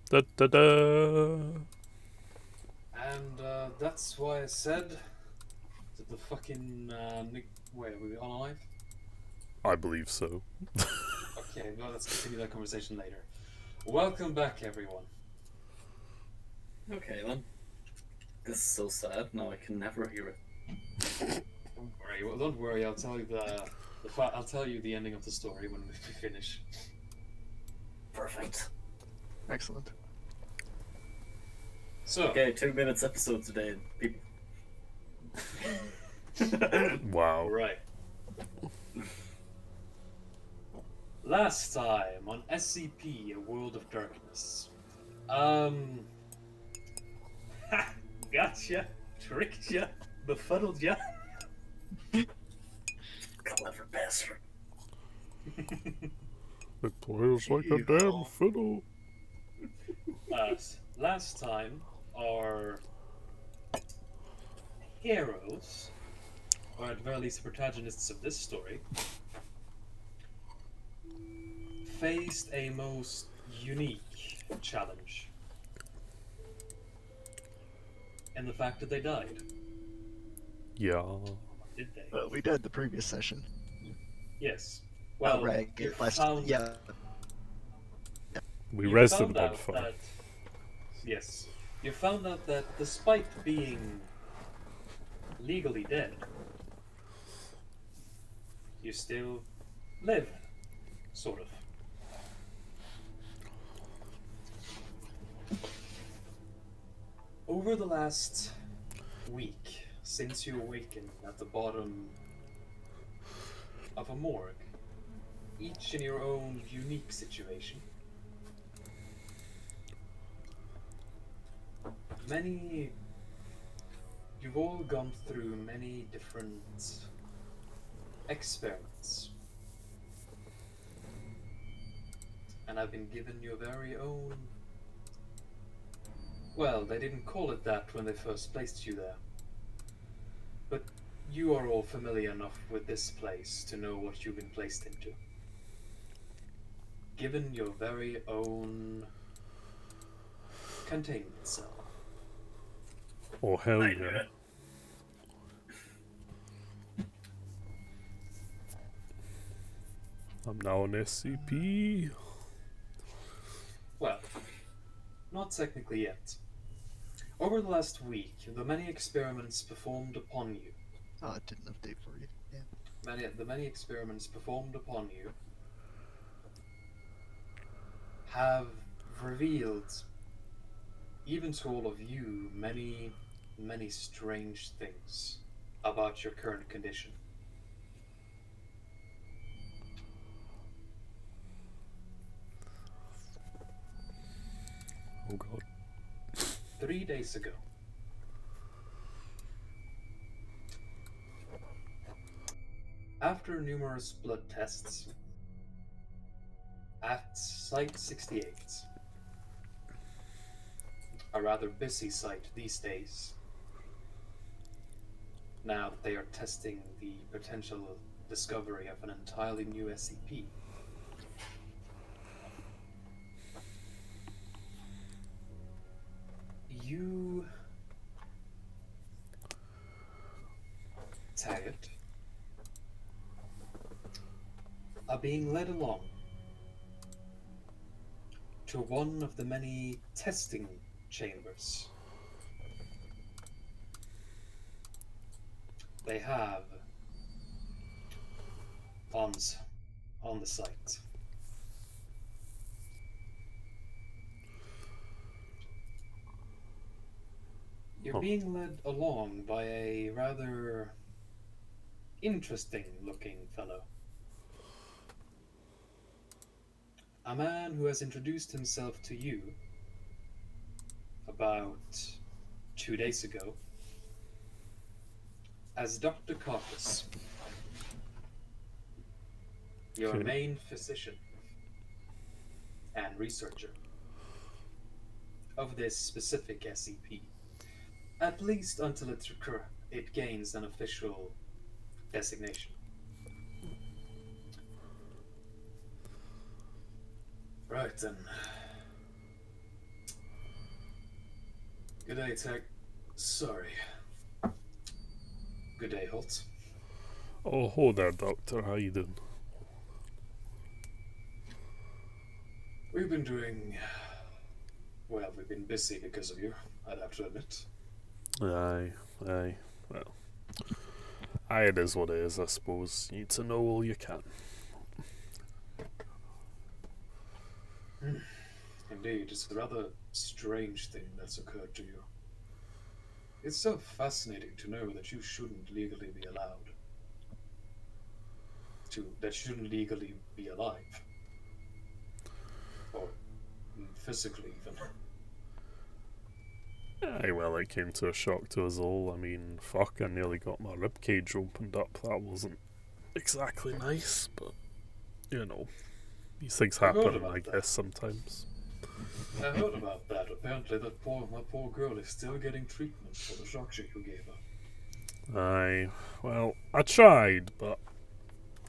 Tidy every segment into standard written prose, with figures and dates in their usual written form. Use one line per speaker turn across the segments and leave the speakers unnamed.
Da da da.
And that's why I said that the fucking wait, are we on live?
I believe so.
Okay, well let's continue that conversation later. Welcome back, everyone.
Okay then. This is so sad. Now I can never hear it.
Don't worry. Well, don't worry. I'll tell you I'll tell you the ending of the story when we finish.
Perfect.
Excellent.
So,
Okay, 2 minutes episode today, people.
Wow.
right. Last time on SCP: A World of Darkness. Gotcha, tricked ya, befuddled ya.
Clever bastard.
It plays like a damn fiddle.
Last time, our heroes, or at very least the protagonists of this story, faced a most unique challenge in the fact that they died.
Yeah.
Did they?
Well, we did the previous session.
Yes. Well,
right.
you
Last,
found,
yeah.
We
you
rested
found
about
out
5.
that, yes, you found out that despite being legally dead, you still live, sort of. Over the last week, since you awakened at the bottom of a morgue, each in your own unique situation, you've all gone through many different experiments, and have been given your very own. Well, they didn't call it that when they first placed you there. But you are all familiar enough with this place to know what you've been placed into. Given your very own containment cell.
Oh, hell
I knew
yeah.
it.
I'm now an SCP.
Well, not technically yet. Over the last week, the many experiments performed upon you.
Oh, it didn't update for you. Yeah.
The many experiments performed upon you have revealed, even to all of you, many, many strange things about your current condition.
Oh god.
3 days ago, after numerous blood tests at Site 68, a rather busy site these days, now that they are testing the potential discovery of an entirely new SCP. You, Taggart, are being led along to one of the many testing chambers they have on the site. You're
Huh.
being led along by a rather interesting looking fellow. A man who has introduced himself to you about 2 days ago as Dr. Carpus, your
Okay.
main physician and researcher of this specific SCP, at least until it gains an official designation. Right then. Good day, Tech. Sorry. Good day, Holt.
Oh, ho there, Doctor. How you doing?
We've been doing... Well, we've been busy because of you, I'd have to admit.
Aye. Well, it is what it is, I suppose. You need to know all you can.
Indeed, it's a rather strange thing that's occurred to you. It's so fascinating to know that you shouldn't legally be allowed. That you shouldn't legally be alive. Or physically, even.
Aye, well, it came to a shock to us all. I mean, fuck, I nearly got my ribcage opened up. That wasn't exactly nice, but, you know, these things happen, I guess, sometimes.
I heard about that. Apparently, my poor girl is still getting treatment for the shock you gave her.
Aye, well, I tried, but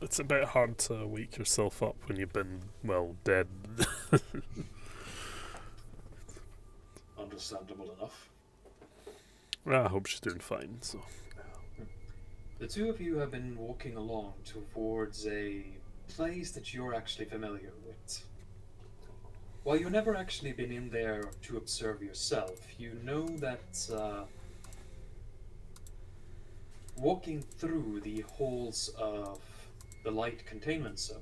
it's a bit hard to wake yourself up when you've been, well, dead.
Understandable enough.
I hope she's doing fine, so.
The two of you have been walking along towards a place that you're actually familiar with. While you've never actually been in there to observe yourself, you know that walking through the halls of the light containment zone,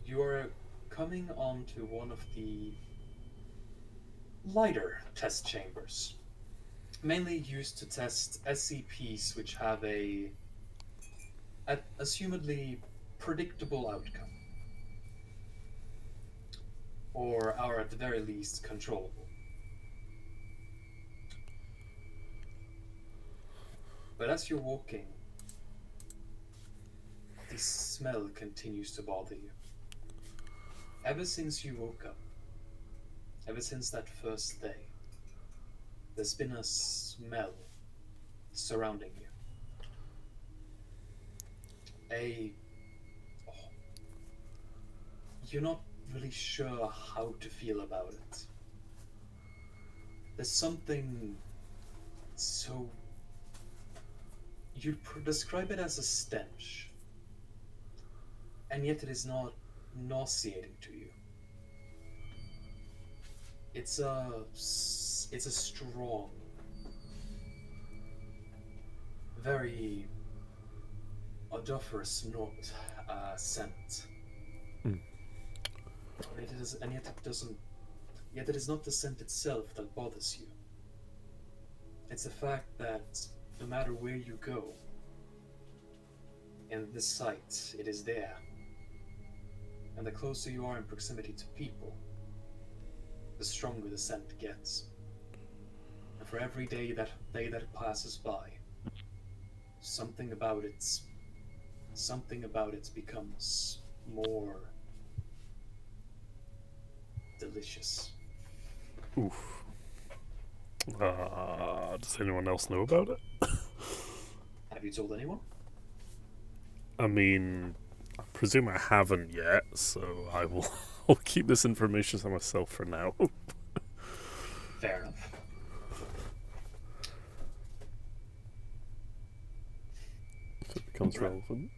you are coming onto one of the lighter test chambers, mainly used to test SCPs which have a assumedly predictable outcome, or are at the very least controllable. But as you're walking, the smell continues to bother you. Ever since you woke up, ever since that first day, there's been a smell surrounding you. You're not really sure how to feel about it. There's something so... You'd describe it as a stench, and yet it is not nauseating to you. It's a strong, very odoriferous scent. Yet it is not the scent itself that bothers you. It's the fact that no matter where you go in this site, it is there. And the closer you are in proximity to people, the stronger the scent gets. And for every day that passes by, something about it becomes more delicious.
Oof. Does anyone else know about it?
Have you told anyone?
I mean, I presume I haven't yet, so I'll keep this information to myself for now.
Fair enough.
If it becomes relevant.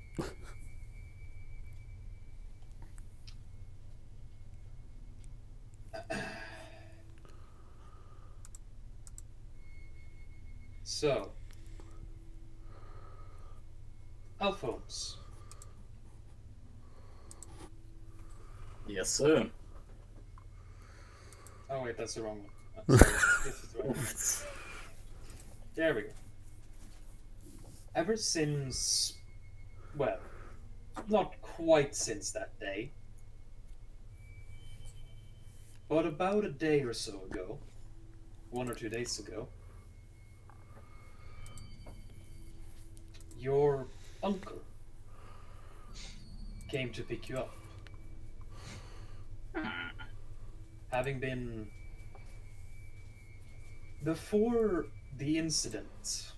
So, Alphonse.
Yes, sir.
Oh wait, that's the wrong one. Sorry, this is the right one. There we go. Ever since, well, not quite since that day, but about a day or so ago, 1 or 2 days ago, your uncle came to pick you up. Having been... Before the incident,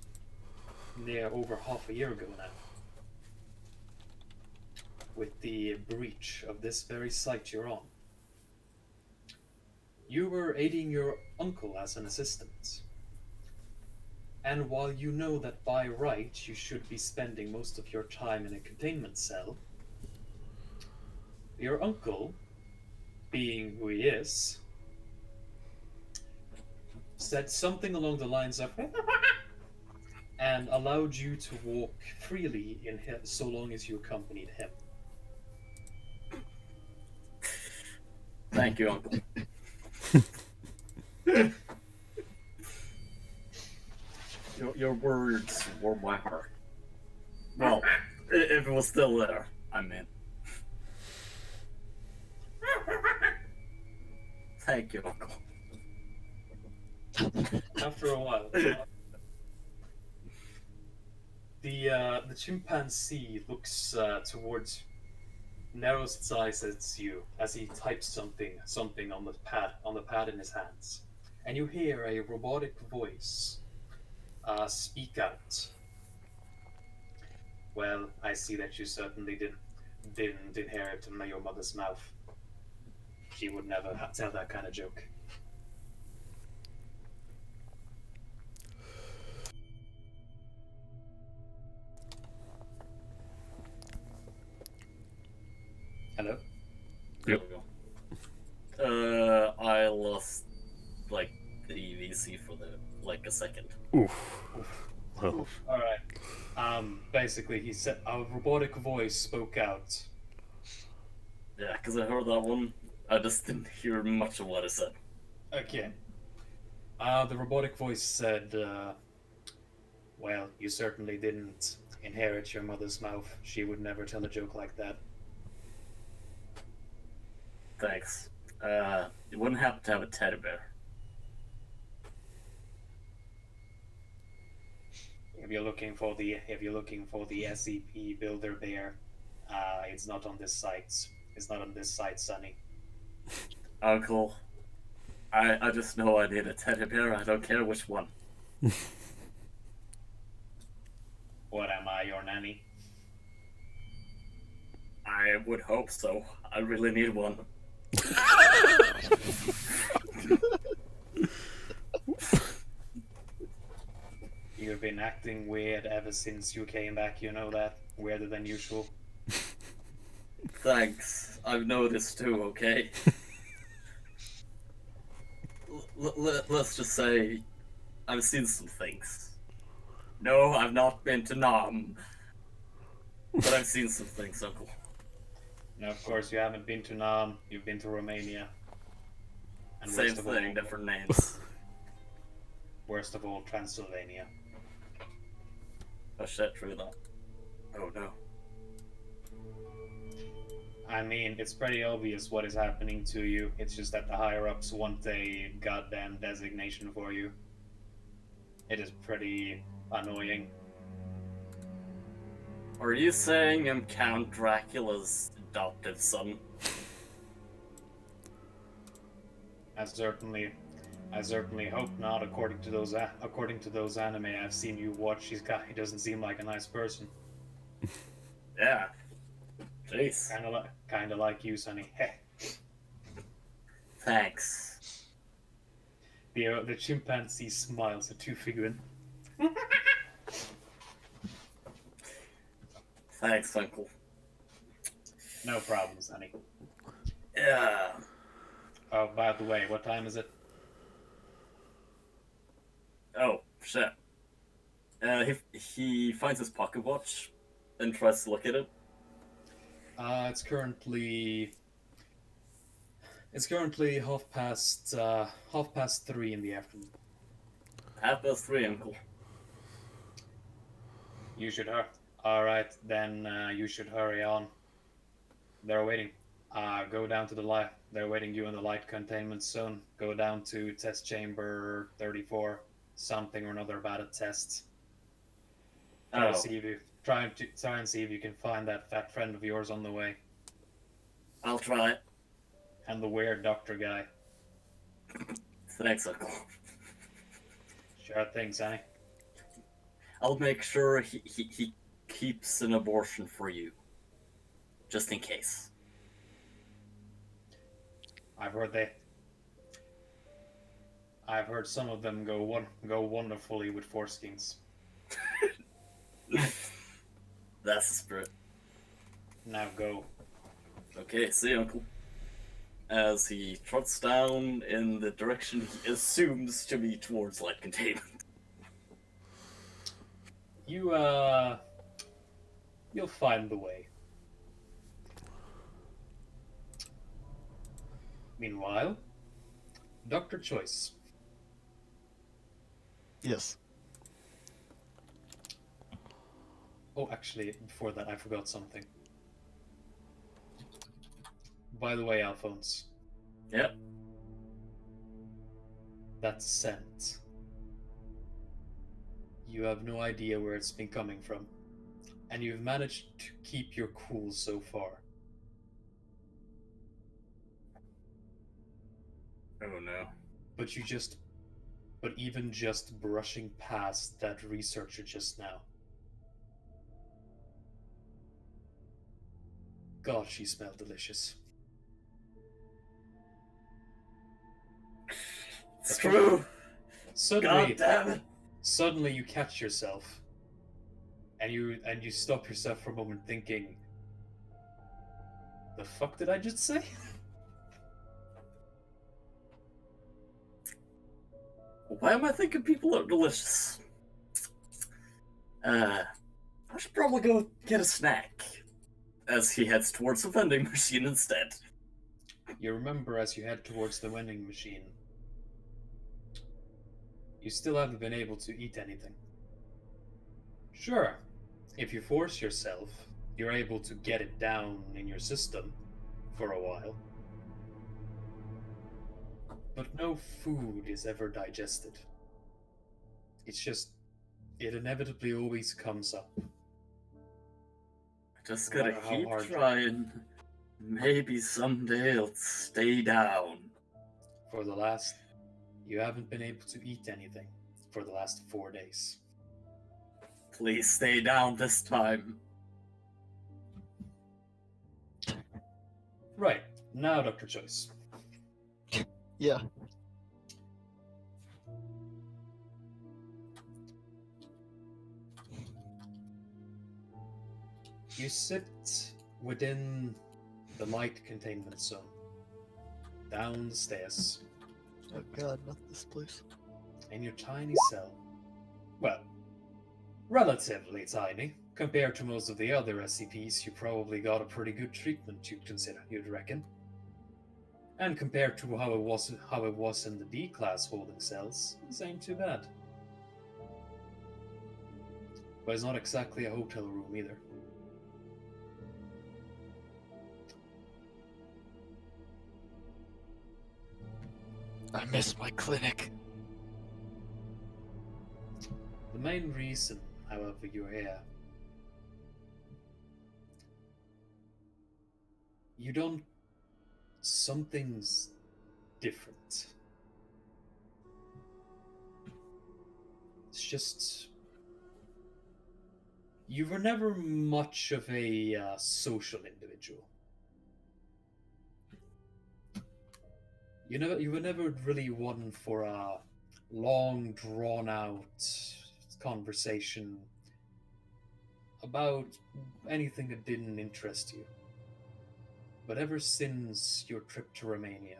over half a year ago now, with the breach of this very site you're on, You were aiding your uncle as an assistant. And while you know that by right you should be spending most of your time in a containment cell, your uncle, being who he is, said something along the lines of and allowed you to walk freely in him so long as you accompanied him.
Thank you, Uncle. Your words warm my heart. Well, if it was still there, I mean. Thank you, Uncle.
After a while, the chimpanzee looks towards, narrows its eyes at you as he types something on the pad in his hands, and you hear a robotic voice speak out. Well, I see that you certainly didn't inherit your mother's mouth. She would never tell that kind of joke. Hello?
There we go. I lost, like, the VC for a second.
Oof. Well,
Alright. Basically, he said a robotic voice spoke out.
Yeah, because I heard that one. I just didn't hear much of what it said.
Okay. The robotic voice said, well, you certainly didn't inherit your mother's mouth. She would never tell a joke like that.
Thanks. You wouldn't happen to have a teddy bear.
If you're looking for the SCP Builder Bear, it's not on this site. It's not on this site, Sonny.
Uncle, I just know I need a teddy bear. I don't care which one.
What am I, your nanny?
I would hope so. I really need one.
You've been acting weird ever since you came back, you know that? Weirder than usual.
Thanks. I've noticed too, okay? Let's just say I've seen some things. No, I've not been to Nam, but I've seen some things, Uncle.
Now, of course, you haven't been to Nam, you've been to Romania. And
Same thing, different names.
Worst of all, Transylvania.
Oh shit, true that. Oh no.
I mean, it's pretty obvious what is happening to you. It's just that the higher-ups want a goddamn designation for you. It is pretty annoying.
Are you saying I'm Count Dracula's adoptive son?
I certainly hope not. According to those anime I've seen you watch, he doesn't seem like a nice person.
Yeah. Jeez.
Kinda like you, Sonny.
Thanks.
The chimpanzee smiles at Two-Figurin.
Thanks, Uncle.
No problem, Sonny.
Yeah.
Oh, by the way, what time is it?
Oh, shit. He finds his pocket watch and tries to look at it.
It's currently 3:30 in the afternoon.
3:30, Uncle.
You should hurry. All right, then you should hurry on. They're waiting. Go down to the light. They're waiting you in the light containment zone. Go down to test chamber 34. Something or another about a test. Try and see if you can find that fat friend of yours on the way.
I'll try it.
And the weird doctor guy.
Thanks, Uncle.
Sure thing, Sonny.
I'll make sure he keeps an abortion for you. Just in case.
I've heard I've heard some of them go wonderfully with foreskins.
That's the spirit.
Now go.
Okay, see you, Uncle. As he trots down in the direction he assumes to be towards light containment.
You'll find the way. Meanwhile, Dr. Choice.
Yes.
Oh, actually, before that, I forgot something. By the way, Alphonse.
Yep.
That scent. You have no idea where it's been coming from. And you've managed to keep your cool so far.
Oh no.
But even just brushing past that researcher just now. God, she smelled delicious.
It's true.
Suddenly,
God damn it.
Suddenly you catch yourself. And you stop yourself for a moment thinking, the fuck did I just say?
Why am I thinking people are delicious? I should probably go get a snack. As he heads towards the vending machine instead.
You remember as you head towards the vending machine, you still haven't been able to eat anything. Sure, if you force yourself, you're able to get it down in your system for a while. But no food is ever digested. It's just, it inevitably always comes up.
Just gotta
matter how
keep
hard-
trying. Maybe someday it'll stay down.
You haven't been able to eat anything for the last 4 days.
Please stay down this time.
Right, now Dr. Choice.
Yeah.
You sit within the light containment zone. Down the stairs.
Oh god, not this place.
In your tiny cell. Well, relatively tiny. Compared to most of the other SCPs, you probably got a pretty good treatment, you'd reckon. And compared to how it was in the D-class holding cells, this ain't too bad. But it's not exactly a hotel room either.
I miss my clinic.
The main reason, however, you're here, something's different. It's just, you were never much of a social individual. You were never really one for a long, drawn-out conversation about anything that didn't interest you. But ever since your trip to Romania,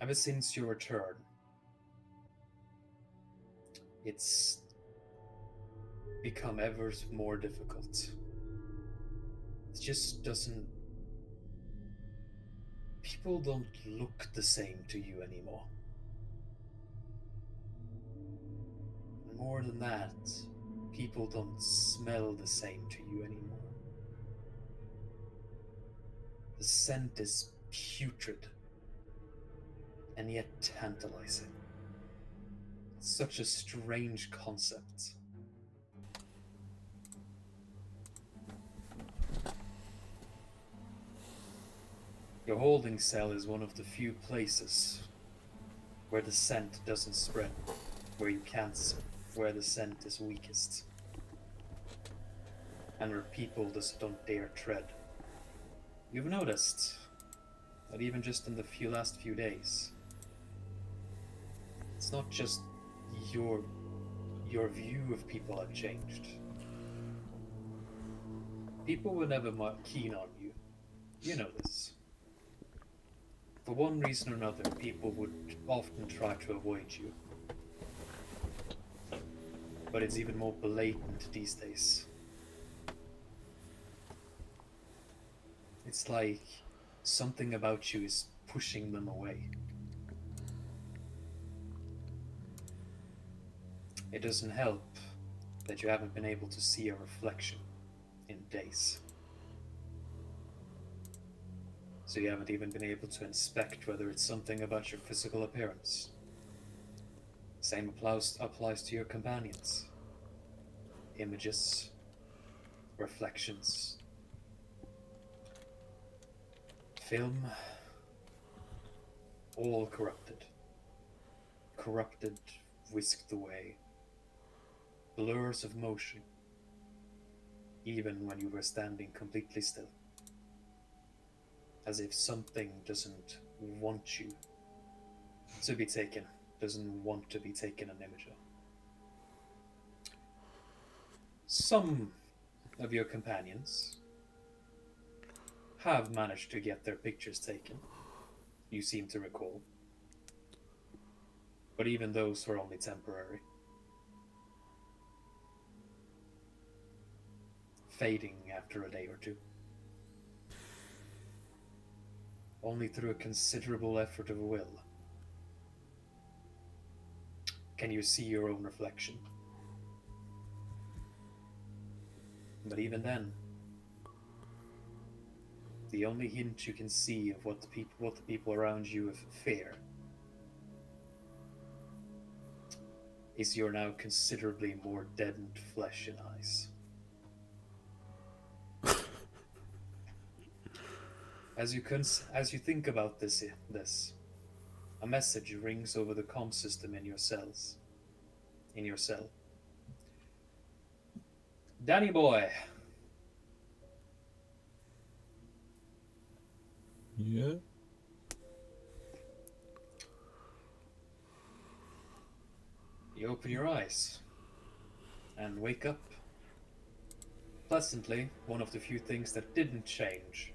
ever since your return, it's become ever more difficult. It just doesn't... People don't look the same to you anymore. More than that, people don't smell the same to you anymore. The scent is putrid, and yet tantalizing. It's such a strange concept. Your holding cell is one of the few places where the scent doesn't spread, where the scent is weakest, and where people just don't dare tread. You've noticed that even just in the last few days, it's not just your view of people have changed. People were never keen on you. You know this. For one reason or another, people would often try to avoid you. But it's even more blatant these days. It's like something about you is pushing them away. It doesn't help that you haven't been able to see a reflection in days. So you haven't even been able to inspect whether it's something about your physical appearance. Same applies to your companions. Images, reflections, film, all corrupted. Corrupted, whisked away. Blurs of motion, even when you were standing completely still. As if something doesn't want you to be taken, doesn't want to be taken an image of. Some of your companions have managed to get their pictures taken, you seem to recall. But even those were only temporary. Fading after a day or two. Only through a considerable effort of will can you see your own reflection. But even then, the only hint you can see of what the people around you fear is your now considerably more deadened flesh and eyes. As you think about this, a message rings over the comm system in your cell. Danny boy.
Yeah?
You open your eyes and wake up. Pleasantly, one of the few things that didn't change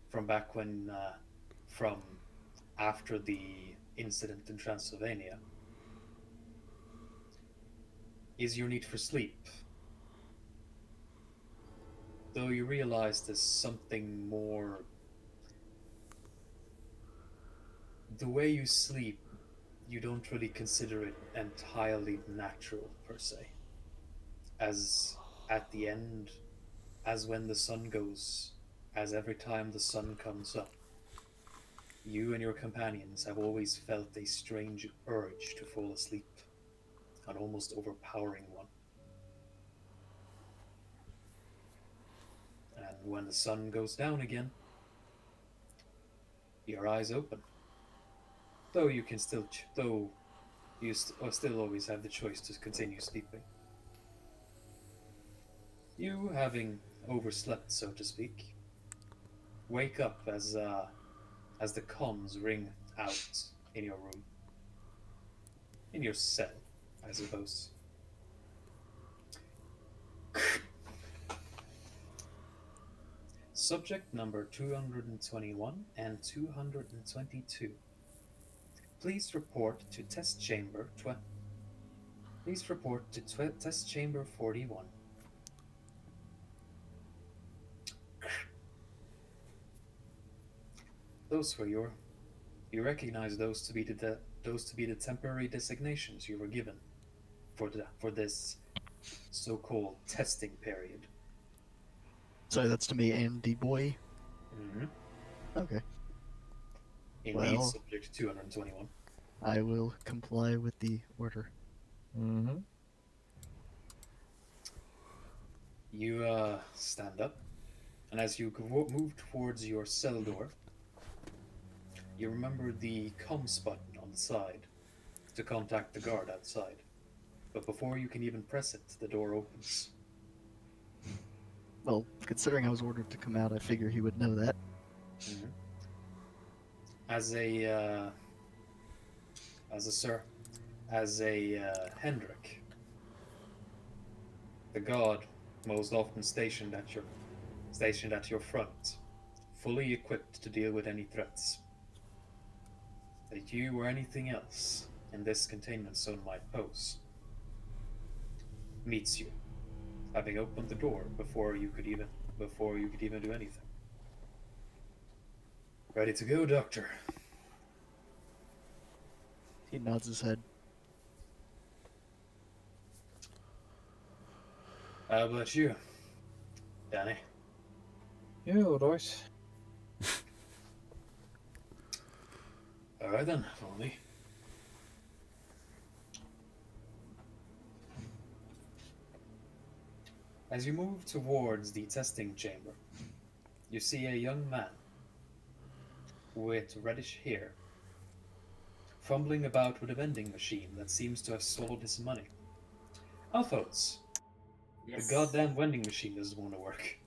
from back when, from after the incident in Transylvania, is your need for sleep. Though you realize there's something more. The way you sleep, you don't really consider it entirely natural, per se. As at the end, as when the sun goes, as every time the sun comes up, you and your companions have always felt a strange urge to fall asleep, an almost overpowering one. And when the sun goes down again, your eyes open. Though you can still, still always have the choice to continue sleeping. You, having overslept, so to speak, wake up as the comms ring out in your room. In your cell, I suppose. Subject number 221 and 222. Please report to test chamber test chamber 41. Those were you recognize those to be the temporary designations you were given for this so-called testing period.
So that's to me, Andy boy.
Mm-hmm.
Okay.
Indeed,
Well,
subject 221.
I will comply with the order.
Mm-hmm.
You stand up, and as you move towards your cell door, you remember the comms button on the side to contact the guard outside. But before you can even press it, the door opens.
Well, considering I was ordered to come out, I figure he would know that.
Mm-hmm. As a As a Hendrik, the god most often stationed at your front, fully equipped to deal with any threats that you or anything else in this containment zone might pose, meets you, having opened the door before you could even do anything. Ready to go, Doctor?
He nods his head.
How about you, Danny?
Yeah, alright.
Alright then, Molly. As you move towards the testing chamber, you see a young man with reddish hair fumbling about with a vending machine that seems to have swallowed his money. Alphonse,
Yes.
the goddamn vending machine doesn't want to work.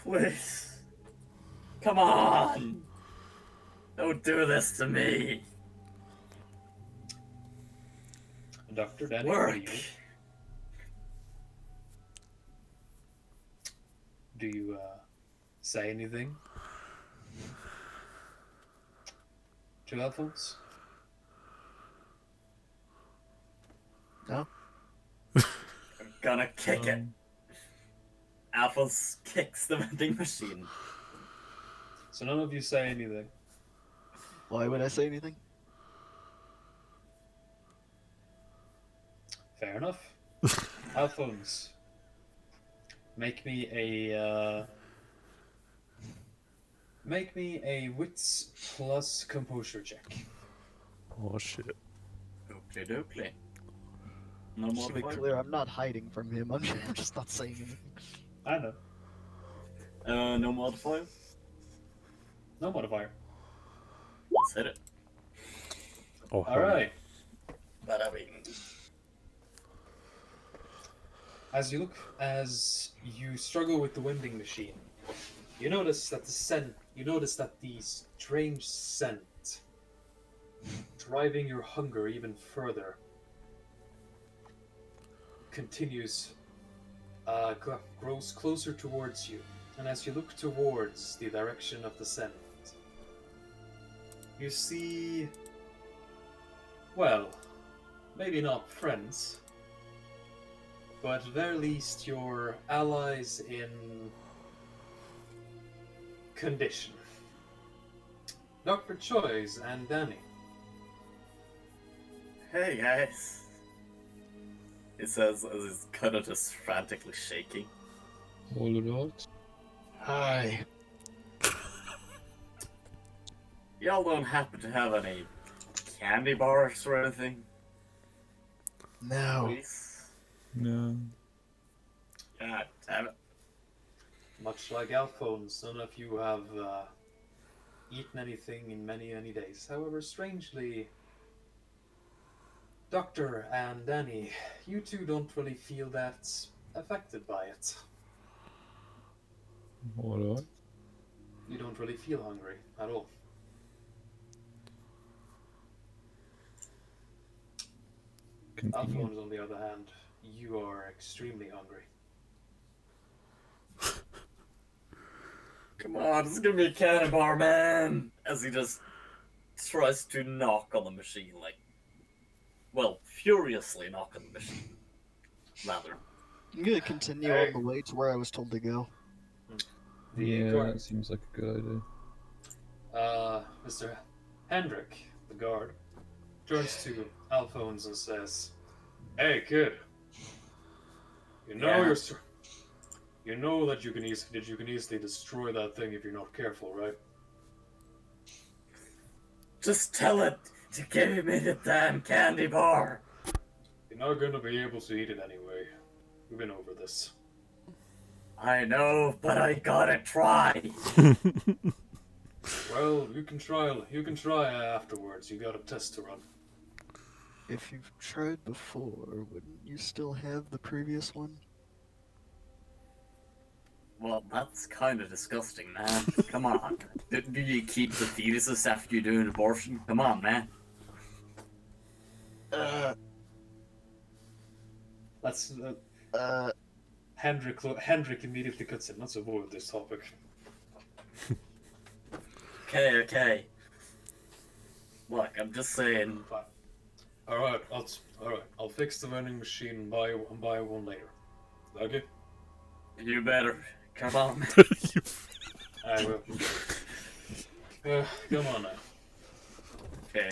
Please. Come on! Don't do this to me!
Dr. Danny,
Work!
do you say anything to Alphonse?
No?
I'm gonna kick it. Alphonse kicks the vending machine.
So none of you say anything.
Why would I say anything?
Fair enough. Alphonse, make me a wits plus composure check.
Oh shit.
Oakley dokley. No
Just
more
to be
fire.
clear, I'm not hiding from him. I'm just not saying anything.
I know.
No modifier?
No modifier.
Let's hit it.
Oh, hell.
Alright.
Bada bing.
As you struggle with the vending machine, you notice that the strange scent, driving your hunger even further, continues, grows closer towards you. And as you look towards the direction of the scent, you see, well, maybe not friends, but at the very least your allies in condition. Dr. Choice and Danny.
Hey guys. It says as he's kind of just frantically shaking.
Alright.
Hi.
Y'all don't happen to have any candy bars or anything?
No.
Please?
No.
God damn it.
Much like Alphonse, none of you have eaten anything in many, many days. However, strangely, Doctor and Danny, you two don't really feel that affected by it.
Alright.
You don't really feel hungry at all.
Continue.
Alphonse, on the other hand, you are extremely hungry.
Come on, this is gonna be a candy bar, man! As he just tries to knock on the machine, like, well, furiously knock on the machine. Rather.
I'm gonna continue on the way to where I was told to go.
Yeah,
guard,
that seems like a good idea.
Mr. Hendrik, the guard, turns to Alphonse and says, "Hey, kid. You know
Yeah.
you know that you can easily destroy that thing if you're not careful, right?"
Just tell it to give me the damn candy bar!
You're not going to be able to eat it anyway. We've been over this.
I know, but I gotta try!
Well, you can try afterwards. You got a test to run.
If you've tried before, wouldn't you still have the previous one?
Well, that's kind of disgusting, man. Come on. Do you keep the fetuses after you do an abortion? Come on, man.
Uh,
Let's.
uh,
Hendrik immediately cuts in. Let's avoid this topic.
Okay. Look, I'm just saying.
Fine. All right. I'll fix the vending machine and buy one later. Okay.
You better. Come on.
I will. Come on now.
Okay.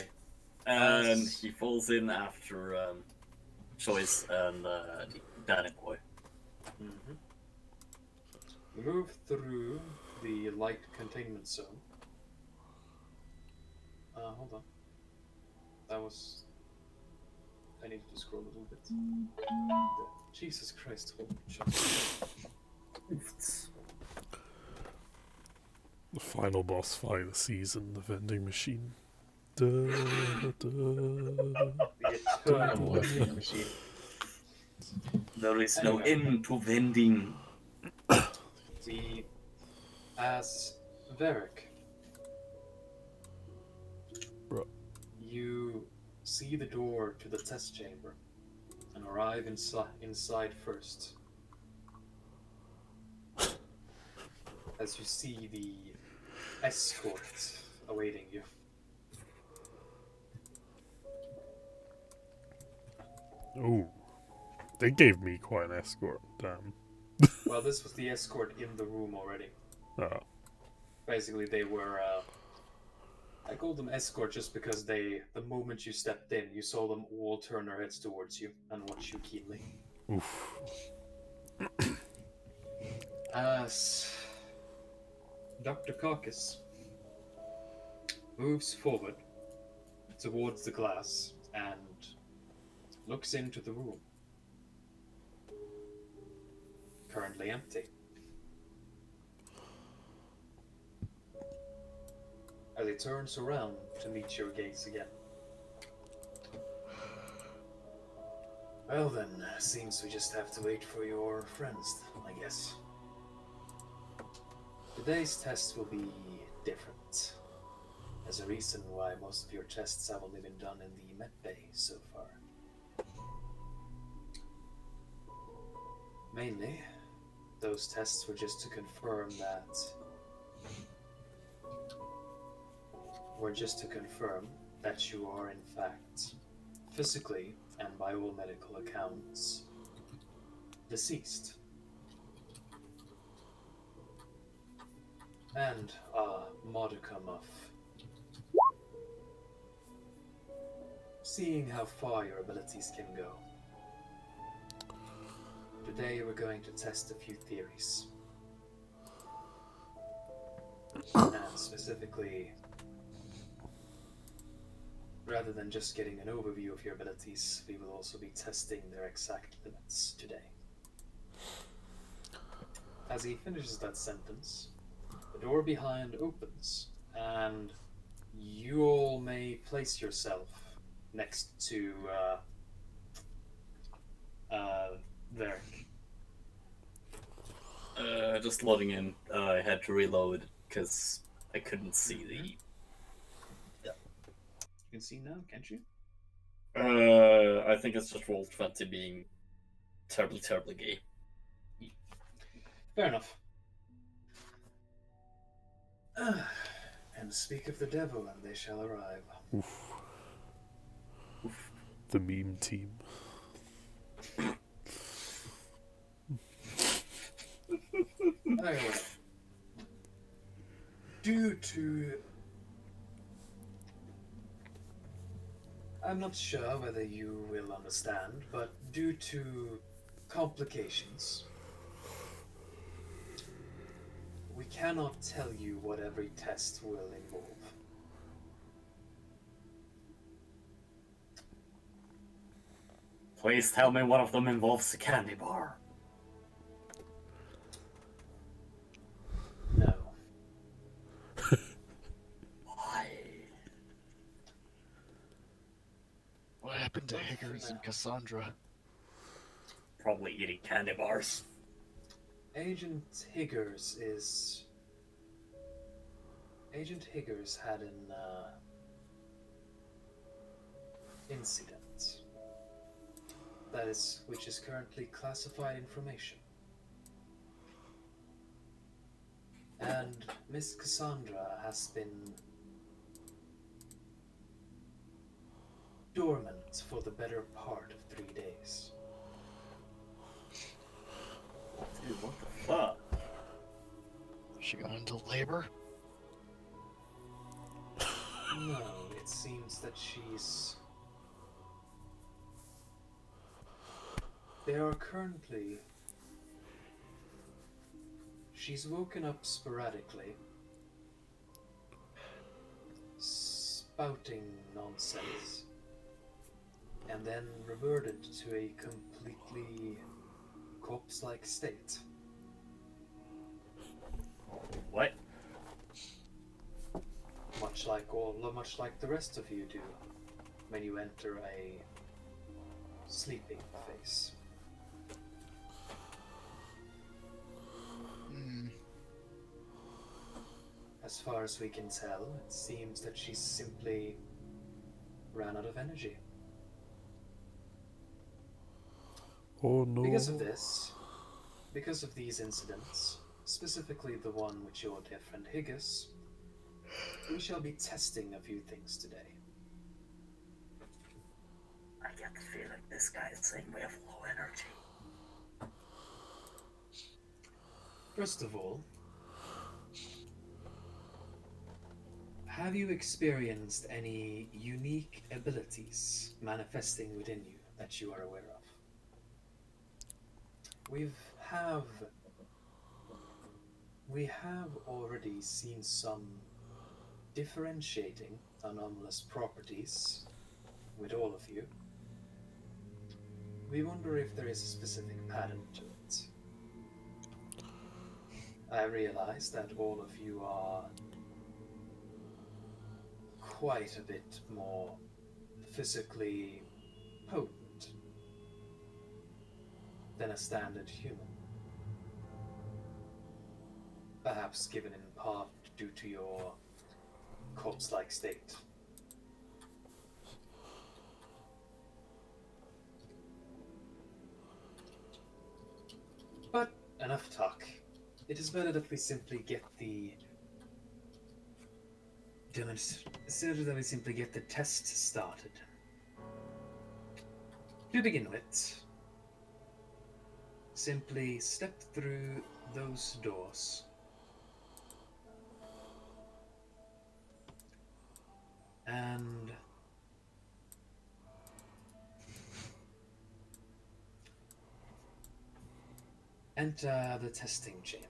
And he falls in after Choice and Danny Boy.
Move through the light containment zone. Hold on. That was. I need to scroll a little bit. Jesus Christ! Holy shit.
The final boss fight of the season, the vending machine. Da, da,
The eternal vending machine.
There is no
Anyway.
end to vending.
As Varric,
Bro.
you see the door to the test chamber and arrive inside first. As you see the escort awaiting you.
Ooh. They gave me quite an escort, damn.
Well, this was the escort in the room already.
Oh.
Basically, they were. I called them escort just because the moment you stepped in, you saw them all turn their heads towards you and watch you keenly.
Oof.
As Dr. Caucus moves forward towards the glass and looks into the room. Currently empty. As he turns around to meet your gaze again. Well then, seems we just have to wait for your friends, I guess. Today's test will be different. There's a reason why most of your tests have only been done in the med bay so far. Mainly, those tests were just to confirm that you are in fact, physically and by all medical accounts, deceased. And a modicum of seeing how far your abilities can go. Today we're going to test a few theories. And specifically, rather than just getting an overview of your abilities, we will also be testing their exact limits today. As he finishes that sentence, the door behind opens, and you all may place yourself next to Varric.
Just loading in. I had to reload because I couldn't see the.
You can see now, can't you?
I think it's just roll 20 being terribly gay.
Fair enough. And speak of the devil, and they shall arrive.
Oof. The meme team.
Anyway, due to... I'm not sure whether you will understand, but due to complications, we cannot tell you what every test will involve.
Please tell me one of them involves a candy bar.
No.
Why?
what happened to Higgers and Cassandra?
Probably eating candy bars.
Agent Higgers had an incident. which is currently classified information. And Miss Cassandra has been dormant for the better part of 3 days.
Dude, what the fuck?
She got into labor?
No, it seems that she's... There are currently... She's woken up sporadically, spouting nonsense, and then reverted to a completely corpse-like state.
What?
Much like the rest of you do when you enter a sleeping phase. As far as we can tell, it seems that she simply ran out of energy.
Oh no.
Because of these incidents, specifically the one with your dear friend Hiatus, we shall be testing a few things today.
I get the feeling this guy is saying we have low energy.
First of all, have you experienced any unique abilities manifesting within you that you are aware of? We have already seen some differentiating anomalous properties with all of you. We wonder if there is a specific pattern to it. I realize that all of you are quite a bit more physically potent than a standard human. Perhaps given in part due to your corpse-like state. But enough talk. It is better that we simply get the test started. To begin with, simply step through those doors. And enter the testing chamber.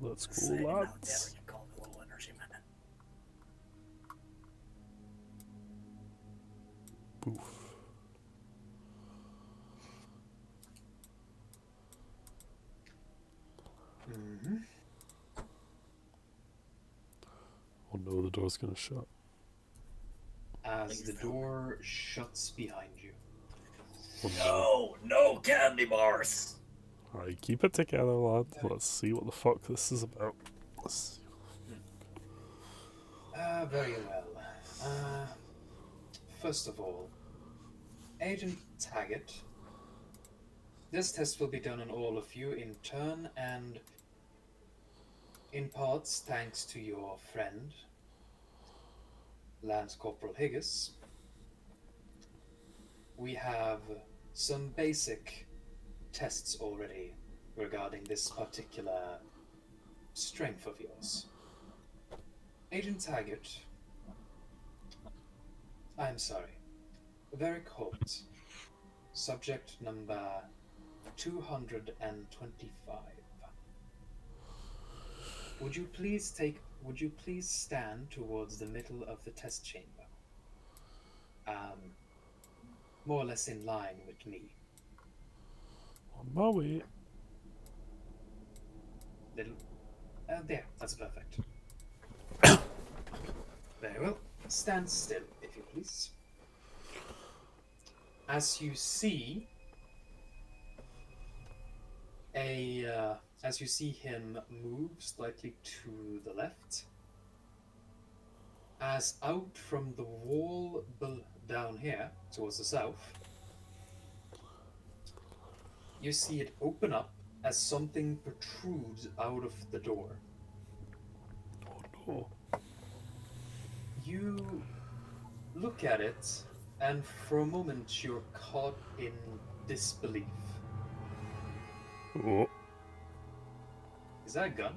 Let's go,
Say, how dare
lads.
you call me low energy, man?
Poof.
Mm-hmm.
Oh no, the door's gonna shut.
As the door shuts behind you.
Oh
No candy bars!
Alright, keep it together, lad. Let's see what the fuck this is about. Let's see.
Very well. First of all, Agent Taggart, this test will be done on all of you in turn and in parts thanks to your friend, Lance Corporal Hiatus. We have some basic tests already regarding this particular strength of yours. Agent Taggart, I'm sorry, Varric Holt, subject number 225. Would you please stand towards the middle of the test chamber? More or less in line with me.
On my way.
There, that's perfect. Very well. Stand still, if you please. As you see him move slightly to the left, as out from the wall down here, towards the south, you see it open up as something protrudes out of the door.
Oh,
You look at it, and for a moment you're caught in disbelief.
no. Oh,
Is that a gun?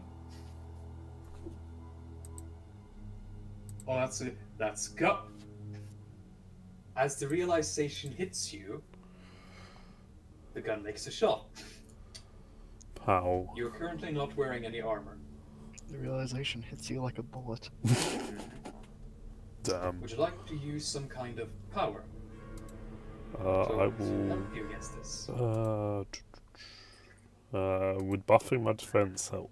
Oh, that's it. That's gun. As the realization hits you, the gun makes a shot.
how?
You're currently not wearing any armor.
The realization hits you like a bullet.
Damn.
Would you like to use some kind of power
I
to
will.
help you against this?
Would buffing my defense help?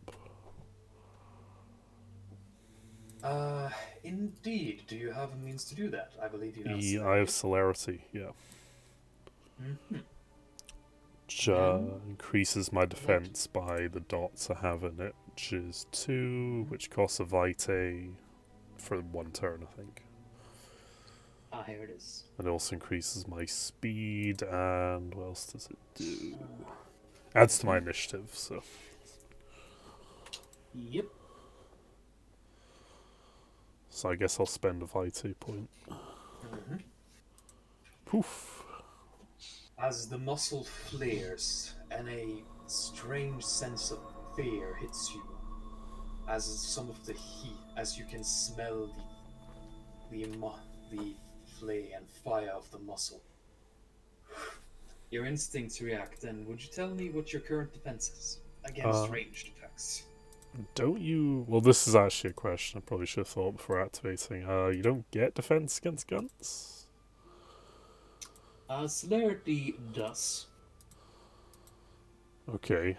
Indeed. Do you have a means to do that? I believe you have.
Yeah, I have celerity, yeah.
Mm-hmm.
Which
Then-
increases my defense by the dots I have in it, which is 2, which costs a vitae for 1 turn, I think.
Ah, here it is.
It also increases my speed, and what else does it do? Adds to my initiative, so.
Yep.
So I guess I'll spend a vitae point.
Mm-hmm.
Poof.
As the muscle flares and a strange sense of fear hits you, as some of the heat, as you can smell the flame and fire of the muscle. Your instincts react, and would you tell me what your current defense is against ranged attacks?
Don't you... Well, this is actually a question I probably should have thought before activating. You don't get defense against guns?
Celerity does.
Okay,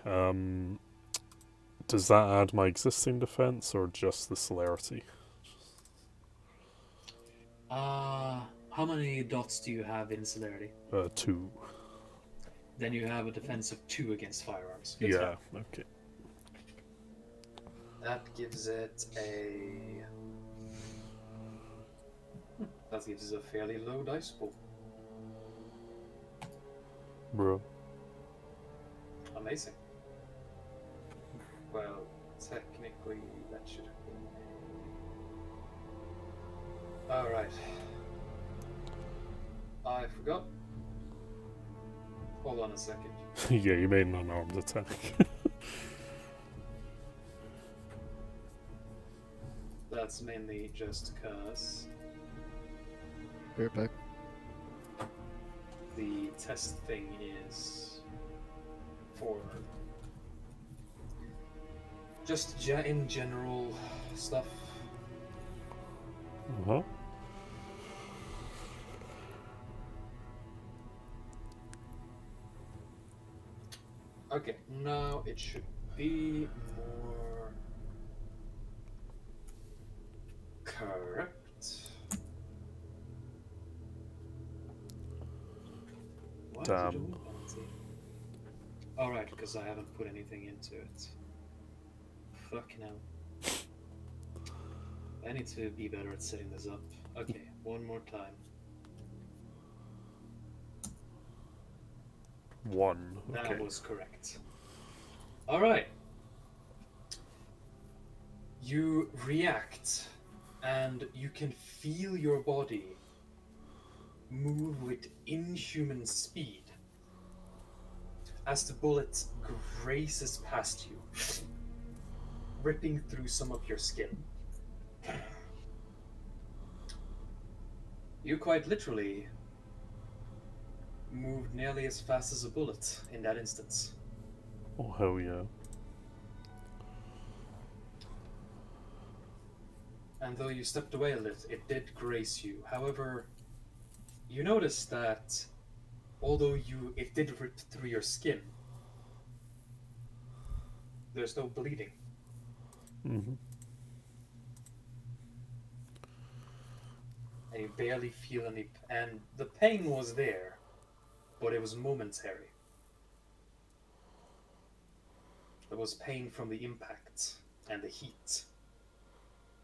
does that add my existing defense, or just the celerity?
How many dots do you have in celerity?
2.
Then you have a defense of 2 against firearms. Good
Yeah,
stuff.
okay.
That gives it a... That gives it a fairly low dice pool.
Bro.
Amazing. Well, technically that should have been... Alright. I forgot. Hold on a second.
Yeah, you made an unarmed attack.
That's mainly just because
Bear back.
the test thing is for just in general stuff.
Uh-huh.
Okay, now it should be more correct. Why is it
Damn.
doing that? Alright, because I haven't put anything into it. Fucking hell. I need to be better at setting this up. Okay, one more time.
1.
That
Okay.
was correct. Alright. You react, and you can feel your body move with inhuman speed as the bullet graces past you, ripping through some of your skin. You quite literally moved nearly as fast as a bullet in that instance.
Oh, hell yeah.
And though you stepped away a little, it did graze you. However, you noticed that although it did rip through your skin, there's no bleeding.
Mm-hmm.
And you barely feel any, and the pain was there, but it was momentary. There was pain from the impact and the heat.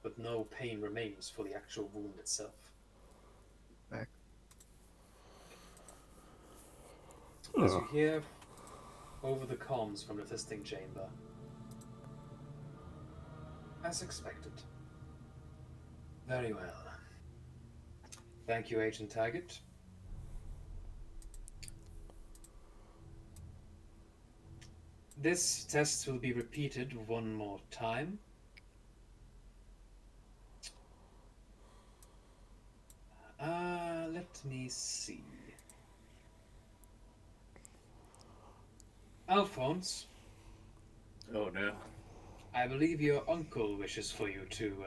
but no pain remains for the actual wound itself.
Back.
As you hear over the comms from the testing chamber, as expected. Very well. Thank you, Agent Taggart. This test will be repeated one more time. Let me see. Alphonse,
Oh no.
I believe your uncle wishes for you to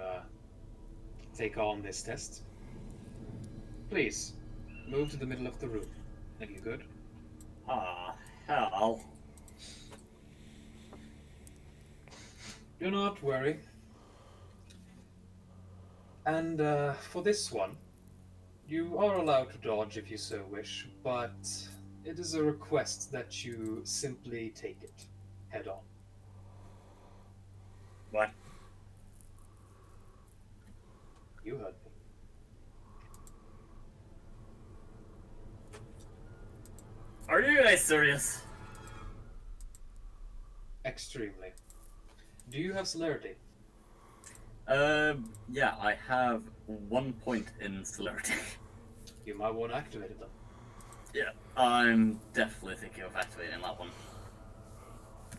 take on this test. Please, move to the middle of the room. Are you good?
Ah, hell.
Do not worry. And for this one, you are allowed to dodge if you so wish, but it is a request that you simply take it head on.
What?
You heard me.
Are you guys serious?
Extremely. Do you have celerity?
Yeah, I have 1 point in celerity.
You might want to activate it then.
Yeah, I'm definitely thinking of activating that one.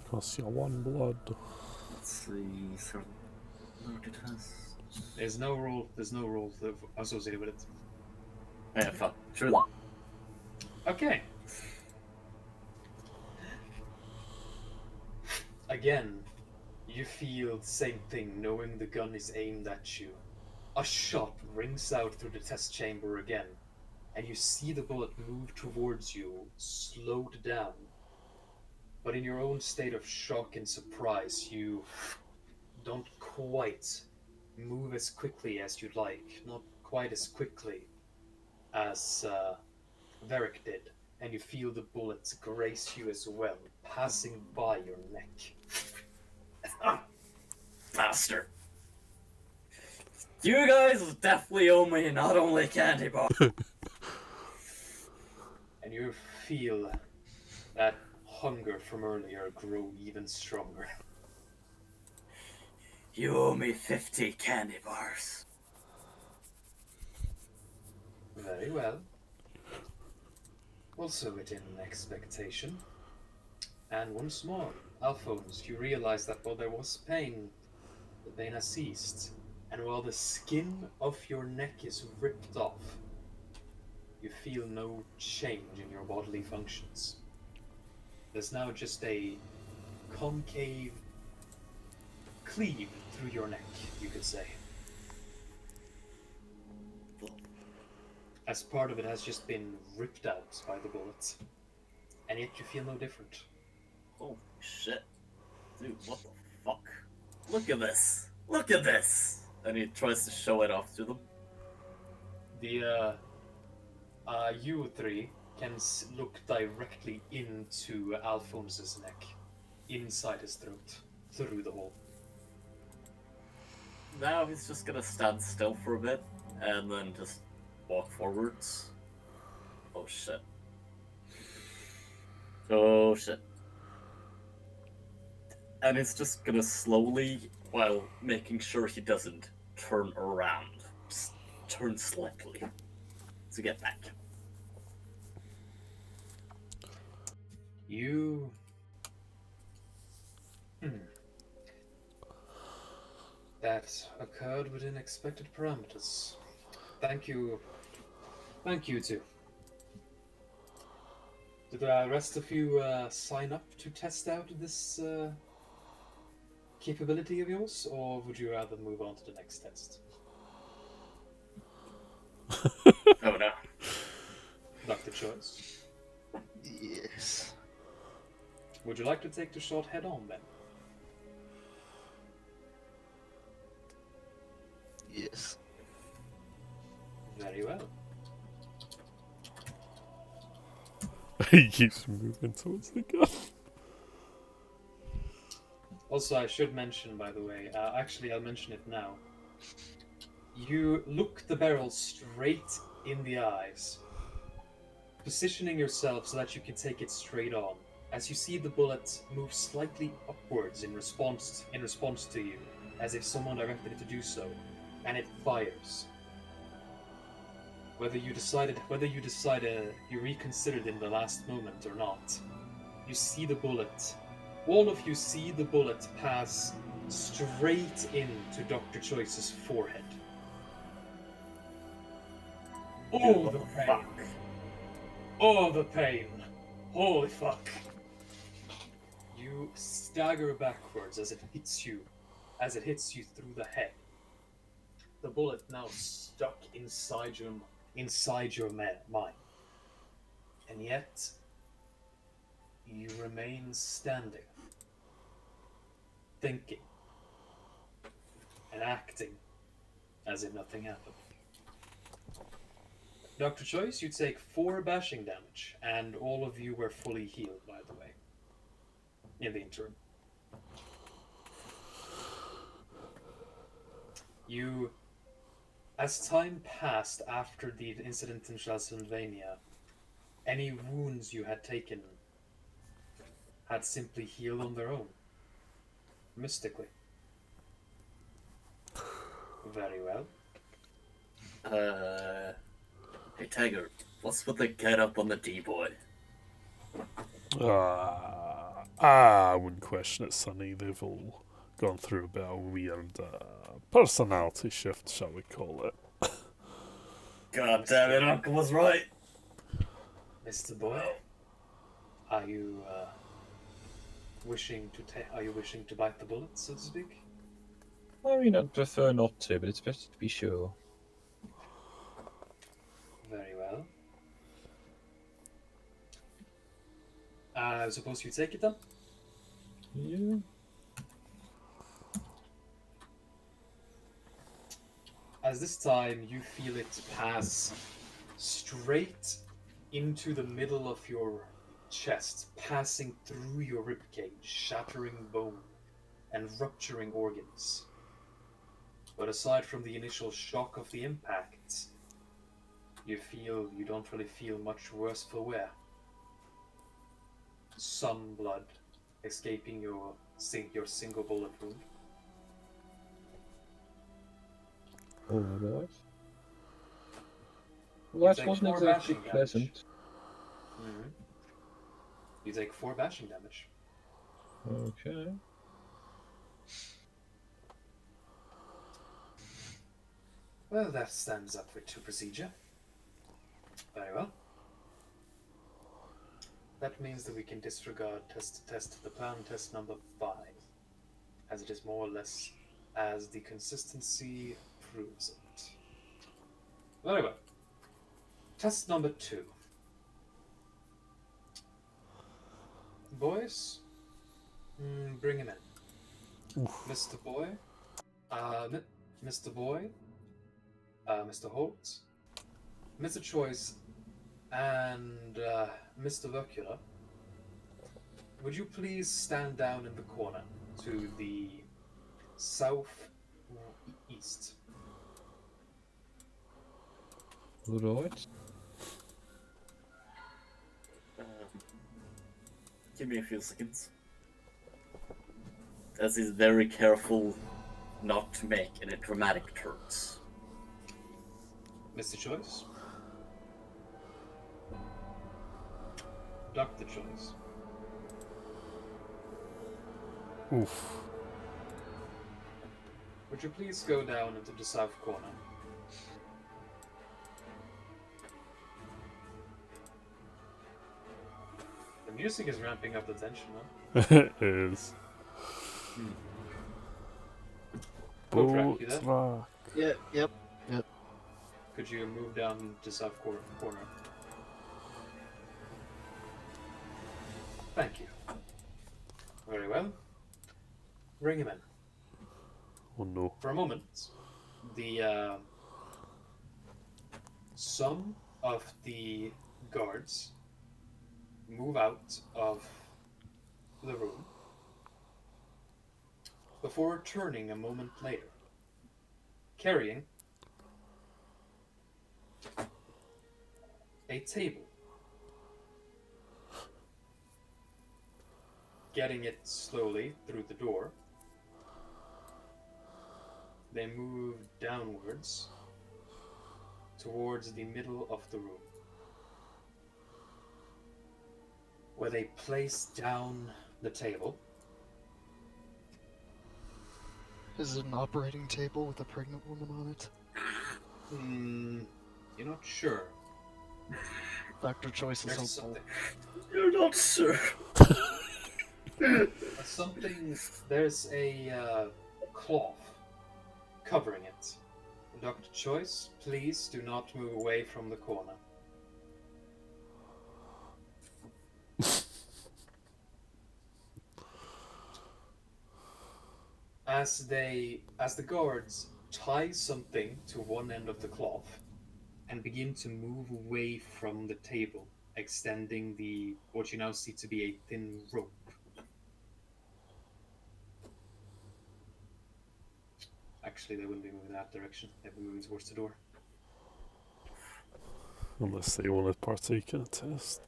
Plus your 1 blood.
Let's see, celerity test.
There's no rule associated with it.
Yeah, fuck, true that.
Okay. Again, you feel the same thing knowing the gun is aimed at you. A shot rings out through the test chamber again, and you see the bullet move towards you, slowed down. But in your own state of shock and surprise, you don't quite move as quickly as you'd like. Not quite as quickly as Varric did. And you feel the bullets graze you as well, passing by your neck.
Bastard. You guys definitely owe me not only candy bar.
And you feel that hunger from earlier grow even stronger.
You owe me 50 candy bars.
Very well. Also within expectation. And once more, Alphonse, you realize that while there was pain, the pain has ceased. And while the skin of your neck is ripped off, you feel no change in your bodily functions. There's now just a concave cleave through your neck, you could say. As part of it has just been ripped out by the bullets. And yet you feel no different.
Holy shit. Dude, what the fuck? Look at this. Look at this. And he tries to show it off to them.
You three can look directly into Alphonse's neck, inside his throat, through the hole.
Now he's just gonna stand still for a bit, and then just walk forwards. Oh shit. Oh shit. And he's just gonna slowly, while making sure he doesn't turn around, just turn slightly to get back.
You... That occurred within expected parameters. Thank you. Thank you too. Did the rest of you sign up to test out this capability of yours, or would you rather move on to the next test?
Oh no.
Doctor choice.
Yes.
Would you like to take the shot head on then?
Yes.
Very well.
He keeps moving towards the gun.
Also, I should mention, by the way, actually I'll mention it now. You look the barrel straight in the eyes, positioning yourself so that you can take it straight on. As you see the bullet move slightly upwards in response to you, as if someone directed it to do so, and it fires. Whether you reconsidered in the last moment or not, you see the bullet. All of you see the bullet pass straight into Dr. Choice's forehead. Oh, the pain!
Fuck.
Oh, the pain! Holy fuck! You stagger backwards as it hits you through the head. The bullet now stuck inside your mind, and yet you remain standing, thinking, and acting as if nothing happened. Dr. Choice, you take 4 bashing damage, and all of you were fully healed, by the way, in the interim. As time passed after the incident in Transylvania, any wounds you had taken had simply healed on their own, mystically. Very well.
Hey Tiger, what's with the get up on the D-boy?
I wouldn't question it, Sonny. They've all gone through a bit of weird personality shift, shall we call it.
God damn it, Uncle was right.
Mr. Boy, are you wishing to bite the bullet, so to speak?
I mean, I'd prefer not to, but it's better to be sure.
Very well. I suppose you take it then?
Yeah.
As this time you feel it pass straight into the middle of your chest, passing through your ribcage, shattering bone and rupturing organs. But aside from the initial shock of the impact, you don't really feel much worse for wear. Some blood escaping your single bullet wound.
Alright. Well, that
take
wasn't
4
exactly
bashing
pleasant.
Mm-hmm. You take 4 bashing damage.
Okay.
Well, that stands up to procedure. Very well. That means that we can disregard the plan test number 5, as it is more or less as the consistency proves it. Very well. Test number 2. Boys, bring him in.
Oof.
Mr. Boy, Mr. Boy, Mr. Holt, Mr. Choice, and Mr. Vircula, would you please stand down in the corner to the southeast?
Alright.
Give me a few seconds. As he's very careful not to make any dramatic turns.
Mr. Choice? Dr. Choice?
Oof.
Would you please go down into the south corner? The music is ramping up the tension, huh?
It is.
Go, you there?
Bootstrack.
Yeah, yep.
Could you move down to south corner? Thank you. Very well. Bring him in.
Oh no.
For a moment, the some of the guards move out of the room before returning a moment later, carrying a table. Getting it slowly through the door. They move downwards towards the middle of the room, where they place down the table.
Is it an operating table with a pregnant woman on it?
You're not sure.
Dr. Choice is
There's
hopeful.
You're not sure.
There's a cloth covering it. Dr. Choice, please do not move away from the corner. As the guards tie something to one end of the cloth and begin to move away from the table, extending what you now see to be a thin rope. Actually, they wouldn't be moving that direction. They'd be moving towards the door.
Unless they want to partake in a test.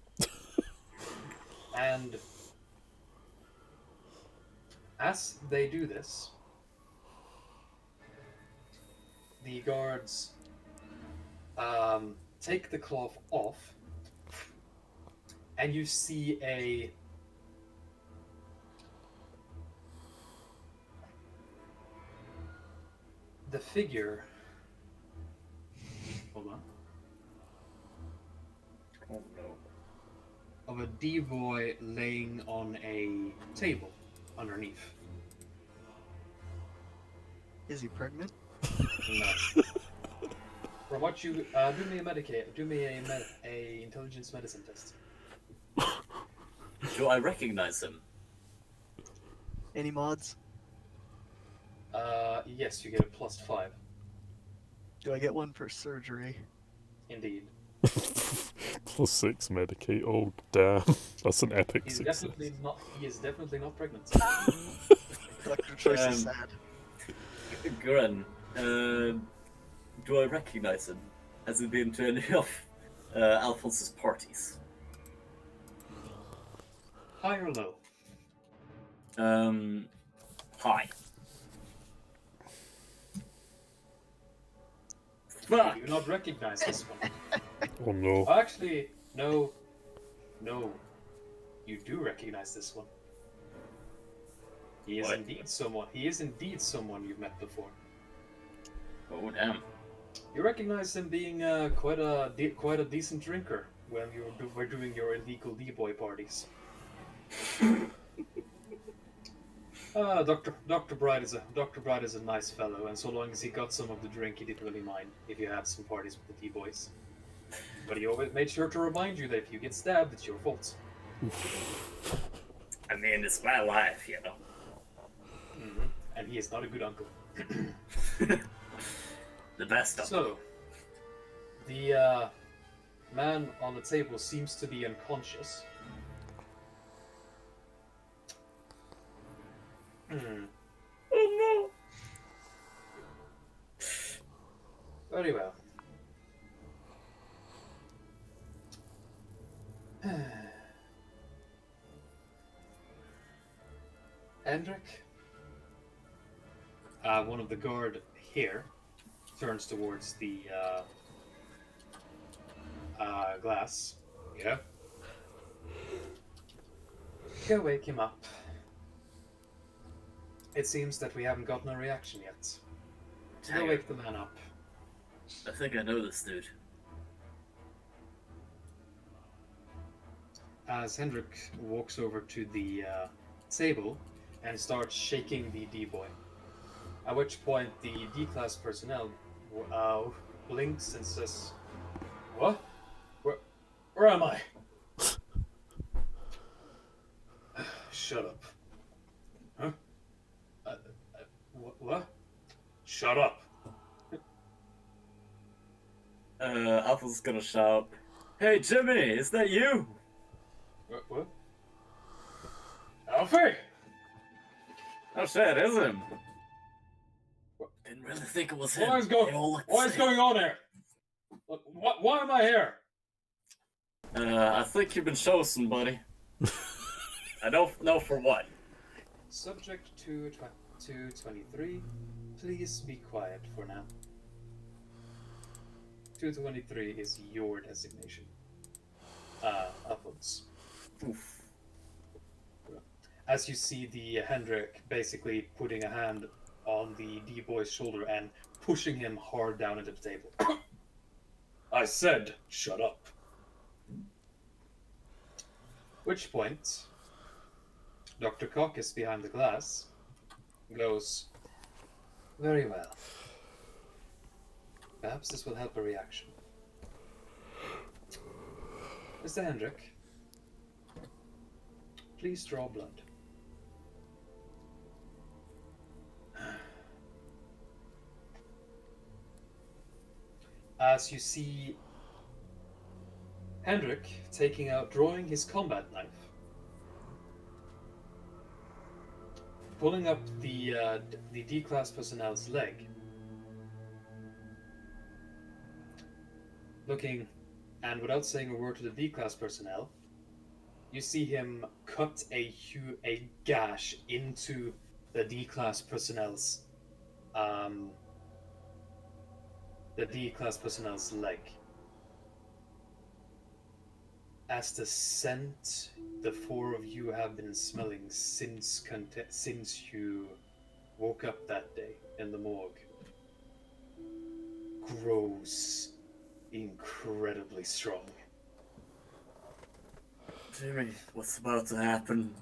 And as they do this, the guards take the cloth off, and you see the figure. Hold on.
Oh no.
Of a D-boy laying on a table underneath.
Is he pregnant?
No. From what you do me a intelligence medicine test.
Do I recognize him?
Any mods?
Yes, you get a +5.
Do I get one for surgery?
Indeed.
+6 medicate. Oh damn, that's an epic
He is
success.
definitely not pregnant.
Dr. Choice is sad.
Gurren, do I recognize him? Has he been to any of Alphonse's parties?
High or low?
Hi. Fuck!
You do not recognize this one.
Oh no.
Actually, no. You do recognize this one. He is
What?
indeed someone. He is indeed someone you've met before.
Oh damn.
You recognize him being quite a decent drinker when you were doing your illegal D-boy parties. Dr. Bright is a nice fellow, and so long as he got some of the drink, he didn't really mind if you had some parties with the D-boys. But he always made sure to remind you that if you get stabbed, it's your fault.
I mean, it's my life, you know.
Mm-hmm. And he is not a good uncle.
The best of them.
So, the man on the table seems to be unconscious.
Oh
Very well. Hendrik, one of the guard here, turns towards the glass. Yeah. Go wake him up. It seems that we haven't gotten a reaction yet. Go
Dang.
wake the man up.
I think I know this dude.
As Hendrik walks over to the table and starts shaking the D-boy. At which point the D-class personnel blinks and says, "What? Where am I?" Shut up. Huh? What? Shut up.
Alpha's gonna shout, "Hey Jimmy, is that you?"
What? Alfie!
Oh shit, is him. didn't really think it was him.
What is
They all look the
What is
same.
going on here? Why am I here?
I think you've been chosen, buddy. I don't know for what.
Subject 223, please be quiet for now. 223 is your designation. Upwards.
Oof.
As you see the Hendrik basically putting a hand on the D-boy's shoulder and pushing him hard down into the table. I said, shut up. Which point, Dr. Caucus behind the glass goes, very well. Perhaps this will help a reaction. Mr. Hendrik, please draw blood. As you see Hendrik drawing his combat knife, pulling up the D-class personnel's leg, looking, and without saying a word to the D-class personnel, you see him cut a gash into the D-class personnel's leg. As the scent the four of you have been smelling since you woke up that day in the morgue grows incredibly strong.
Jimmy, what's about to happen?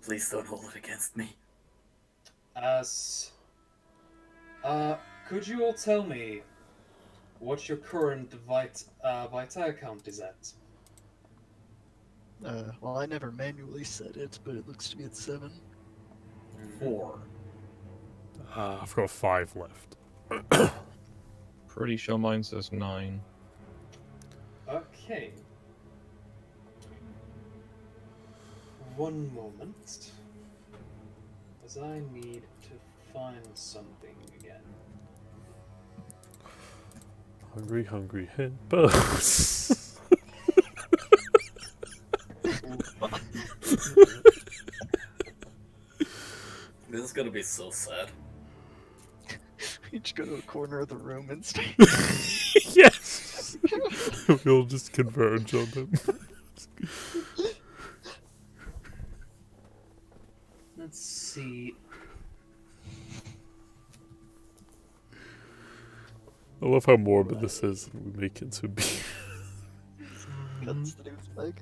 Please don't hold it against me.
Could you all tell me what your current Vita count is at?
Well, I never manually set it, but it looks to be at 7.
4.
I've got 5 left.
Pretty sure mine says 9.
Okay. One moment. As I need to find something again.
Hungry hippos.
This is gonna be so sad.
Each go to a corner of the room and stay.
Yes! We'll just converge on him.
Let's see.
I love how morbid this is, and we make it to be.
Cuts the dude's leg.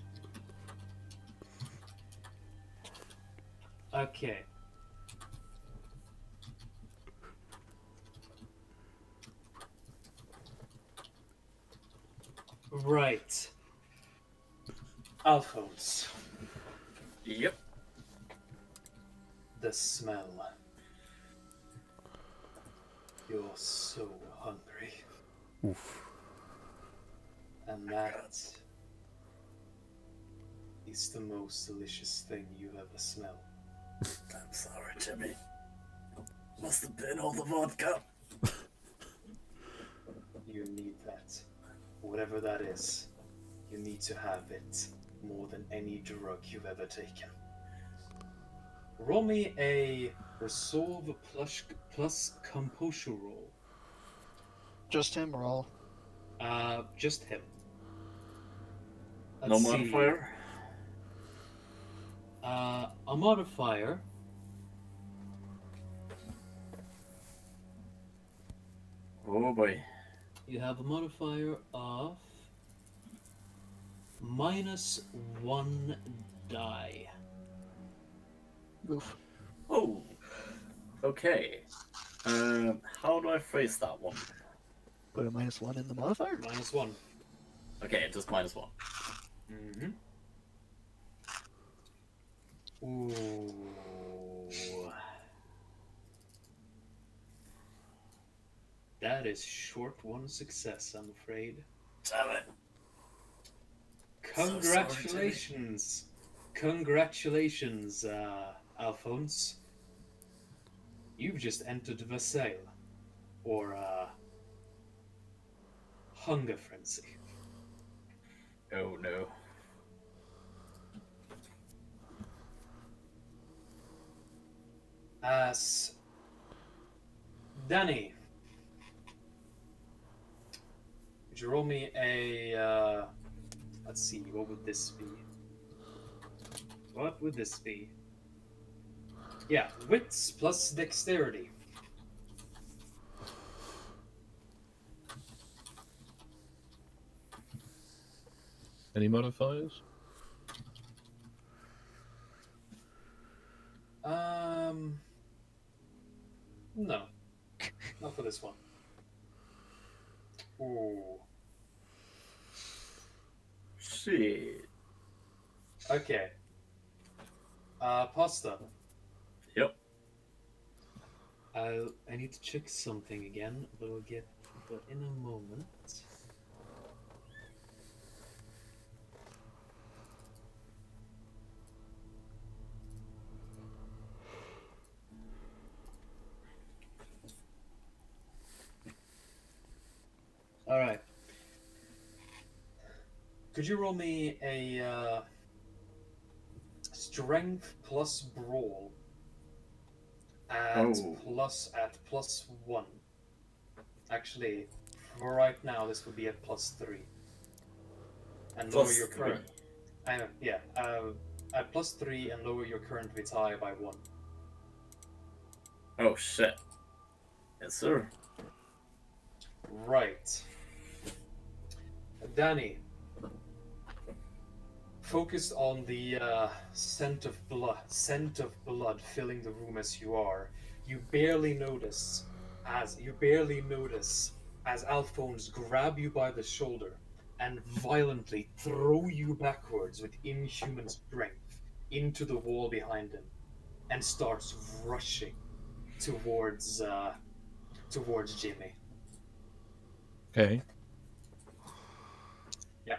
Okay. Right. Alphonse.
Yep.
The smell. You're so hungry.
Oof.
And that is the most delicious thing you've ever smelled.
I'm sorry, Jimmy. Must have been all the vodka.
You need that. Whatever that is, you need to have it more than any drug you've ever taken. Roll me a Resolve plus Composure roll.
Just him or all?
Just him.
No
Let's see.
modifier?
A modifier.
Oh boy.
You have a modifier of -1 die.
Oof.
Oh. Okay. How do I phrase that one?
Put a -1 in the modifier?
-1.
Okay, just -1.
Mm-hmm. Ooh. That is short one success, I'm afraid.
Damn it.
Congratulations! Congratulations, Alphonse. You've just entered Versailles. or hunger frenzy.
Oh no.
As Danny, could you roll me a? Let's see, what would this be? What would this be? Yeah, wits plus dexterity.
Any modifiers?
No, not for this one. Ooh.
Shit.
Okay. Pasta.
Yep.
I need to check something again, but we'll get in a moment. All right. Could you roll me a strength plus brawl at +1? Actually, for right now, this would be at +3. And lower your current. At +3 and lower your current vitae by 1.
Oh shit. Yes, sir.
Right. Danny, focused on the scent of blood filling the room as you are. You barely notice as Alphonse grab you by the shoulder and violently throw you backwards with inhuman strength into the wall behind him, and starts rushing towards Jimmy.
Okay.
Yeah.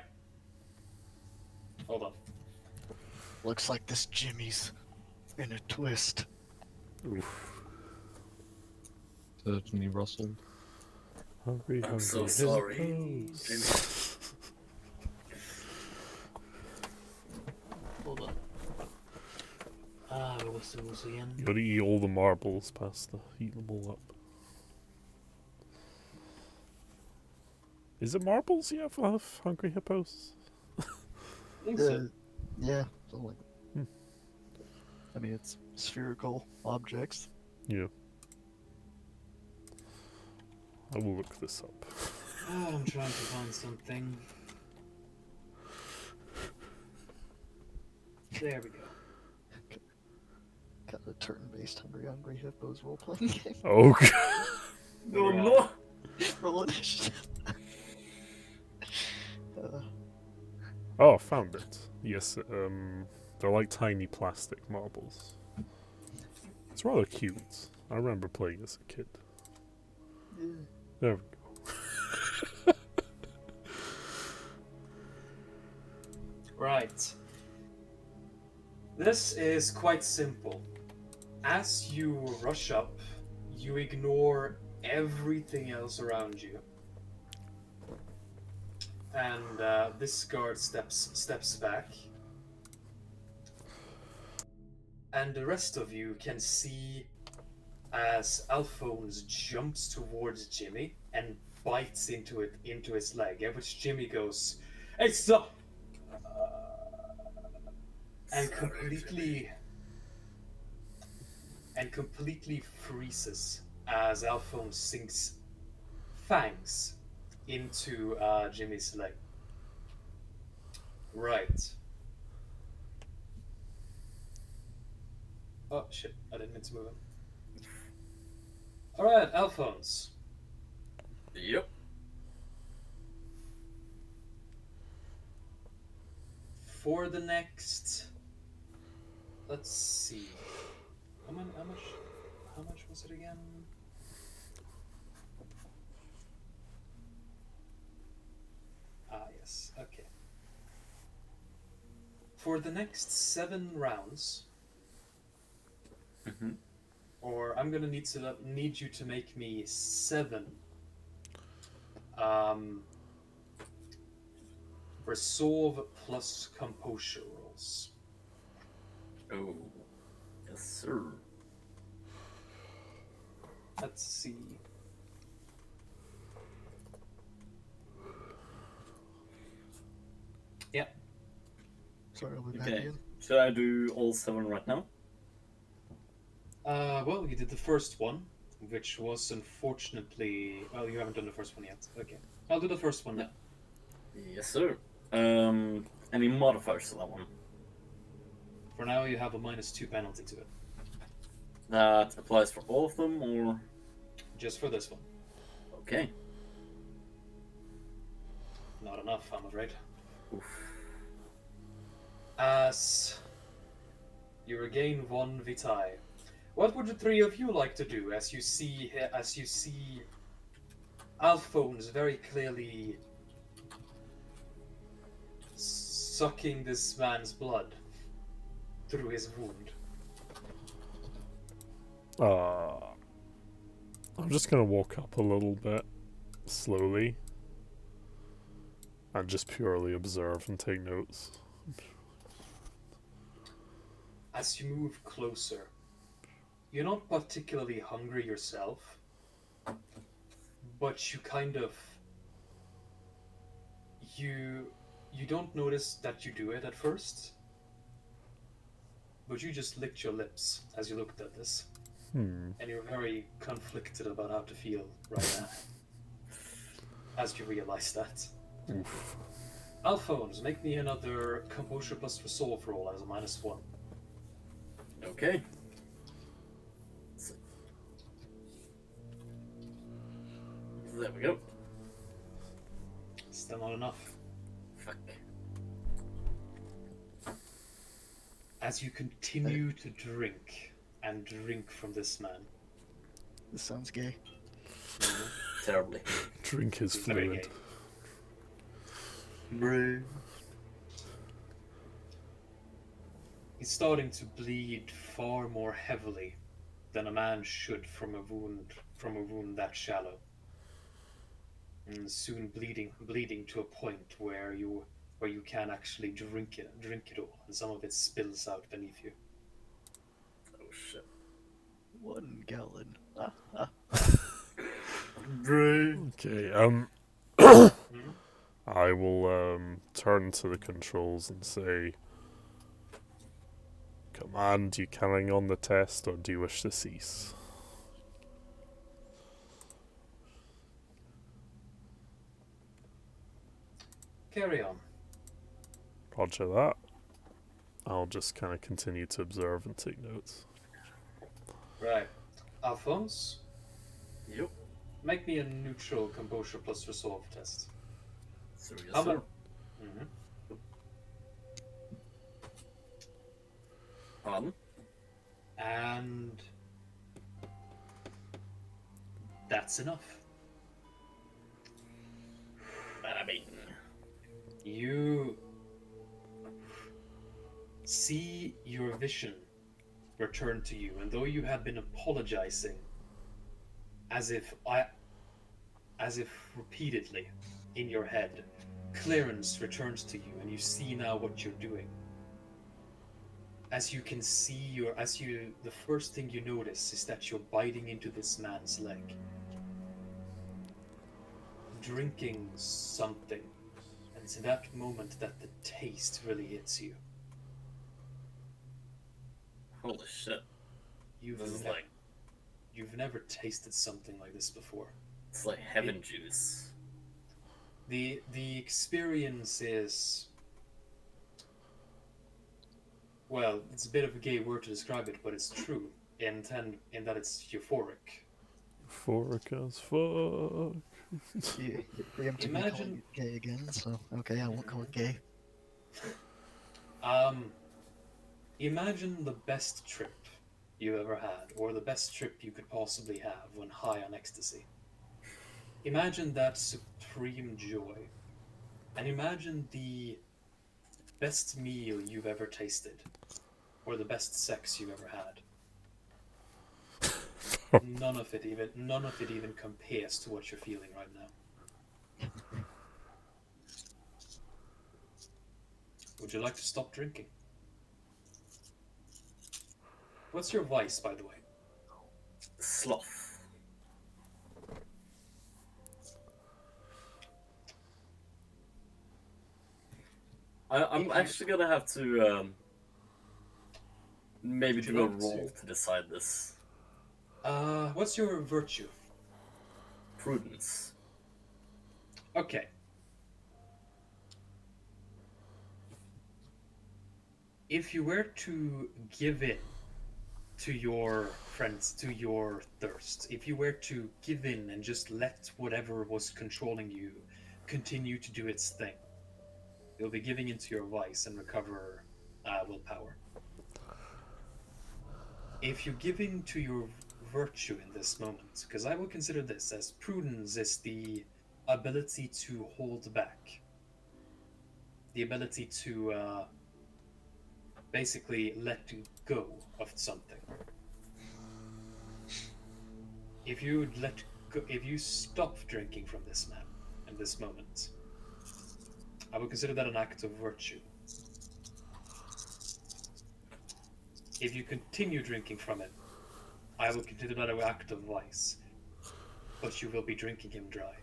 Hold on.
Looks like this Jimmy's in a twist.
Oof.
Certainly rustled.
Hungry,
I'm
hungry.
so sorry,
hippos.
Jimmy.
Hold on. What's the rules again?
You gotta eat all the marbles, Pasta. Eat them all up. Is it marbles you have hungry hippos?
I think so.
Yeah, something like
Hmm.
I mean, it's spherical objects.
Yeah. I will look this up.
I'm trying to find something. There we go.
Got a turn-based Hungry Hippos role-playing game.
Oh, God.
No, no.
Roll initiative.
Oh, I found it. Yes, they're like tiny plastic marbles. It's rather cute. I remember playing as a kid.
Yeah.
There we go.
Right. This is quite simple. As you rush up, you ignore everything else around you. And this guard steps back. And the rest of you can see as Alphonse jumps towards Jimmy and bites into his leg, at which Jimmy goes, "Hey, stop!" and completely freezes as Alphonse sinks fangs into Jimmy's leg. Right. Oh shit! I didn't mean to move him. All right, Alphonse.
Yep.
For the next, let's see, how much was it again? Yes, okay. For the next 7 rounds, or I'm gonna need you to make me 7 resolve plus composure rolls.
Oh, yes, sir.
Let's see. Yeah.
Sorry, I'll be back
Okay.
again.
Should I do all 7 right now?
Well, you did the first one, which was unfortunately. Well, you haven't done the first one yet. Okay. I'll do the first one now.
Yes, sir. Any modifiers to that one?
For now, you have a -2 penalty to it.
That applies for all of them, or
Just for this one.
okay?
Not enough, I'm afraid.
Oof.
As you regain 1 vitae, what would the 3 of you like to do as you see Alphonse very clearly sucking this man's blood through his wound?
I'm just gonna walk up a little bit, slowly, and just purely observe and take notes.
As you move closer, you're not particularly hungry yourself, but you kind of you don't notice that you do it at first, but you just licked your lips as you looked at this, and you're very conflicted about how to feel right now as you realize that.
Oof.
Alphonse, make me another composure plus resolve roll as a -1.
Okay. There we go.
Still not enough.
Fuck.
As you continue to drink and drink from this man,
This sounds gay.
Terribly.
Drink his
He's very
fluid.
gay.
Bro.
He's starting to bleed far more heavily than a man should from a wound that shallow. And soon bleeding to a point where you can actually drink it all, and some of it spills out beneath you.
Oh shit.
1 gallon.
Bro.
Okay, I will turn to the controls and say, Command, you carrying on the test, or do you wish to cease?
Carry on.
Roger that. I'll just kind of continue to observe and take notes.
Right. Alphonse,
Yep.
make me a neutral composure plus resolve test.
So yes,
How
sir.
about-
Pardon?
And that's enough.
Bada bing.
You see your vision return to you, and though you have been apologizing as if repeatedly in your head, clearance returns to you, and you see now what you're doing. As you can see the first thing you notice is that you're biting into this man's leg, drinking something, and it's in that moment that the taste really hits you.
Holy shit.
You've
This is
never,
like
you've never tasted something like this before.
it's like heaven juice.
The experience is, well, it's a bit of a gay word to describe it, but it's true in that it's euphoric.
Euphoric as fuck.
You preempted me
Imagine-
calling it gay again, so okay, I won't call it gay.
Imagine the best trip you ever had, or the best trip you could possibly have when high on ecstasy. Imagine that supreme joy, and imagine the best meal you've ever tasted, or the best sex you've ever had. none of it even compares to what you're feeling right now. Would you like to stop drinking? What's your vice, by the way?
Sloth. I'm actually gonna have to maybe
Would you
do a
like
roll to decide this.
What's your virtue?
Prudence.
Okay. If you were to give in to your friends, to your thirst, if you were to give in and just let whatever was controlling you continue to do its thing, you'll be giving into your vice and recover willpower. If you give in to your virtue in this moment, because I will consider this as prudence is the ability to hold back, the ability to basically let go of something. If you if you stop drinking from this man in this moment, I would consider that an act of virtue. If you continue drinking from him, I will consider that an act of vice. But you will be drinking him dry.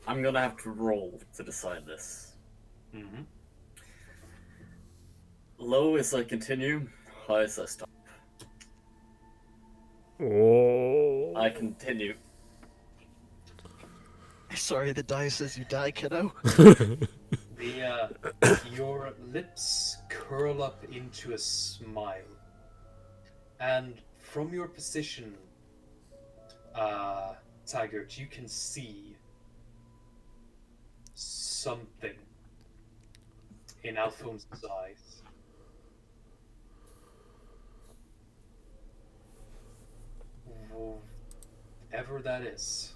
I'm gonna have to roll to decide this.
Mm-hmm.
Low as I continue, high as I stop.
Oh.
I continue.
Sorry, the die says you die, kiddo.
Your lips curl up into a smile, and from your position, Taggart, you can see something in Alphonse's eyes. Whatever that is,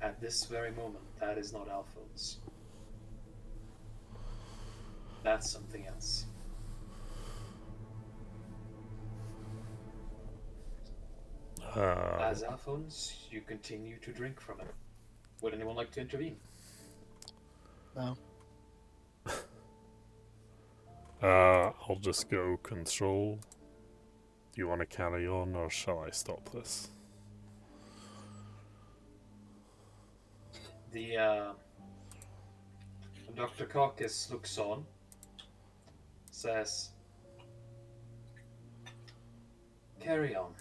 at this very moment, that is not Alphonse. That's something else. As Alphonse, you continue to drink from him. Would anyone like to intervene?
No.
I'll just go control. Do you want to carry on, or shall I stop this?
Dr. Caucus looks on, says, "Carry on.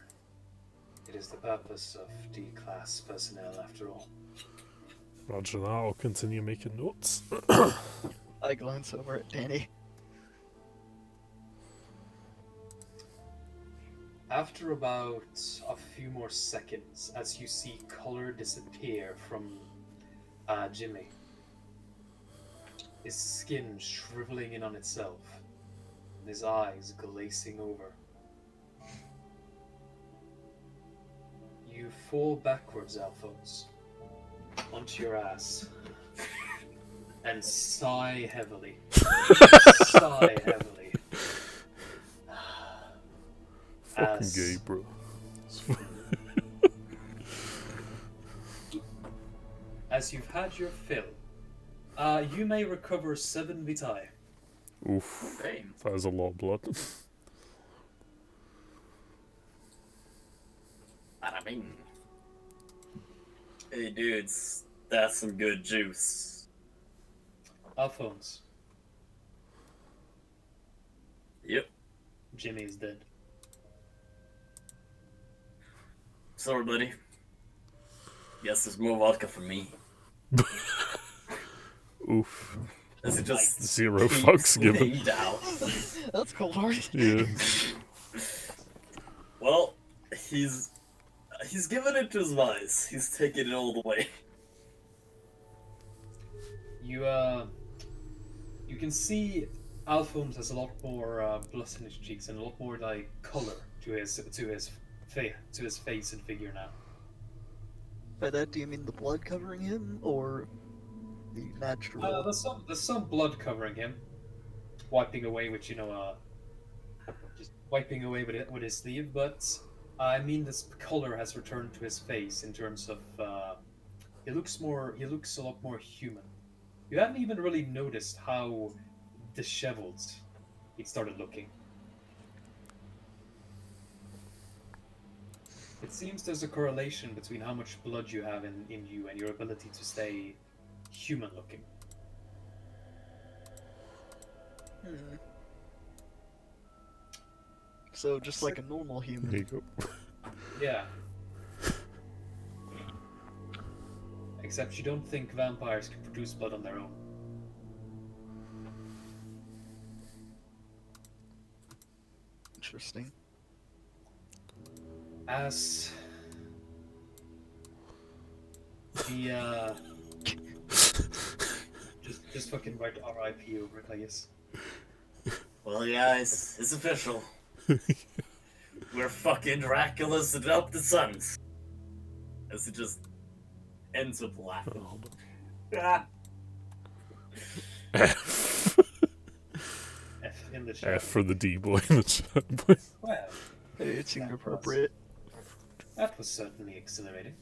It is the purpose of D-class personnel, after all."
Roger that, I'll continue making notes.
I glance over at Danny.
After about a few more seconds, as you see color disappear from Jimmy, his skin shriveling in on itself, and his eyes glazing over, you fall backwards, Alphonse, onto your ass, and sigh heavily. Sigh heavily.
Fucking gay, bro.
As you've had your fill, you may recover 7 vitae.
Oof.
Okay.
That was a lot of blood.
I mean, hey dudes, that's some good juice.
Alphonse,
Yep.
Jimmy is dead.
Sorry, buddy. Guess there's more vodka for me.
Oof.
As it just
Zero
keeps
fucks given.
laying down.
That's cold-hearted.
Yeah.
Well, he's given it to his vice. He's taking it all the way.
You can see Alphonse has a lot more blood in his cheeks and a lot more like color to his face and figure now.
By that, do you mean the blood covering him, or the natural?
There's some blood covering him, wiping away with just wiping away with his sleeve, but I mean, this color has returned to his face in terms of he looks a lot more human. You haven't even really noticed how disheveled he started looking. It seems there's a correlation between how much blood you have in you and your ability to stay human looking.
Hmm. So just like a normal
There you
human.
go.
Yeah. Except you don't think vampires can produce blood on their own.
Interesting.
As the just fucking write RIP over it, I guess.
Well, guys, it's official. We're fucking Dracula's adopted sons. As it just ends up laughing.
Oh, no.
Ah.
F.
F in the chat.
F for the D boy in the chat. Boy.
Well,
Hey, it seemed
That was-
appropriate.
that was certainly exhilarating.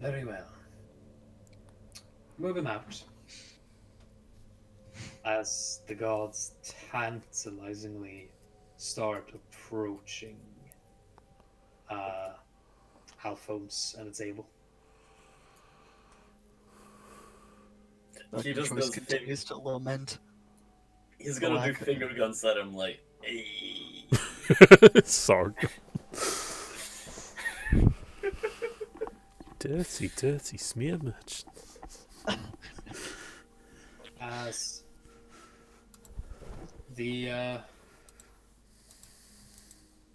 Very well. Move him out. As the gods tantalizingly start approaching Alphonse and the table.
He
Dr.
just
Choice
does
continues to lament.
He's gonna do
Black.
finger guns at him like, hey.
Sorry. Dirty, dirty smear merchant.
As the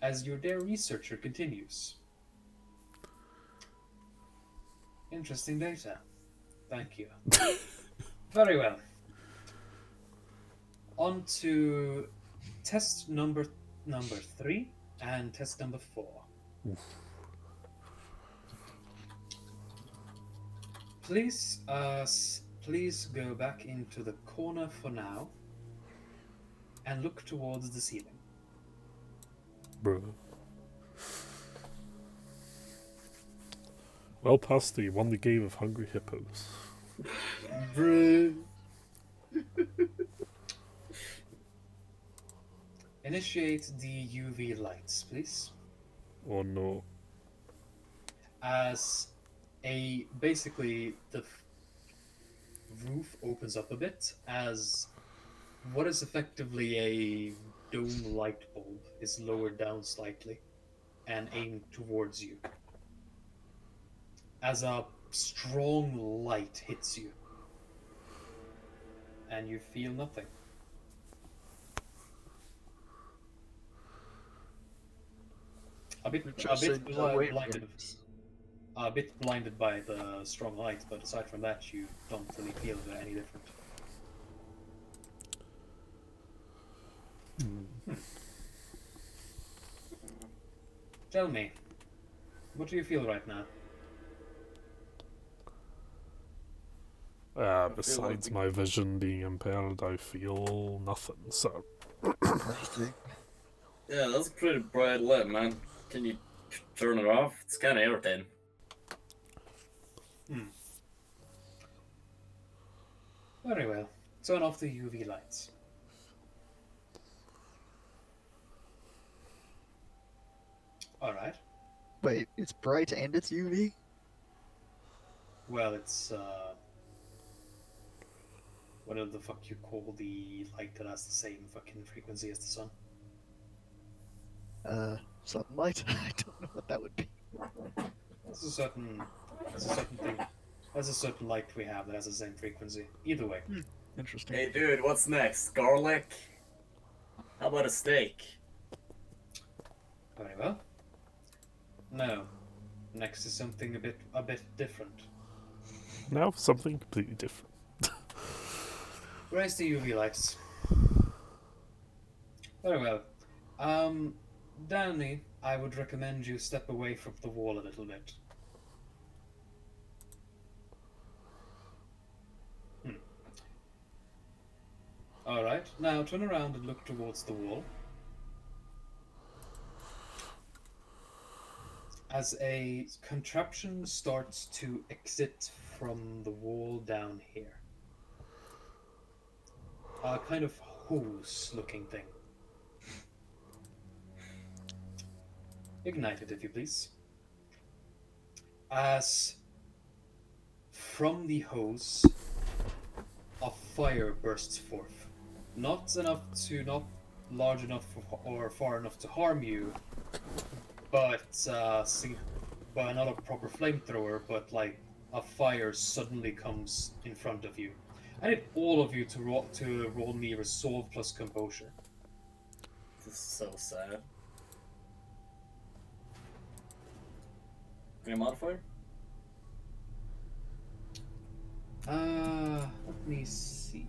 as your dare researcher continues. Interesting data. Thank you. Very well. On to test number 3 and test number 4. Please please go back into the corner for now and look towards the ceiling.
Bruh. Well, Pastor, you won the game of Hungry Hippos.
Bruh.
Initiate the UV lights, please.
Oh no.
As basically the roof opens up a bit as what is effectively a dome light bulb is lowered down slightly and aimed towards you. As a strong light hits you, and you feel nothing. A bit blinded. A bit blinded by the strong light, but aside from that, you don't really feel any different. Tell me, what do you feel right now?
Besides my vision being impaired, I feel nothing, so.
Yeah, that's pretty bright light, man. Can you turn it off? It's kind of irritating.
Very well. Turn off the UV lights. Alright.
Wait, it's bright and it's UV?
Well, it's, whatever the fuck you call the light that has the same fucking frequency as the sun.
Sunlight? I don't know what that would be.
There's a certain thing. There's a certain light we have that has the same frequency. Either way.
Interesting.
Hey, dude, what's next? Garlic? How about a steak?
Very well. No. Next is something a bit different.
Now, something completely different.
Raise the UV lights. Very well. Danny, I would recommend you step away from the wall a little bit. Alright, now turn around and look towards the wall. as a contraption starts to exit from the wall down here. A kind of hose-looking thing. Ignite it, if you please. As from the hose, a fire bursts forth. Not large enough or far enough to harm you, but not a proper flamethrower, but like a fire suddenly comes in front of you. I need all of you to roll me Resolve plus Composure.
This is so sad. Any modifier?
Let me see.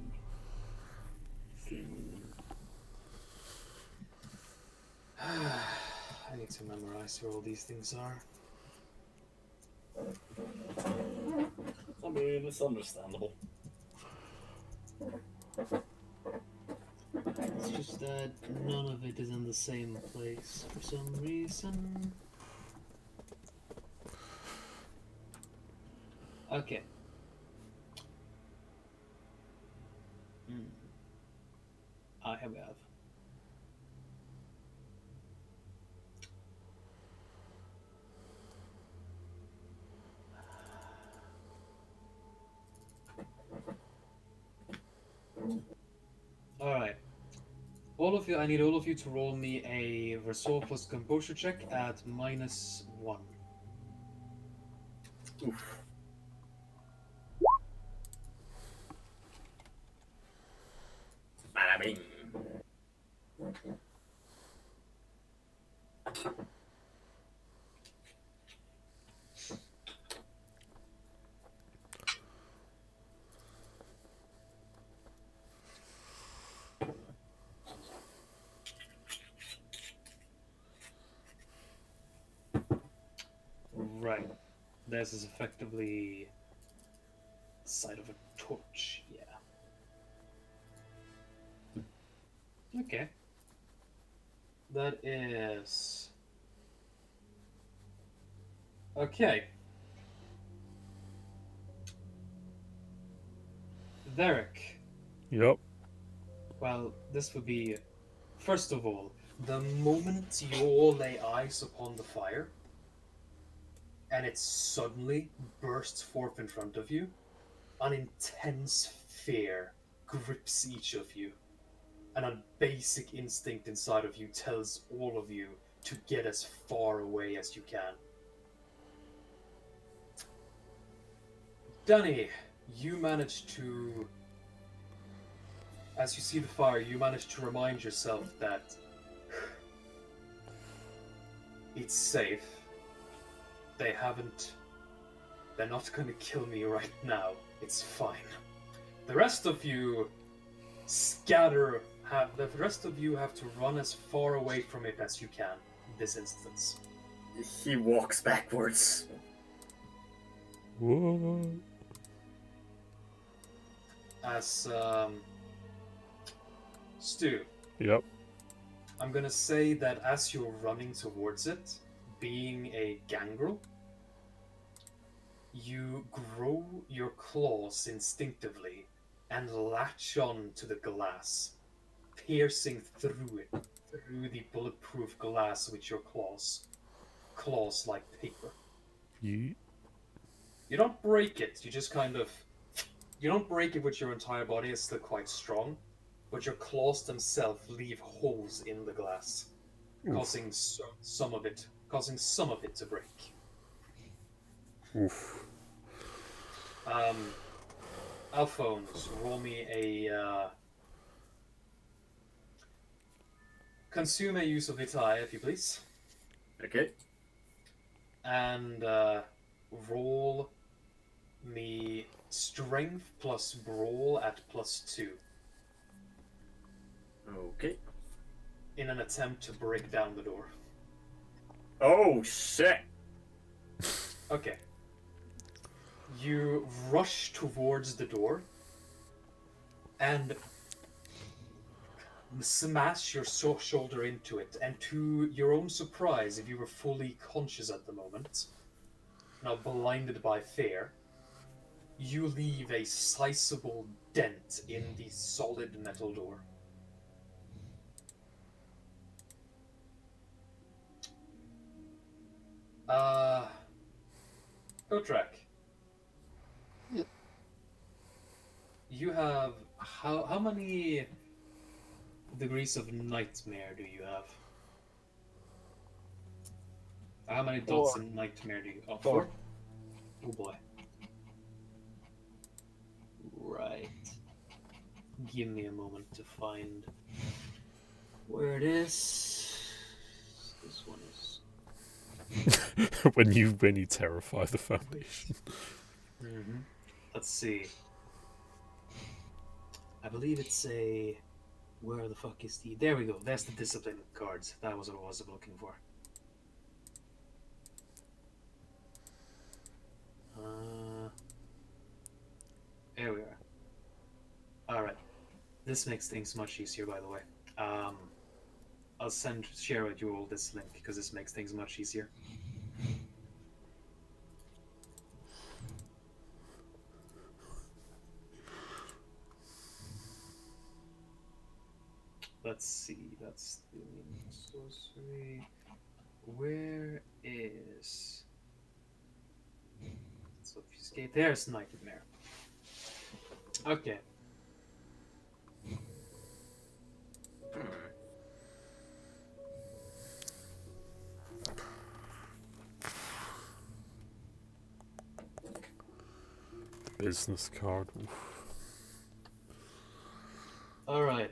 I need to memorize where all these things are.
I mean, it's understandable.
It's just that none of it is in the same place for some reason. Okay. Here we have. Alright. I need all of you to roll me a Resolve plus Composure check at -1.
Oof. Bada bing.
Right. This is effectively the side of a torch, yeah. Okay. That is... Okay. Varric.
Yep.
Well, this would be... First of all, the moment you all lay eyes upon the fire, and it suddenly bursts forth in front of you, an intense fear grips each of you, and a basic instinct inside of you tells all of you to get as far away as you can. Danny, you manage to, as you see the fire, you manage to remind yourself that it's safe. They're not going to kill me right now. It's fine. The rest of you the rest of you have to run as far away from it as you can in this instance.
He walks backwards.
What?
As, Stu,
Yep.
I'm gonna say that as you're running towards it, being a gangrel, you grow your claws instinctively and latch on to the glass, piercing through it, through the bulletproof glass with your claws like paper.
Yeet.
You don't break it, you don't break it with your entire body, it's still quite strong, but your claws themselves leave holes in the glass, causing some of it to break.
Oof.
Alphonse, roll me a consume a use of Vitae, if you please.
Okay.
And roll me strength plus brawl at +2.
Okay.
In an attempt to break down the door.
Oh shit!
Okay. You rush towards the door, and smash your shoulder into it, and to your own surprise, if you were fully conscious at the moment, now blinded by fear, you leave a sizable dent in the solid metal door. Kotrak.
Yep.
You have how many degrees of nightmare do you have? How many dots
4.
in nightmare do you? Oh,
4.
4? Oh boy. Right. Give me a moment to find where it is. This one is.
when you terrify the Foundation.
Mm-hmm. Let's see. I believe it's a. Where the fuck is the? There we go. That's the discipline cards. That was what I was looking for. There we are. All right. This makes things much easier, by the way. I'll share with you all this link because this makes things much easier. Let's see. That's the sorcery. Where is? Let's obfuscate. There's nightmare. Okay.
Business card. Oof.
All right.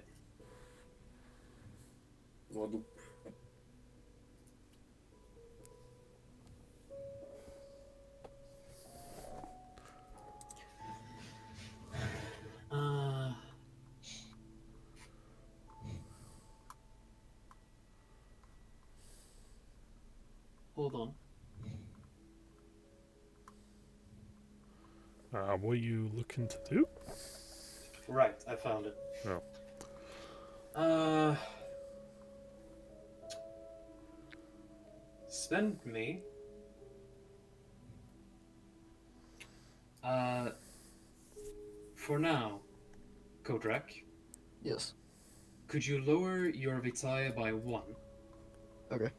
Hold on.
What are you looking to do?
Right, I found it.
Oh.
Spend me. For now, Kodrak,
Yes.
could you lower your Vitaya by 1
Okay.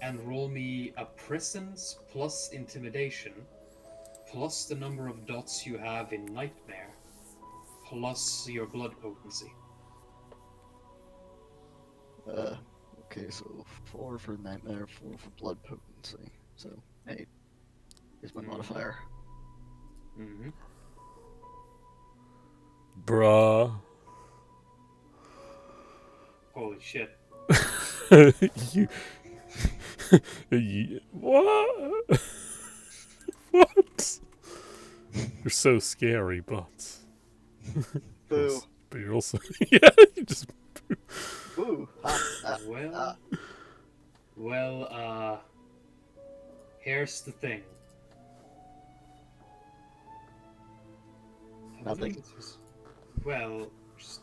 and roll me a presence plus intimidation plus the number of dots you have in nightmare plus your blood potency?
Okay, so 4 for nightmare, 4 for blood potency. So 8 is my modifier.
Mm-hmm.
Bruh.
Holy shit.
What? What? You're so scary, but
Boo.
but you're also yeah. You just
Boo.
Well, here's the thing. I
Nothing.
believe it was- Well, just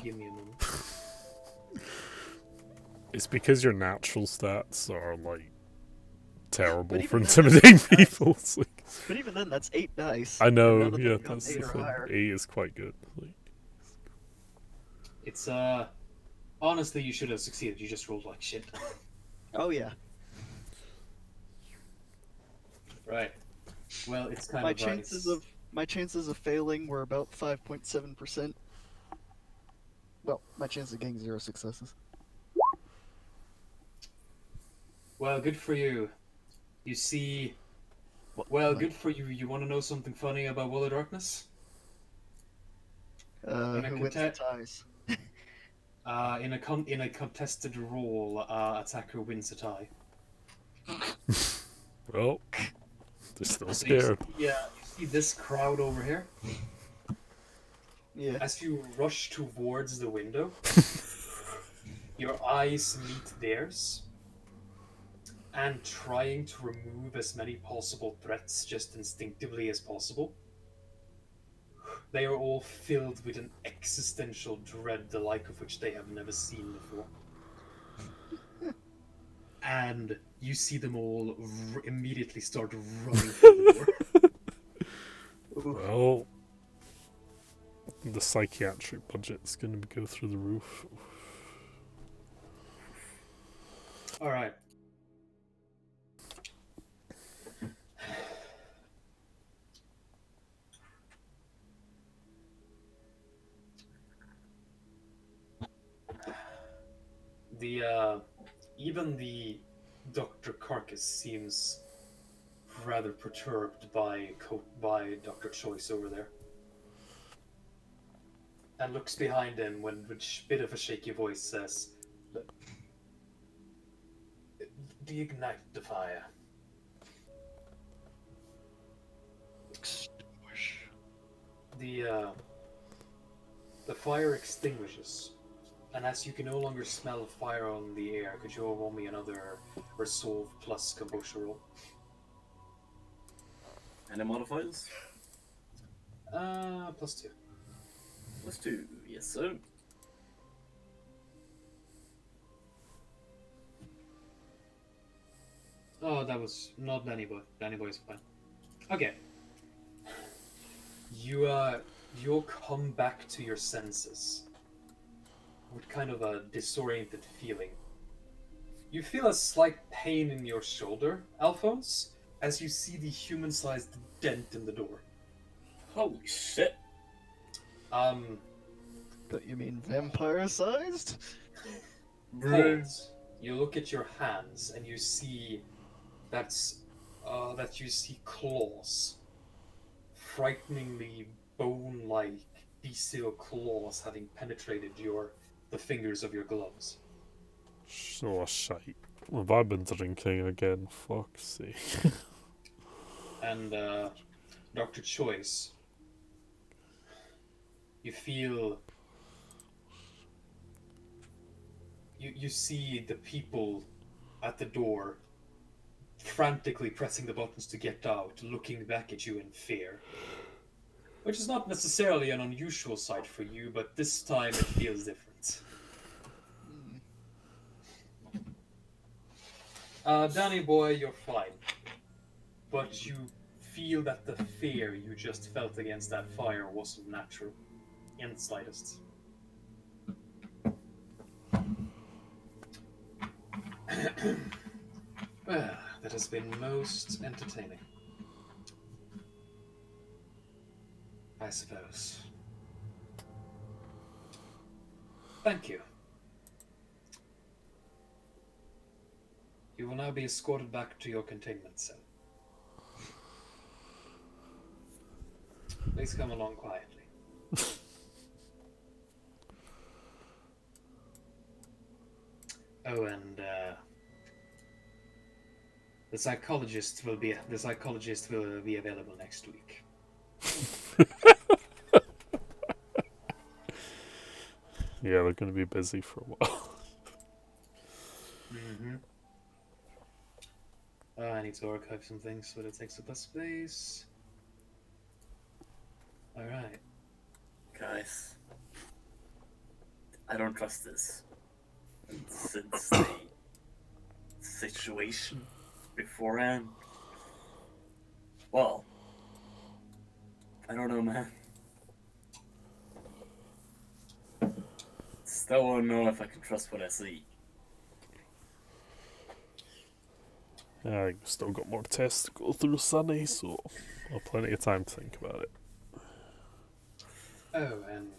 give me a moment.
it's because your natural stats are like terrible
But
for
even then,
intimidating
that's 8 dice.
people. It's like,
But even then, that's 8 dice.
I know,
and none of
yeah,
them got
that's
8
the
or
thing.
higher.
8 is quite good. Like,
It's honestly, you should have succeeded. You just rolled like shit.
Oh yeah.
Right. Well, it's kind
My
of
chances of failing were about 5.7%. Well, my chance of getting 0 successes.
Well, good for you. You see.
What,
Well,
like,
good for you. You want to know something funny about Wall of Darkness? in a
who wins the
conte-
ties?
In a contested roll, attacker wins a tie.
well, they're still
So you
scared.
see, you see this crowd over here?
Yeah.
As you rush towards the window, your eyes meet theirs, and trying to remove as many possible threats just instinctively as possible, They are all filled with an existential dread, the like of which they have never seen before. And you see them all immediately start running for the door.
Well, the psychiatric budget's going to go through the roof.
All right. Even the Dr. Carcass seems rather perturbed by Dr. Choice over there, and looks behind him when, with a bit of a shaky voice, says, "Reignite the fire."
Extinguish.
The fire extinguishes. And as you can no longer smell fire on the air, could you roll me another Resolve plus Composure roll?
Any modifiers?
+2.
Let's do, yes sir.
Oh, that was not Danny Boy. Danny Boy is fine. Okay. You'll come back to your senses with kind of a disoriented feeling. You feel a slight pain in your shoulder, Alphonse, as you see the human-sized dent in the door.
Holy shit.
Don't you mean vampire-sized?
Hold. You look at your hands and you see that you see claws, frighteningly bone-like bestial claws having penetrated the fingers of your gloves.
Oh, shite. Have I been drinking again? Fuck's sake.
And Dr. Choice, you feel you see the people at the door frantically pressing the buttons to get out, looking back at you in fear. Which is not necessarily an unusual sight for you, but this time it feels different. Danny boy, you're fine. But you feel that the fear you just felt against that fire wasn't natural, in the slightest. Well, that has been most entertaining, I suppose. Thank you. You will now be escorted back to your containment cell. Please come along quietly. Oh, and the psychologist will be available next week.
Yeah, they're going to be busy for a while.
Mm-hmm. I need to archive some things so that it takes up less space. Alright.
Guys, I don't trust this. And since the situation beforehand, well, I don't know, man. Still don't know if I can trust what I see.
Yeah, I've still got more tests to go through, Sunny, so I'll have plenty of time to think about it.
Oh, and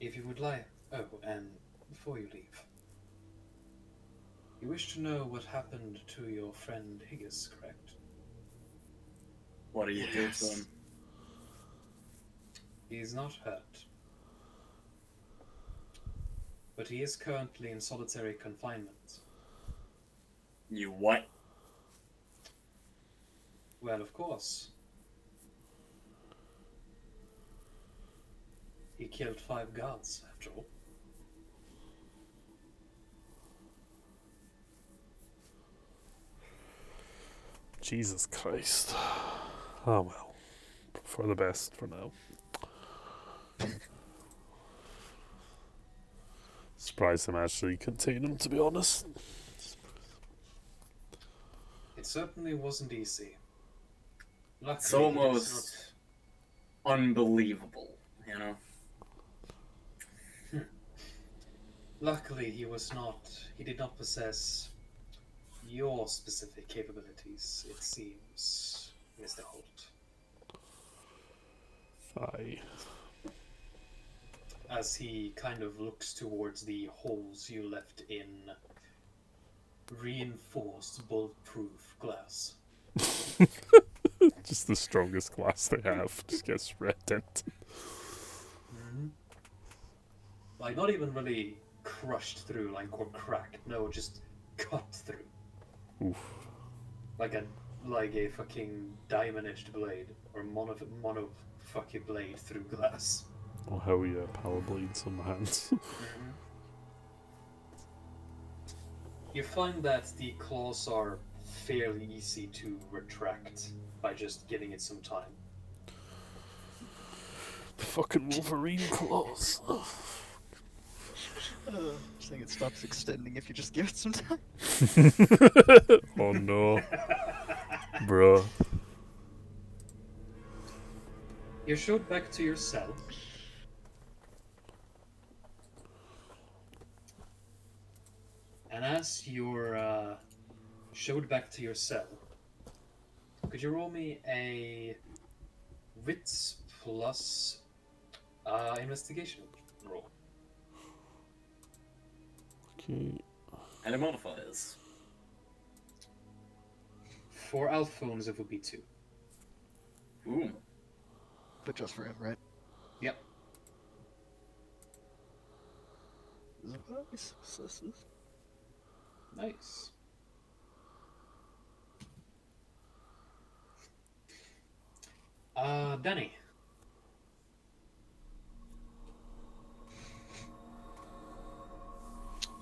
if you would like... Oh, and before you leave, you wish to know what happened to your friend Higgis, correct?
What do you do to him?
He is not hurt. But he is currently in solitary confinement.
You what?
Well, of course. He killed 5 guards, after all.
Jesus Christ. Oh well. for the best for now. Surprised I'm actually contain him, to be honest.
It certainly wasn't easy.
It's
Luckily,
almost unbelievable, you know?
Luckily, he did not possess your specific capabilities, it seems, Mr. Holt.
Aye.
As he kind of looks towards the holes you left in reinforced bulletproof glass.
Just the strongest glass they have just gets ripped into.
Mm-hmm. Like, not even really crushed through, like, or cracked. No, just cut through.
Oof.
Like a fucking diamond-edged blade, or mono fucking blade through glass.
Oh hell yeah, power blades on the hands.
Mm-hmm. You find that the claws are fairly easy to retract by just giving it some time.
The fucking Wolverine claws.
I think it stops extending if you just give it some time.
Oh no. Bruh.
You're showed back to your cell. And as you're showed back to your cell, could you roll me a wits plus investigation roll?
Okay.
Any modifiers?
For Alphonse, it would be 2.
Ooh.
But just for him, right?
Yep.
Nice successes.
Nice. Danny.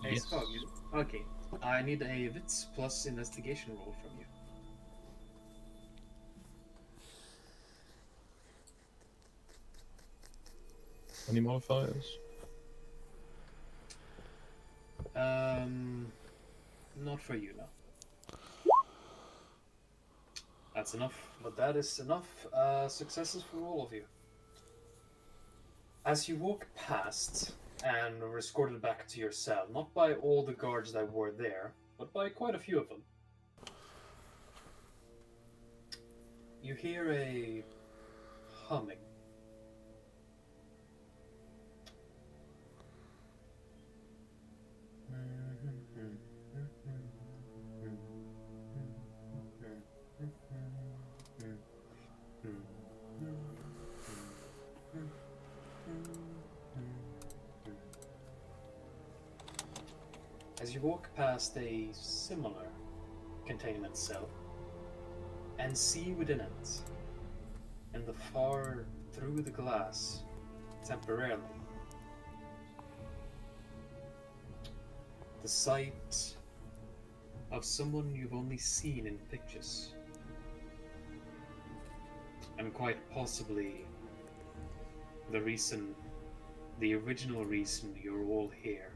Hey,
Yes.
Skog, okay. I need a wits plus investigation roll from you.
Any modifiers?
Not for you, no. That's enough, but that is enough successes for all of you. As you walk past and are escorted back to your cell, not by all the guards that were there, but by quite a few of them, you hear a humming. As you walk past a similar containment cell and see within it, in the far through the glass, temporarily, the sight of someone you've only seen in pictures, and quite possibly the original reason you're all here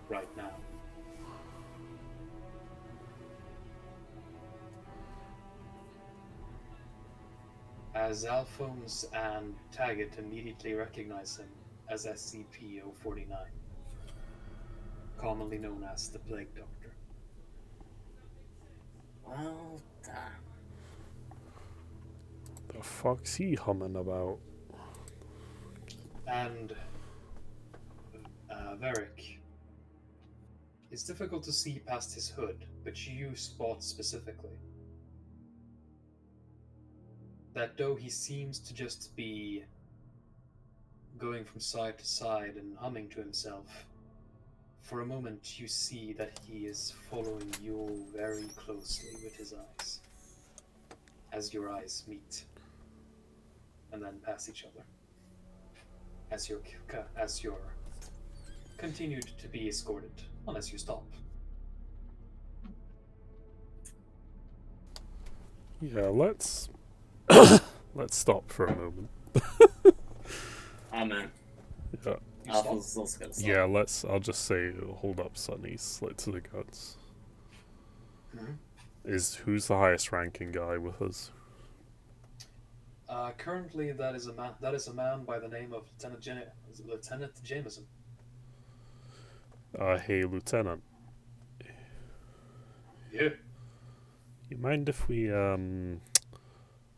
right now. As Alphonse and Taggart immediately recognize him as SCP-049, commonly known as the Plague Doctor.
Well done.
The fuck's he humming about?
And Varric, it's difficult to see past his hood, but you spot specifically that though he seems to just be going from side to side and humming to himself, for a moment you see that he is following you very closely with his eyes, as your eyes meet and then pass each other, as you're continued to be escorted, unless you stop.
Yeah, let's let's stop for a moment.
Amen.
Yeah.
You stop?
Alpha's also gonna stop.
Yeah, I'll just say, hold up, Sonny, slit to the guts.
Mhm.
Who's the highest ranking guy with us?
Currently, that is a man by the name of Lieutenant Jameson.
Hey, Lieutenant.
Yeah.
You mind if we,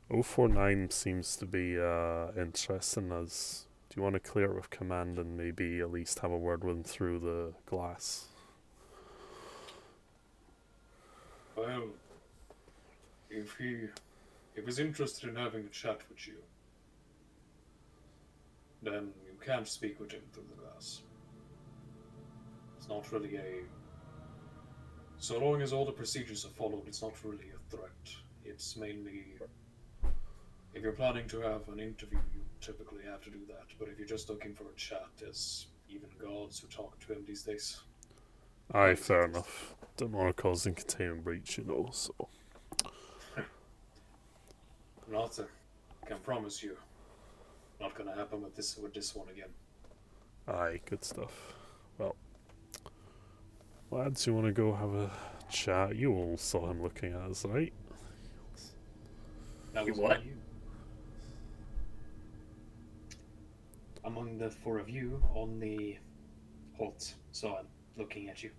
049 seems to be, interested in us. Do you want to clear it with command and maybe at least have a word with him through the glass?
Well, if he's interested in having a chat with you, then you can't speak with him through the glass. It's not really so long as all the procedures are followed, it's not really a threat. It's mainly, if you're planning to have an interview, you typically have to do that. But if you're just looking for a chat, there's even gods who talk to him these days.
Aye, fair enough. Don't want to cause a containment breach, so.
Not, can promise you, not gonna happen with this one again.
Aye, good stuff. Well, lads, you want to go have a chat? You all saw him looking at us, right?
That
You
was
what?
not you. Among the four of you, only Holt saw him looking at you.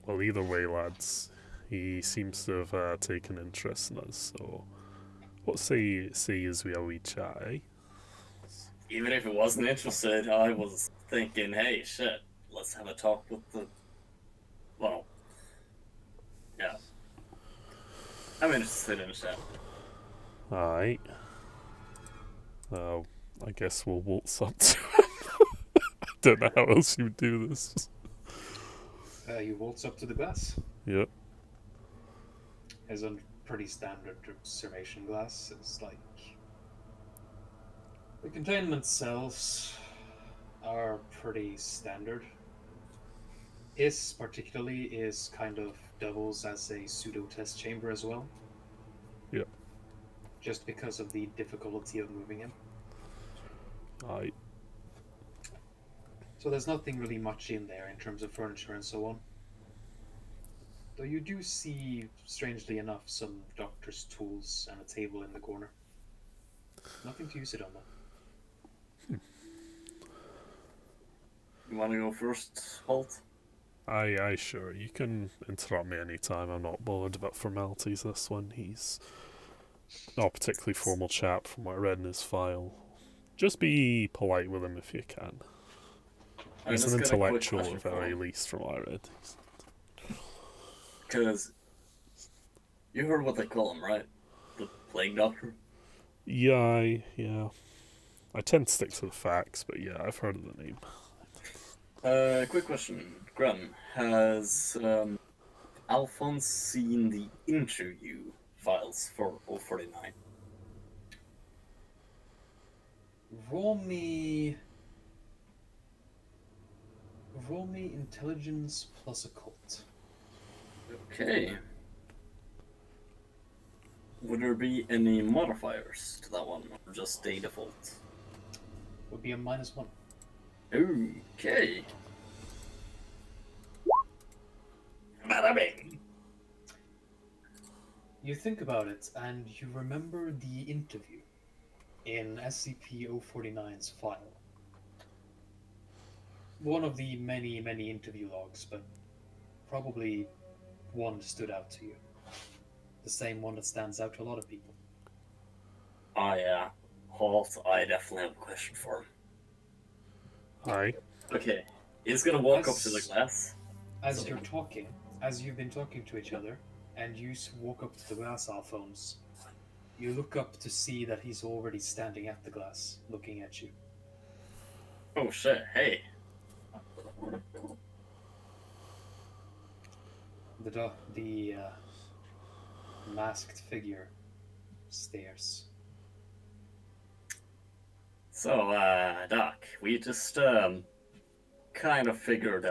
Well, either way, lads, he seems to have taken interest in us, so what say as we have a wee chat, eh?
Even if it wasn't interested, I was thinking, hey, shit, let's have a talk with the. Well, yeah. I'm interested in a chat.
Alright. I guess we'll waltz up to him. I don't know how else you would do this.
You waltz up to the glass.
Yep.
It's a pretty standard observation glass. It's like the containment cells are pretty standard. His particularly is kind of doubles as a pseudo test chamber as well.
Yep.
Just because of the difficulty of moving him.
Alright.
So there's nothing really much in there in terms of furniture and so on. Though you do see, strangely enough, some doctor's tools and a table in the corner. Nothing to use it on though.
You want to go first, Holt?
Aye, sure. You can interrupt me anytime. I'm not bothered about formalities this one. He's not a particularly formal chap from what I read in his file. Just be polite with him if you can. He's an intellectual at the very least from what I read.
Because you heard what they call him, right? The plague doctor?
Yeah. I tend to stick to the facts, but yeah, I've heard of the name.
Quick question. Graham, has Alphonse seen the interview files for 049?
Roll me intelligence plus occult.
Okay. Would there be any modifiers to that one, or just a default?
Would be a -1.
Okay. Bada bing.
You think about it, and you remember the interview in SCP-049's file. One of the many, many interview logs, but probably one stood out to you. The same one that stands out to a lot of people.
Halt, I definitely have a question for him.
Aye.
Okay, he's gonna walk up to the glass.
As you've been talking to each other, and you walk up to the glass, Alphonse, you look up to see that he's already standing at the glass, looking at you.
Oh shit, hey.
The masked figure stares.
So, Doc, we just, kind of figured,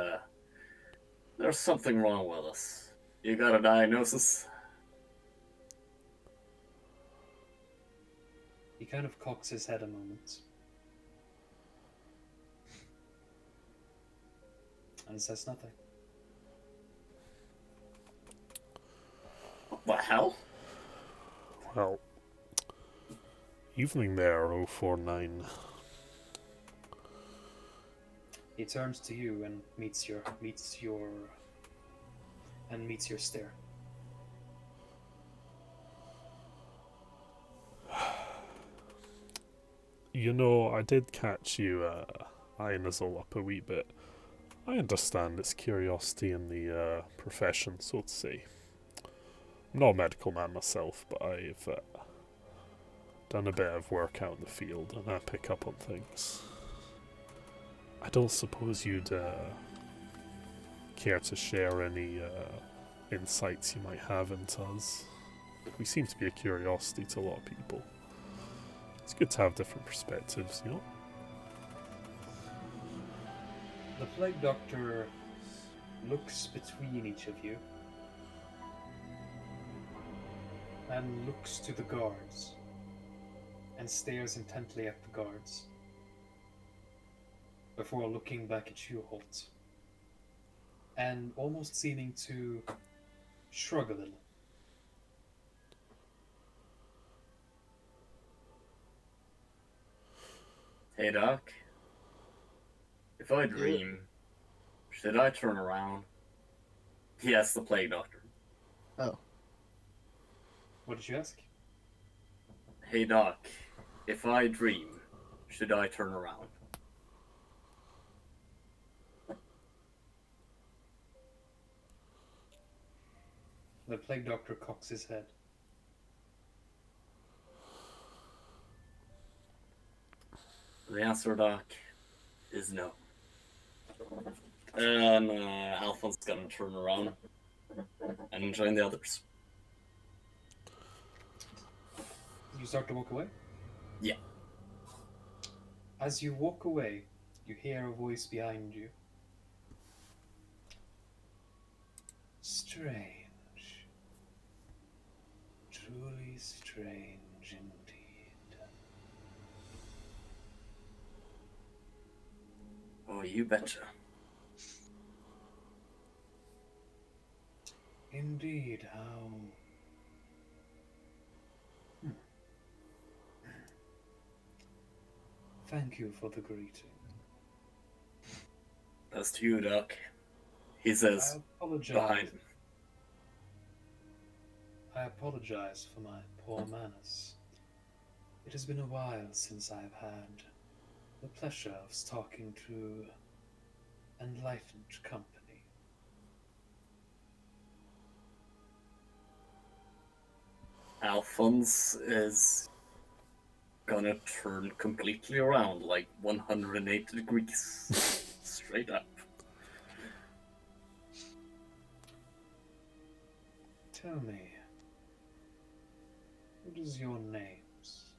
there's something wrong with us. You got a diagnosis?
kind of cocks his head a moment. And says nothing.
What the hell?
Well, evening there, 049.
He turns to you and meets your stare.
You know, I did catch you eyeing us all up a wee bit. I understand it's curiosity in the profession, so to say. I'm not a medical man myself, but I've done a bit of work out in the field and I pick up on things. I don't suppose you'd care to share any insights you might have into us. We seem to be a curiosity to a lot of people. It's good to have different perspectives, you know?
The Plague Doctor looks between each of you and looks to the guards and stares intently at the guards before looking back at you, Holt, and almost seeming to shrug a little.
Hey, Doc. If I dream, should I turn around? Yes, the Plague Doctor.
Oh,
What did you ask?
Hey, Doc. If I dream, should I turn around?
The Plague Doctor cocks his head.
The answer, Doc, is no. And Alphonse is gonna turn around and join the others.
You start to walk away?
Yeah.
As you walk away, you hear a voice behind you. Strange. Truly strange indeed.
Oh, you betcha.
Indeed, how... Thank you for the greeting.
That's to you, Doc. He
I
says
apologize.
behind him.
I apologize for my poor manners. It has been a while since I've had the pleasure of talking to enlightened company.
Alphonse is gonna turn completely around, like 180 degrees. Straight up.
Tell me, what is your names?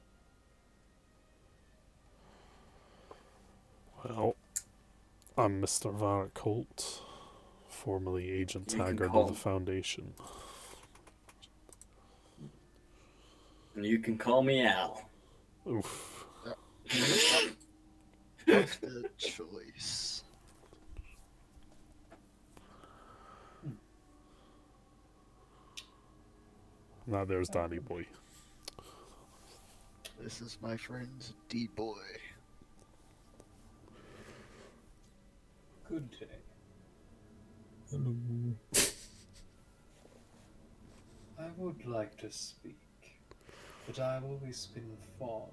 Well, I'm Mr. Varric Holt, formerly Agent
You can
Taggart
call
of the
me.
Foundation.
And you can call me Al.
Oof.
good choice.
Now there's Danny Boy.
This is my friend D-Boy.
Good day.
Hello.
I would like to speak, but I've always been fond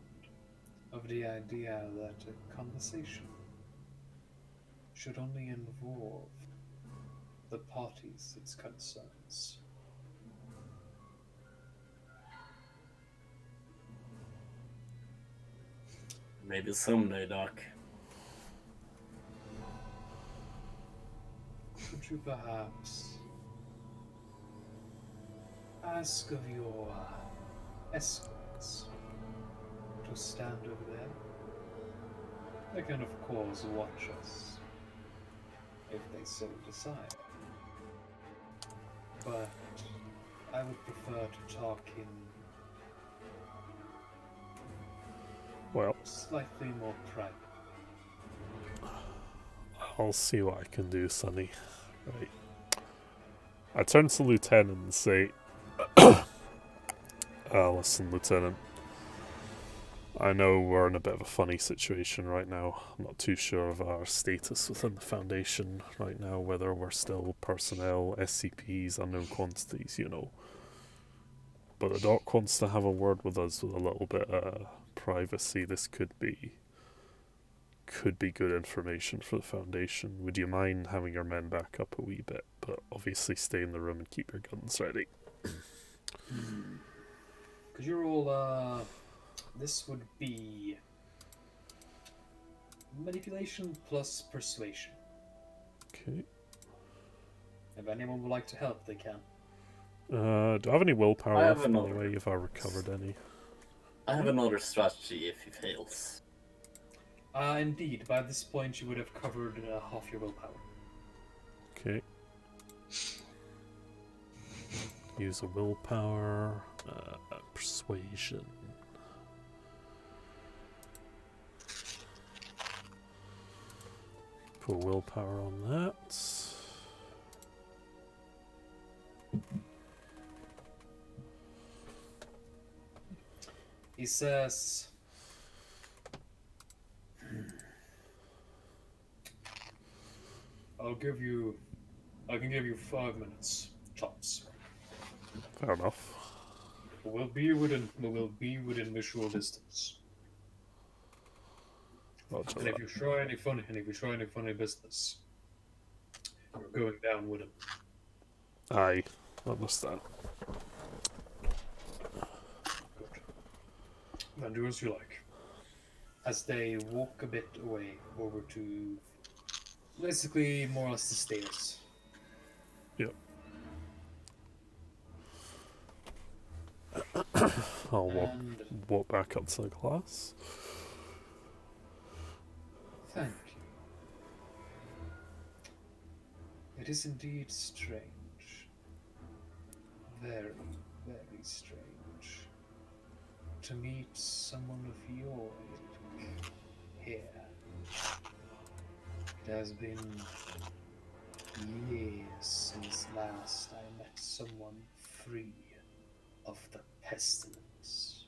of the idea that a conversation should only involve the parties it concerns.
Maybe someday, Doc.
Could you perhaps ask of your escorts to stand over there? They can, of course, watch us if they so desire. But I would prefer to talk in
Well,
slightly more private.
I'll see what I can do, Sonny. Right. I turn to Lieutenant and say, listen, Lieutenant. I know we're in a bit of a funny situation right now. I'm not too sure of our status within the Foundation right now, whether we're still personnel, SCPs, unknown quantities, you know. But the doc wants to have a word with us with a little bit of privacy. This could be good information for the Foundation. Would you mind having your men back up a wee bit? But obviously stay in the room and keep your guns ready.
Could you roll, this would be manipulation plus persuasion.
Okay.
If anyone would like to help, they can.
Do I have any willpower
I have
left, by the
another.
way, if I recovered any?
I have another strategy if he fails.
Indeed, by this point you would have covered half your willpower.
Okay. Use a willpower, persuasion. Put willpower on that.
He says, I can give you 5 minutes, tops.
Fair enough.
We will be within visual distance.
Roger
And
that.
if you try any funny business, we're going down with him.
Aye, understand.
Good. Then do as you like. As they walk a bit away over to basically more or less the stairs.
Yep. I'll
And
walk back up to the class.
thank you. It is indeed strange. Very, very strange. To meet someone of your ilk here. It has been years since last I met someone free of the pestilence.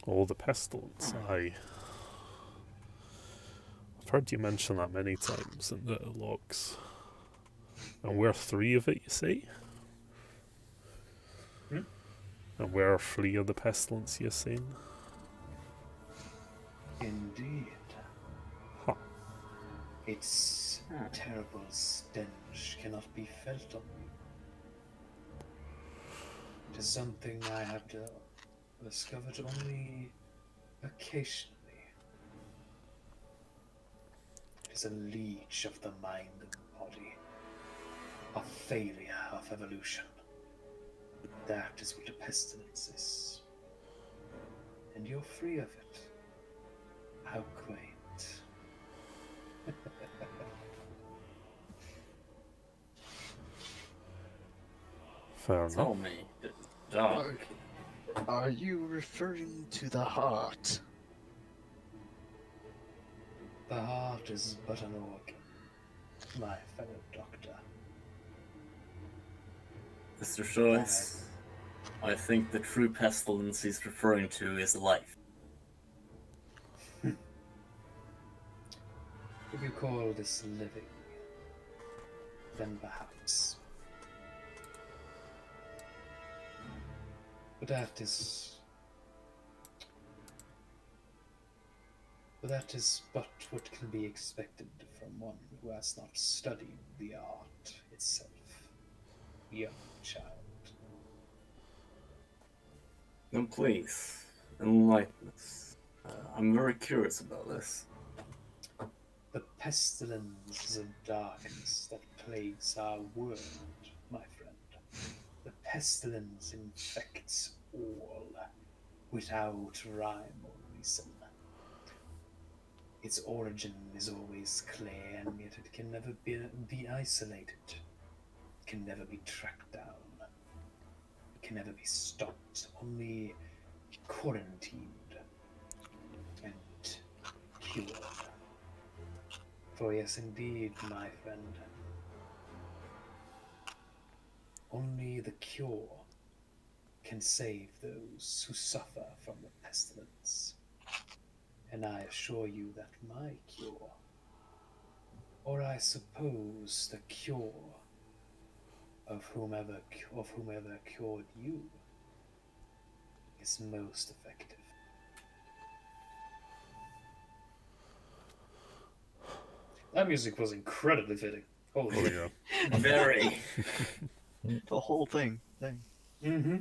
Oh, the pestilence, aye. I've heard you mention that many times in the logs. And we're 3 of it, you say?
Hmm?
And we're 3 of the pestilence, you're saying?
Indeed.
Huh.
Its terrible stench cannot be felt on me. It is something I have discovered only occasionally. It is a leech of the mind and body, a failure of evolution. That is what a pestilence is. And you're free of it. How quaint.
Fair enough.
Tell me, Doc.
Are you referring to the heart?
The heart is but an organ, my fellow doctor.
Mr. Joyce, I think the true pestilence he's referring to is life.
If you call this living, then perhaps. But that is but what can be expected from one who has not studied the art itself. Young child.
Then please, enlighten us. I'm very curious about this.
The pestilence of darkness that plagues our world, my friend. The pestilence infects all, without rhyme or reason. Its origin is always clear, and yet it can never be isolated. It can never be tracked down. It can never be stopped. Only quarantined and cured. For yes, indeed, my friend, only the cure can save those who suffer from the pestilence. And I assure you that my cure, or I suppose the cure of whomever cured you, is most effective. That music was incredibly fitting. Holy
Oh
shit.
yeah.
Very.
The whole thing.
Mm-hmm.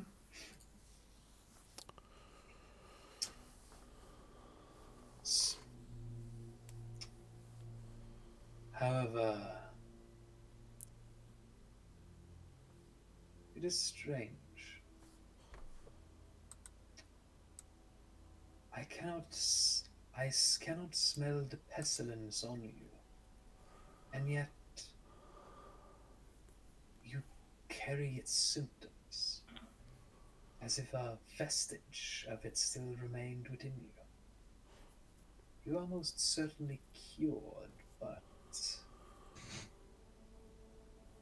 However, it is strange. I cannot smell the pestilence on you, and yet you carry its symptoms, as if a vestige of it still remained within you. You are most certainly cured, but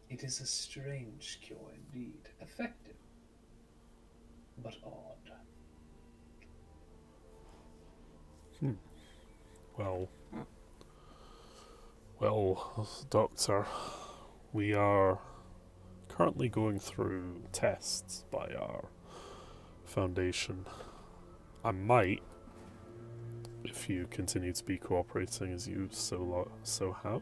it is a strange cure indeed. Effective, but odd.
Well, Doctor, we are currently going through tests by our Foundation. I might, if you continue to be cooperating as you so have,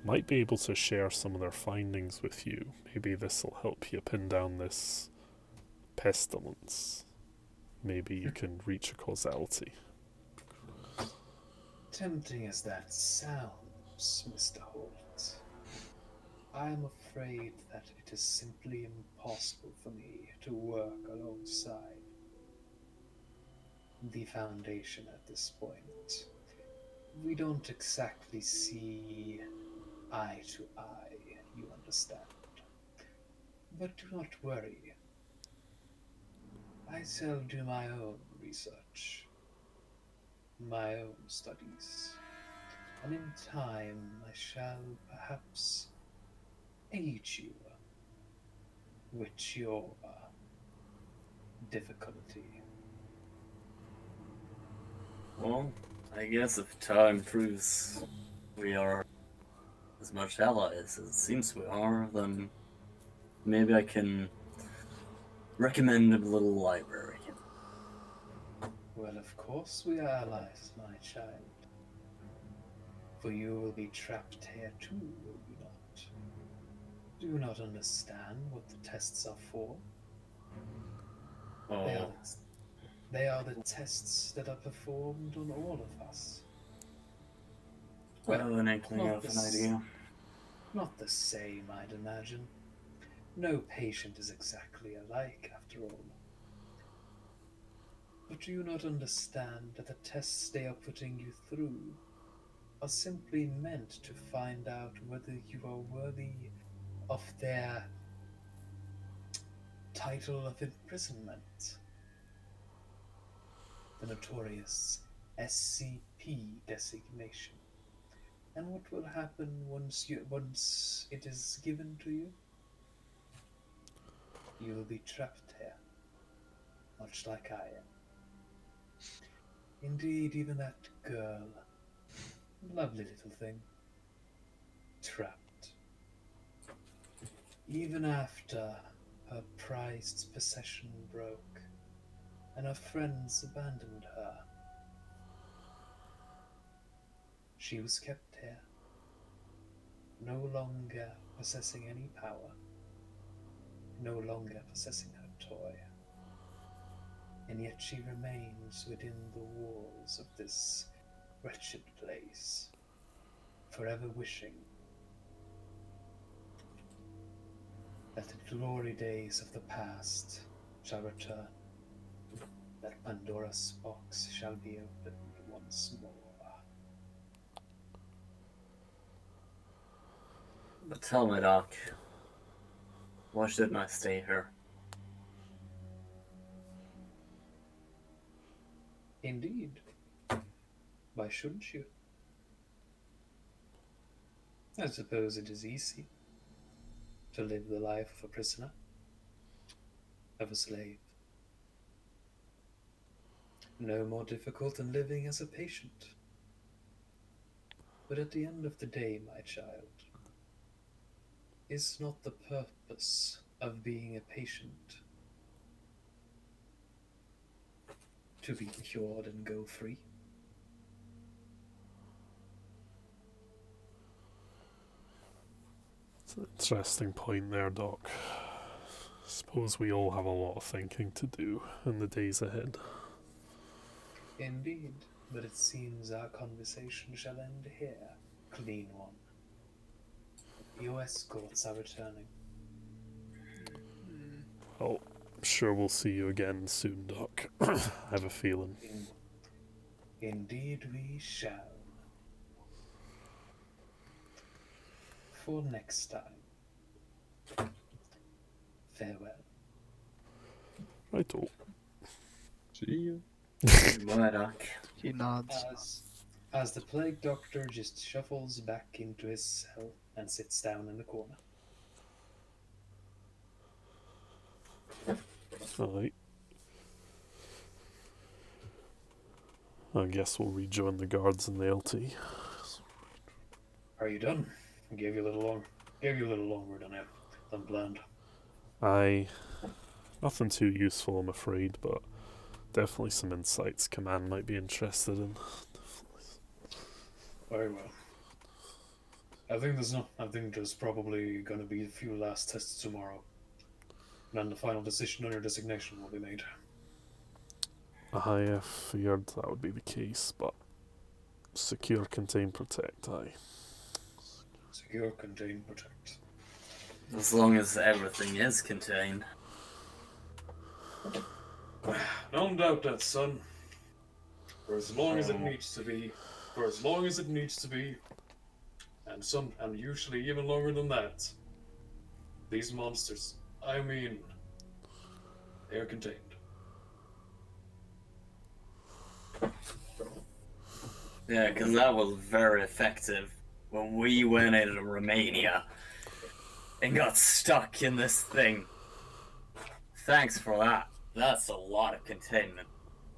might be able to share some of their findings with you. Maybe this will help you pin down this pestilence. Maybe you can reach a causality.
Tempting as that sounds, Mr. Holt, I am afraid that it is simply impossible for me to work alongside the Foundation at this point. We don't exactly see eye to eye, you understand. But do not worry. I shall do my own research, my own studies, and in time I shall perhaps aid you with your difficulty.
Well, I guess if time proves we are as much allies as it seems we are, then maybe I can recommend a little library.
Well, of course we are allies, my child. For you will be trapped here too, will you not? Do you not understand what the tests are for?
Oh,
They are the tests that are performed on all of us.
I have an inkling
not
of
the
an
s-
idea.
Not the same, I'd imagine. No patient is exactly alike, after all. But do you not understand that the tests they are putting you through are simply meant to find out whether you are worthy of their title of imprisonment? The notorious SCP designation. And what will happen once it is given to you? You will be trapped here, much like I am. Indeed, even that girl, lovely little thing, trapped. Even after her prized possession broke and her friends abandoned her, she was kept here, no longer possessing any power, no longer possessing her toy. And yet she remains within the walls of this wretched place, forever wishing that the glory days of the past shall return, that Pandora's box shall be opened once more.
But tell me, Doc, why shouldn't I stay here?
Indeed. Why shouldn't you? I suppose it is easy to live the life of a prisoner, of a slave. No more difficult than living as a patient. But at the end of the day, my child, is not the purpose of being a patient to be cured and go free?
It's an interesting point there, Doc. Suppose we all have a lot of thinking to do in the days ahead.
Indeed, but it seems our conversation shall end here, clean one. Your escorts are returning.
Well, I'm sure we'll see you again soon, Doc. I have a feeling.
Indeed we shall. For next time. Farewell.
Righto.
See you.
Bye, Doc.
He nods.
As the plague doctor just shuffles back into his cell and sits down in the corner.
Alright. I guess we'll rejoin the guards in the LT.
Are you done? I gave you a little longer than planned.
Nothing too useful, I'm afraid, but definitely some insights Command might be interested in.
Very well. I think there's probably gonna be a few last tests tomorrow. Then the final decision on your designation will be made.
I feared that would be the case, but secure, contain, protect, aye.
Secure, contain, protect.
As long as everything is contained.
Don't doubt that, son. For as long as it needs to be. For as long as it needs to be. And usually even longer than that. These monsters, I mean, they are contained.
Yeah, because that was very effective when we went into Romania and got stuck in this thing. Thanks for that. That's a lot of containment.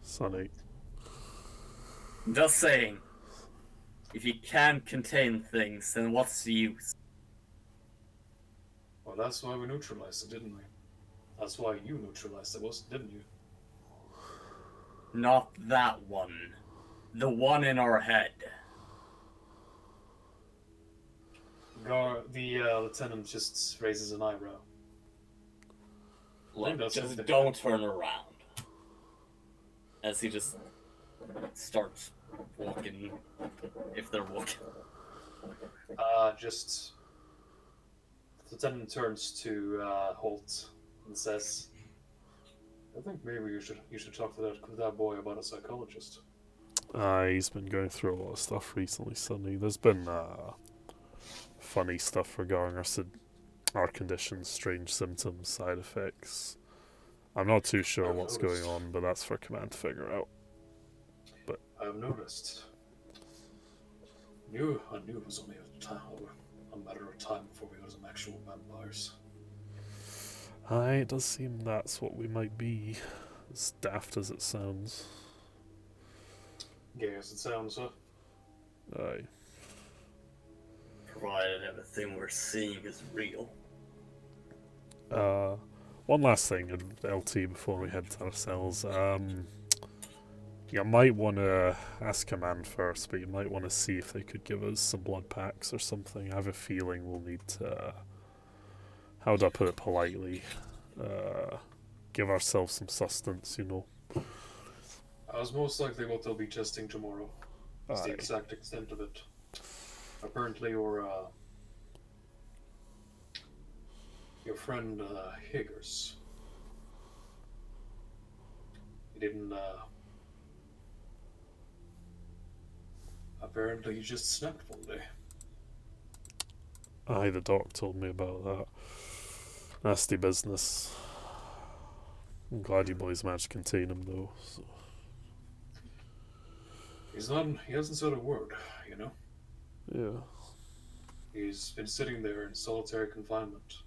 Sonny.
Just saying. If you can't contain things, then what's the use?
Well, that's why we neutralized it, didn't we? That's why you neutralized it, didn't you?
Not that one. The one in our head.
The lieutenant just raises an eyebrow.
Look,
that's
just
something.
don't turn around. As he just starts walking, if they're walking.
The lieutenant turns to Holt and says, "I think maybe you should talk to that boy about a psychologist."
He's been going through a lot of stuff recently, Sonny. There's been funny stuff regarding our conditions, strange symptoms, side effects. I'm not too sure what's going on, but that's for Command to figure out. But
I've noticed. I knew it was only a matter of time before we got some actual vampires.
it does seem that's what we might be, as daft as it sounds.
Gay as it sounds, huh?
Aye.
Provided everything we're seeing is real.
One last thing, LT, before we head to our cells. You might want to ask Command first, but you might want to see if they could give us some blood packs or something. I have a feeling we'll need to, how would I put it politely, give ourselves some sustenance, you know.
As most likely what they'll be testing tomorrow. Is the
Aye.
exact extent of it. Apparently your friend Higgers. He didn't apparently he just snapped one day.
Aye, the doc told me about that. Nasty business. I'm glad you boys managed to contain him, though. So.
He hasn't said a word, you know?
Yeah.
He's been sitting there in solitary confinement,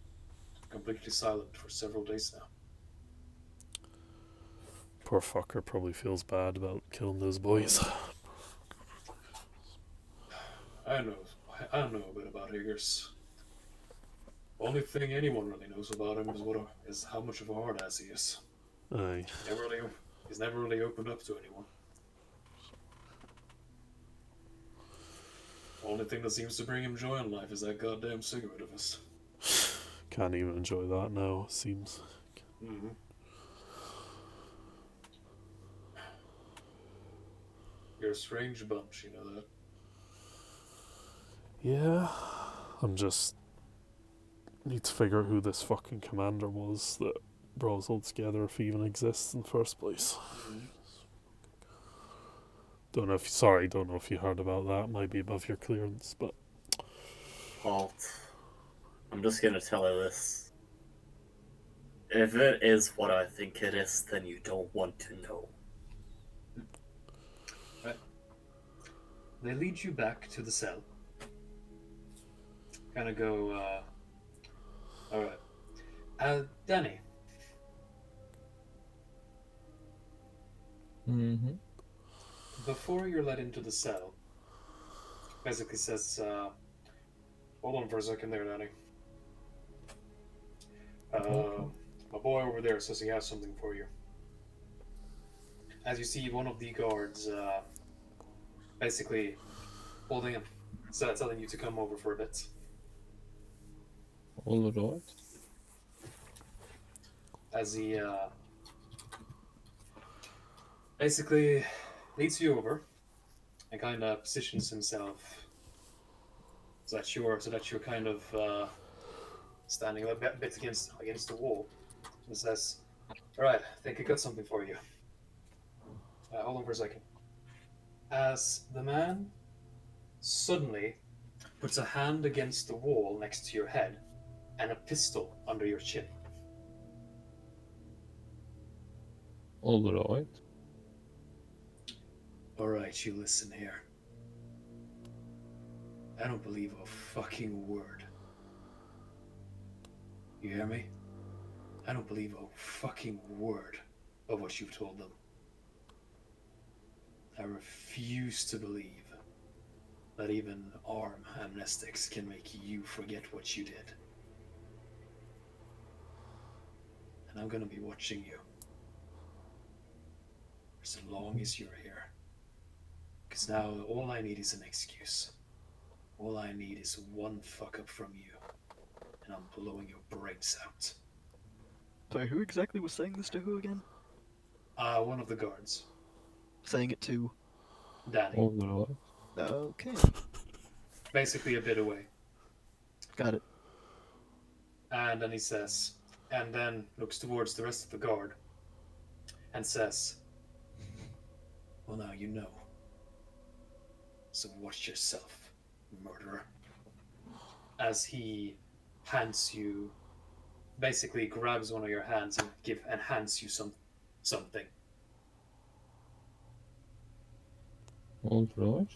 completely silent for several days now.
Poor fucker probably feels bad about killing those boys.
I know, I don't know a bit about Higgers. Only thing anyone really knows about him is how much of a hard ass he is.
Aye.
He's never really opened up to anyone. Only thing that seems to bring him joy in life is that goddamn cigarette of his.
Can't even enjoy that now, it seems.
Mm-hmm. You're a strange bunch, you know that?
Yeah. I'm just... need to figure out who this fucking commander was that brought us all together, if he even exists in the first place.
Mm-hmm.
Don't know if you heard about that. Might be above your clearance, but
Halt. I'm just gonna tell her this. If it is what I think it is, then you don't want to know.
Right. They lead you back to the cell. Kind of go, alright. Danny.
Mm-hmm.
Before you're let into the cell, basically says, hold on for a second there, Danny. My boy over there says he has something for you. As you see, one of the guards, basically holding him, telling you to come over for a bit.
All right.
As he, basically leads you over and kind of positions himself so that you're kind of standing a bit against the wall, and says, "All right, I think I got something for you. Hold on for a second." As the man suddenly puts a hand against the wall next to your head and a pistol under your chin.
All right.
All right, you listen here. I don't believe a fucking word. You hear me? I don't believe a fucking word of what you've told them. I refuse to believe that even arm amnestics can make you forget what you did. And I'm gonna be watching you for so long as you're here. Because now all I need is an excuse. All I need is one fuck up from you, and I'm blowing your brains out.
Sorry, who exactly was saying this to who again?
One of the guards,
Saying it to...
Danny,
All right.
Okay,
basically a bit away.
got it.
And then he says, and then looks towards the rest of the guard and says, "Well, now you know. So watch yourself, murderer." As he hands you, basically grabs one of your hands and hands you something.
All right.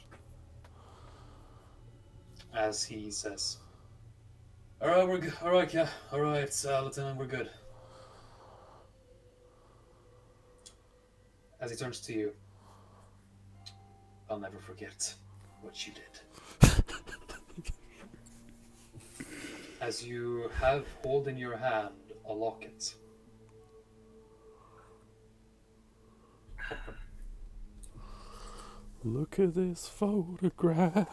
As he says, "All right, we're good. All right, yeah. All right, Lieutenant, we're good." As he turns to you, "I'll never forget what you did." As you hold in your hand a locket.
look at this photograph.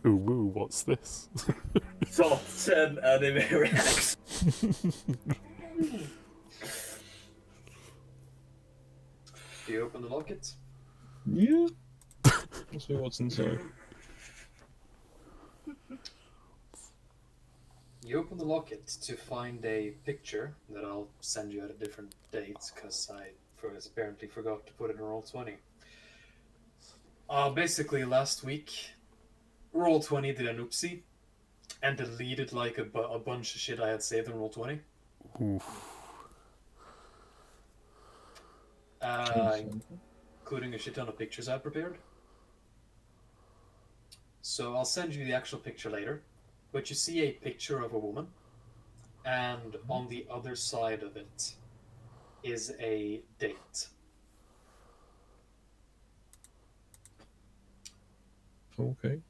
Ooh, woo, what's this?
Top 10 anime reactions.
Do you open the locket?
Yeah. Let's see what's inside.
You open the locket to find a picture that I'll send you at a different date because I apparently forgot to put it in Roll20. Basically, last week Roll20 did an oopsie and deleted like a bunch of shit I had saved in Roll20.
Oof.
Including a shit ton of pictures I prepared. So I'll send you the actual picture later. But you see a picture of a woman, and on the other side of it is a date.
Okay.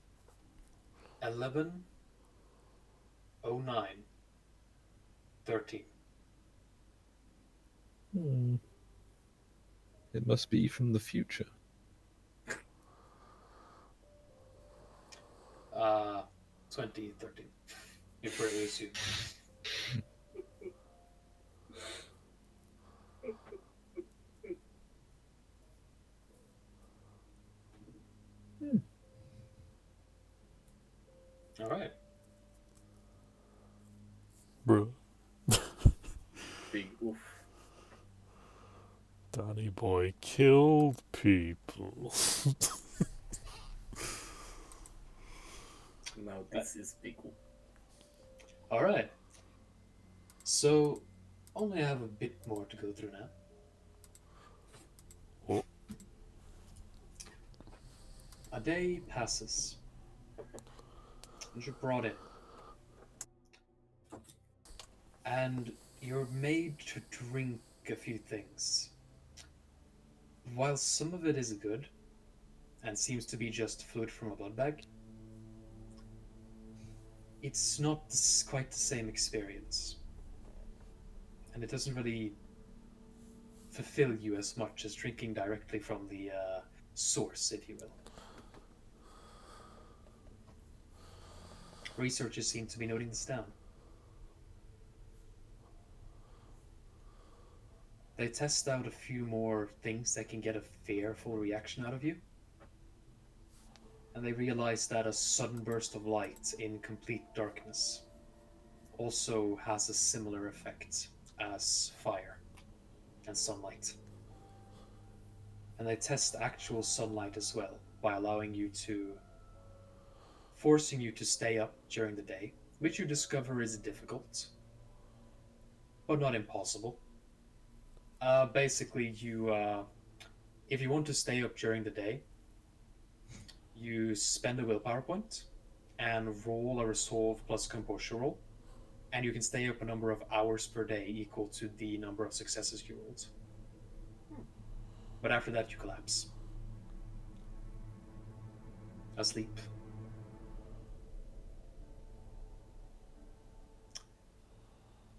11/09/13.
It must be from the future.
2013. You pretty assume. All right.
Bro.
Big oof.
Danny boy killed people.
Now this is big oof.
All right. So, only have a bit more to go through now.
Oh.
A day passes. And you're brought in. And you're made to drink a few things. While some of it is good, and seems to be just fluid from a blood bag, it's not quite the same experience. And it doesn't really fulfill you as much as drinking directly from the source, if you will. Researchers seem to be noting this down. They test out a few more things that can get a fearful reaction out of you. And they realize that a sudden burst of light in complete darkness also has a similar effect as fire and sunlight. And they test actual sunlight as well by forcing you to stay up during the day, which you discover is difficult, but not impossible. Basically, if you want to stay up during the day, you spend a willpower point and roll a resolve plus composure roll, and you can stay up a number of hours per day equal to the number of successes you rolled. But after that, you collapse. Asleep.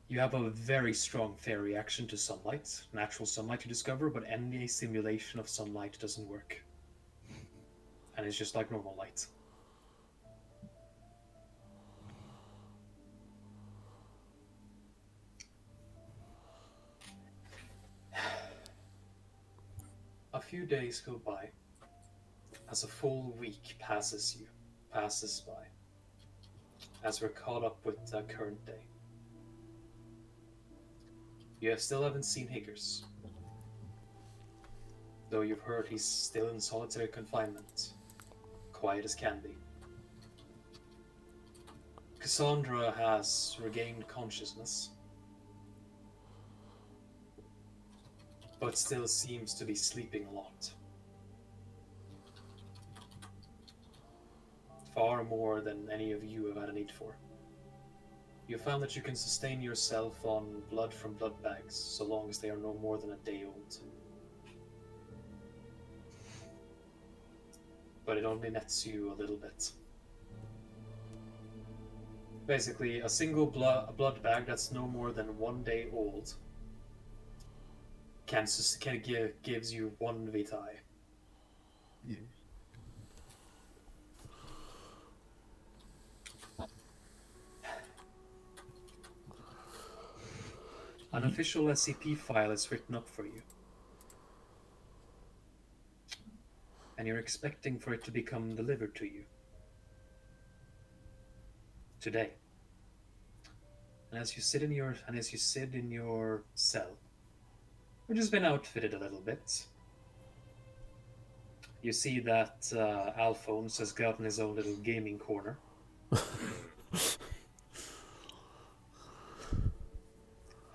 You have a very strong fair reaction to sunlight, natural sunlight you discover, but any simulation of sunlight doesn't work. And it's just like normal light. A few days go by as a full week passes by, as we're caught up with the current day. You still haven't seen Higgers, though you've heard he's still in solitary confinement, quiet as can be. Cassandra has regained consciousness, but still seems to be sleeping a lot. Far more than any of you have had a need for. You found that you can sustain yourself on blood from blood bags so long as they are no more than a day old. But it only nets you a little bit. Basically, a single blood bag that's no more than 1 day old gives you 1 vitae.
Yeah.
An official SCP file is written up for you. And you're expecting for it to become delivered to you. Today. And as you sit in your cell, which has been outfitted a little bit, You see that Alphonse has gotten his own little gaming corner.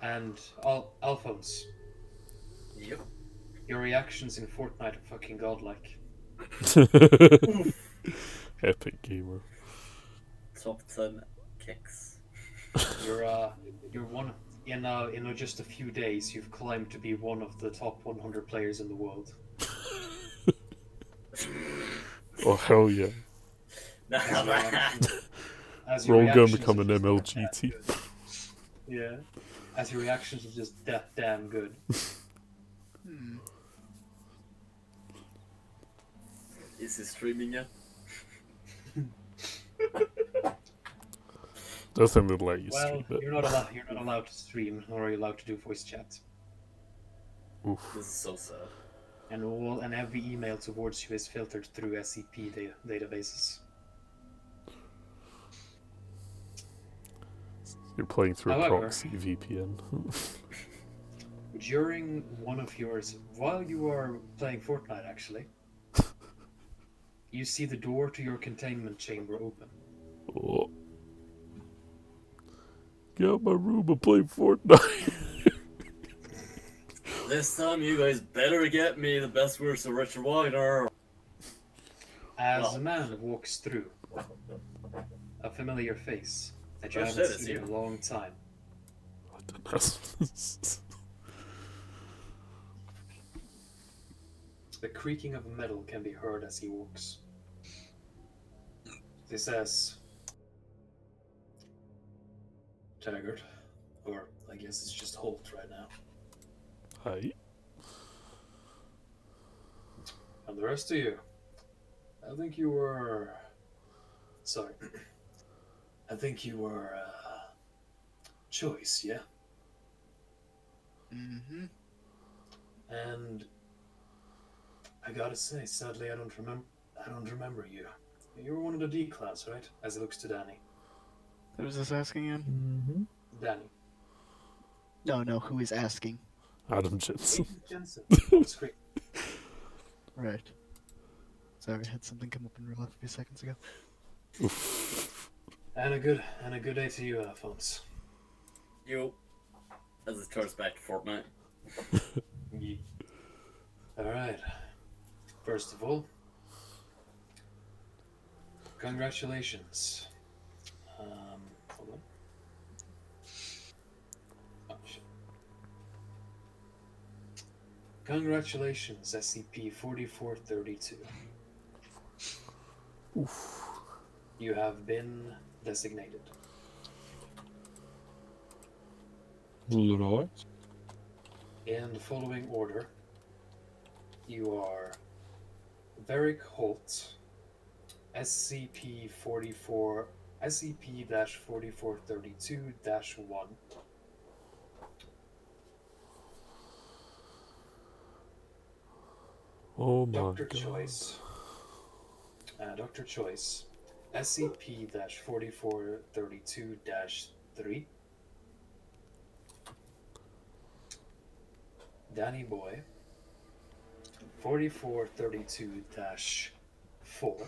And Alphonse,
Yep.
your reactions in Fortnite are fucking godlike.
Epic gamer.
Top 10 kicks.
You're one in just a few days. You've climbed to be one of the top 100 players in the world.
Oh hell yeah!
Nah, man.
As
We're
your
all going to
reactions
become
are
an
just
MLGT.
that good. Yeah. As your reactions are just that damn good.
Is he streaming yet?
Don't think they'd let you
Well,
stream it.
you're not allowed to stream, nor are you allowed to do voice chat.
Oof.
This is so sad.
And every email towards you is filtered through SCP databases.
You're playing through a
However-
proxy VPN.
During one of yours, while you are playing Fortnite, actually, you see the door to your containment chamber open.
Oh. Get out my room and play Fortnite.
This time you guys better get me the best words of Richard Wagner.
As
Well.
a man walks through, a familiar face that you
Oh,
haven't
shit, it's
seen in
you.
a long time. The creaking of metal can be heard as he walks. He says, Taggart, or I guess it's just Holt right now.
Hi.
And the rest of you, I think you were... Sorry. I think you were, Choice, yeah?
Mm-hmm.
And I gotta say, sadly, I don't remember you. You were one of the D class, right? As he looks to Danny.
Who's this asking again?
Mm-hmm.
Danny.
No, who is asking?
Adam Jensen.
Agent Jensen. On the screen.
Right. Sorry, I had something come up in real life a few seconds ago.
Oof.
And a good day to you, Alphonse.
You. As it turns back to Fortnite.
Ye- Alright. First of all, congratulations. Hold on. Oh, shit. Congratulations, SCP-4432.
Oof.
You have been designated.
Right.
In the following order, you are Varric Holt, SCP-4432-1.
Oh my
Dr.
god.
Choice. Dr. Choice, SCP-4432-3. Danny Boy, 4432-4.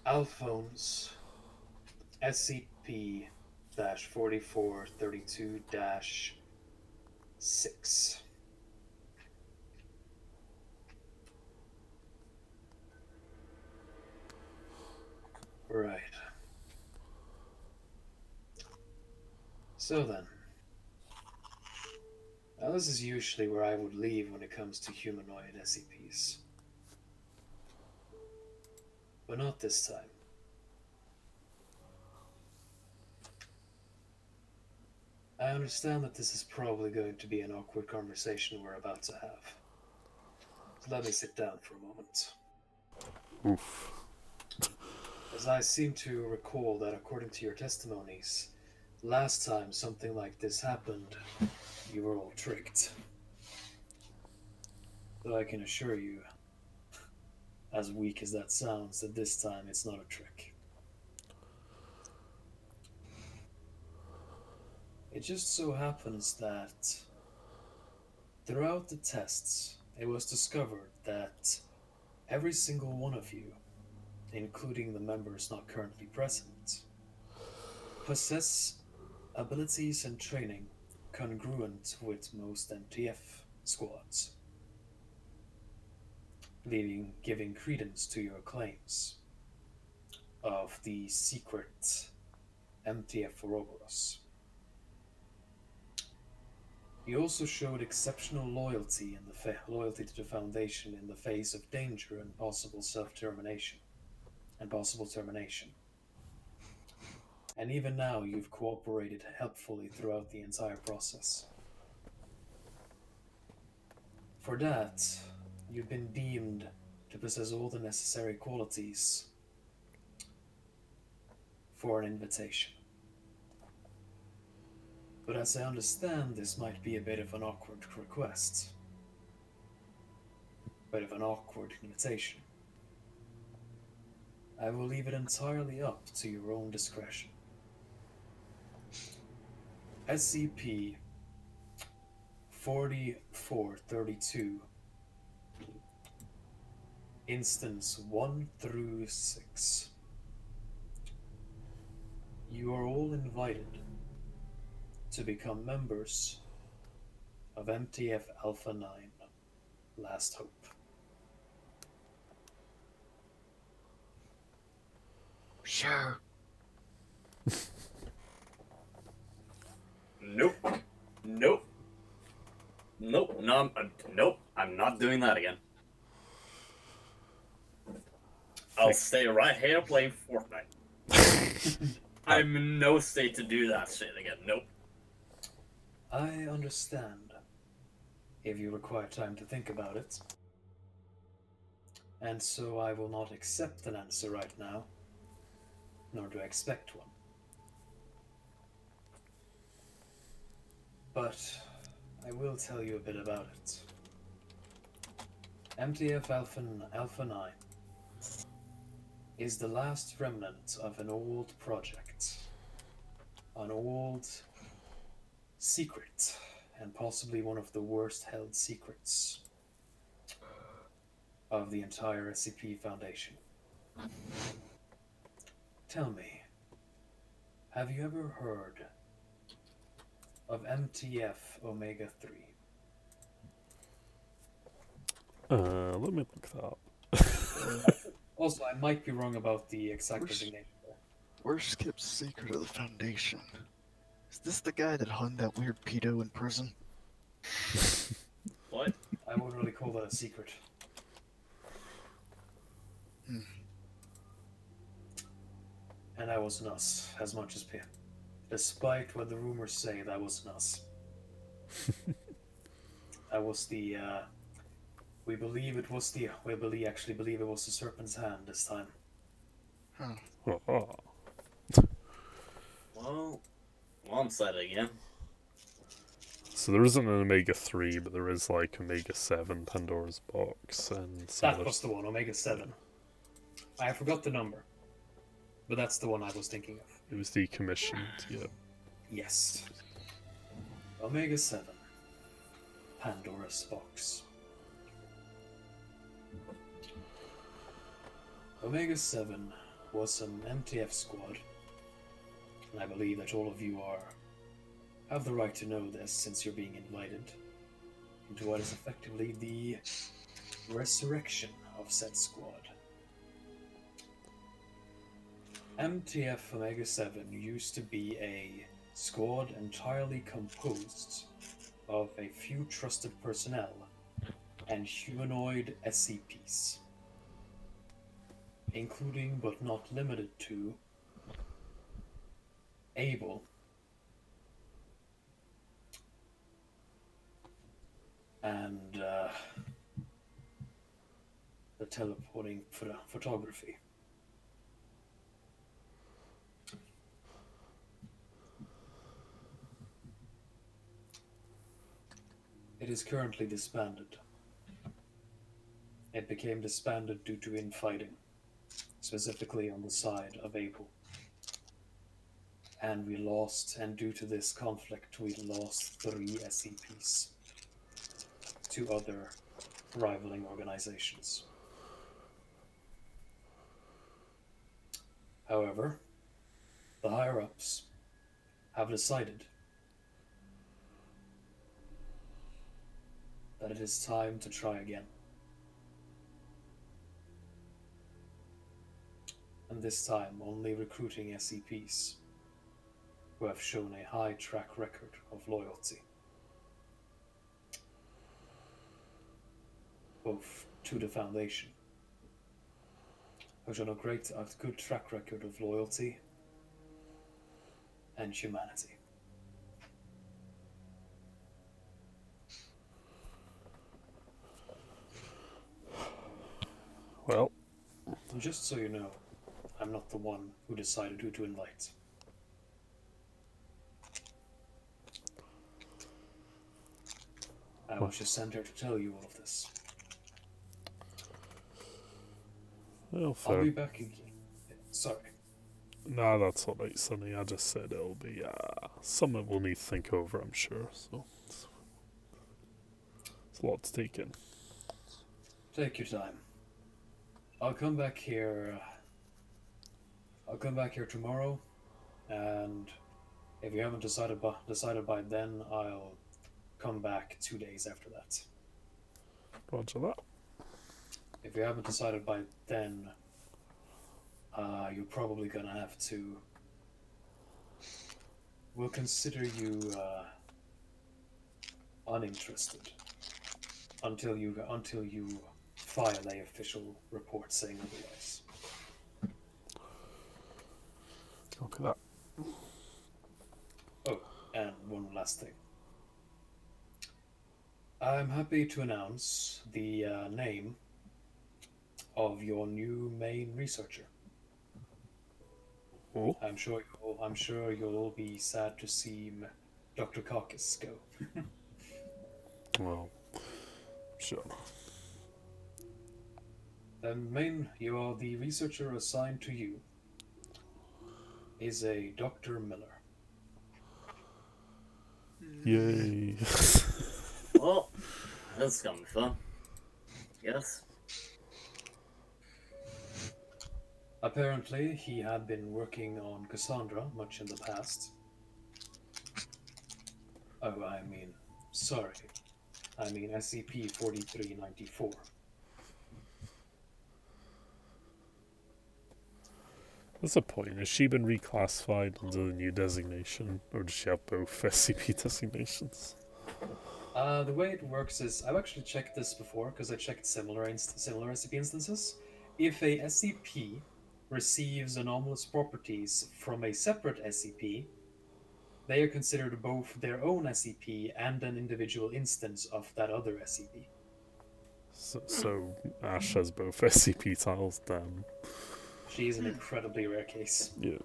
Alphonse, SCP-4432-6. Right. So then. Now this is usually where I would leave when it comes to humanoid SCPs. But not this time. I understand that this is probably going to be an awkward conversation we're about to have. Let me sit down for a moment.
Oof.
As I seem to recall that according to your testimonies, last time something like this happened, you were all tricked. Though I can assure you, as weak as that sounds, that this time it's not a trick. It just so happens that throughout the tests, it was discovered that every single one of you, including the members not currently present, possess abilities and training congruent with most MTF squads, giving credence to your claims of the secret MTF Ouroboros. You also showed exceptional loyalty loyalty to the Foundation in the face of danger and possible termination. And even now, you've cooperated helpfully throughout the entire process. For that, you've been deemed to possess all the necessary qualities for an invitation. But as I understand, this might be a bit of an awkward request. A bit of an awkward invitation. I will leave it entirely up to your own discretion. SCP 4432, Instance 1 through 6. You are all invited to become members of MTF Alpha 9, Last Hope.
Sure.
Nope. Nope. Nope. No, nope. I'm not doing that again. I'll stay right here playing Fortnite. I'm in no state to do that shit again. Nope.
I understand if you require time to think about it. And so I will not accept an answer right now, nor do I expect one. But I will tell you a bit about it. MTF Alpha 9 is the last remnant of an old project. An old secret, and possibly one of the worst held secrets of the entire SCP Foundation. Tell me, have you ever heard of MTF Omega 3?
Let me look that up.
Also, I might be wrong about the exact
Where's-
designation there.
Where's Skip's secret of the Foundation? Is this the guy that hung that weird pedo in prison?
What?
I wouldn't really call that a secret. And that wasn't us, as much as Pim. Despite what the rumors say, that wasn't us. That was the, we actually believe it was the Serpent's Hand this time.
Huh.
Oh.
Well, I'm sad again.
So there isn't an Omega 3, but there is like Omega 7, Pandora's Box, and some
That
other...
was the one, Omega 7. I forgot the number, but that's the one I was thinking of.
It was decommissioned, yeah.
Yes. Omega 7. Pandora's Box. Omega 7 was an MTF squad, and I believe that all of you have the right to know this since you're being invited into what is effectively the resurrection of said squad. MTF Omega 7 used to be a squad entirely composed of a few trusted personnel and humanoid SCPs, including but not limited to Abel and the teleporting photography. It is currently disbanded. It became disbanded due to infighting, specifically on the side of Abel. And due to this conflict, we lost 3 SCPs to other rivaling organizations. However, the higher-ups have decided that it is time to try again. And this time only recruiting SCPs who have shown a high track record of loyalty, both to the Foundation, who have shown a good track record of loyalty and humanity.
Well,
And just so you know, I'm not the one who decided who to invite. I was just sent here to tell you all of this.
well,
I'll
fair.
be back again. Sorry.
Nah, that's alright, Sonny. I just said it'll be something we'll need to think over, I'm sure. So it's a lot to take in.
Take your time. I'll come back here. I'll come back here tomorrow, and if you haven't decided by then, I'll come back 2 days after that.
Roger that.
If you haven't decided by then, you're probably gonna have to. We'll consider you uninterested until you file a official report saying otherwise.
Look at that.
Oh, and one last thing. I'm happy to announce the name of your new main researcher.
Oh,
I'm sure you'll all be sad to see Dr. Caucus go.
well, sure.
The researcher assigned to you is a Dr. Miller.
Yay.
Well, that's gonna be fun. Yes.
Apparently, he had been working on Cassandra much in the past. Oh, I mean SCP-4394.
What's the point? Has she been reclassified under the new designation, or does she have both SCP designations?
The way it works is, I've actually checked this before because I checked similar SCP instances. If a SCP receives anomalous properties from a separate SCP, they are considered both their own SCP and an individual instance of that other SCP.
So Ash has both SCP tiles, damn.
She is an incredibly rare case.
Yeah.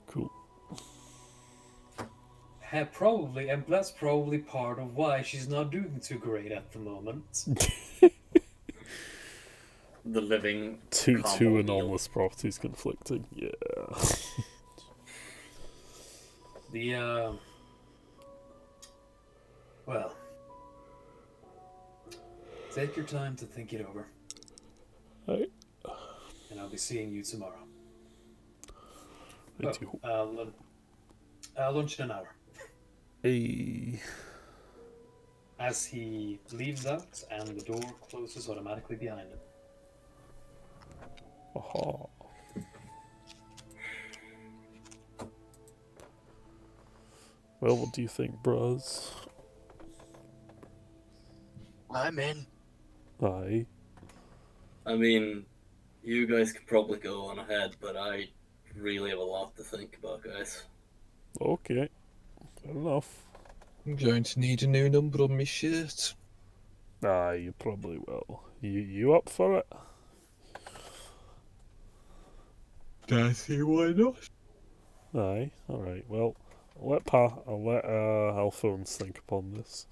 Cool.
Probably, and that's probably part of why she's not doing too great at the moment.
The living
Two
combo
anomalous properties conflicting. Yeah.
Well, take your time to think it over.
Right.
And I'll be seeing you tomorrow.
I do.
Lunch in an hour.
Hey.
As he leaves out and the door closes automatically behind him.
Aha. Well, what do you think, bros?
I'm in.
Aye.
I mean, you guys could probably go on ahead, but I really have a lot to think about, guys.
Okay. Fair enough.
I'm going to need a new number on my shirt.
Aye, you probably will. You up for it?
I see why not.
Aye. Alright, well, I'll let Alphonse think upon this.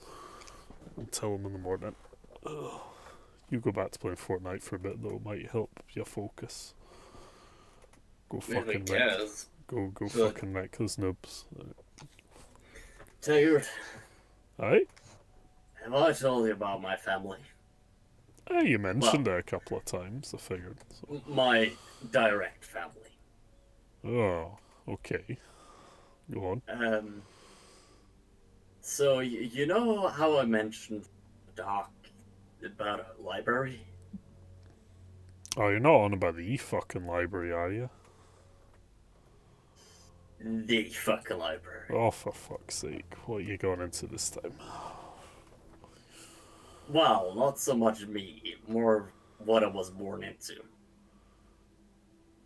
I'll tell him in the morning. Ugh. You go back to playing Fortnite for a bit though, might help you focus. Go
I mean, I
fucking
guess.
Go
Good.
fucking wreck those noobs.
Dude,
Aye?
have I told you about my family?
You mentioned it a couple of times, I figured. So.
My direct family.
Oh, okay. Go on.
So, you know how I mentioned Doc about a library?
Oh, you're not on about the fucking library, are you?
The fucking library.
Oh, for fuck's sake. What are you going into this time?
Well, not so much me, more what I was born into.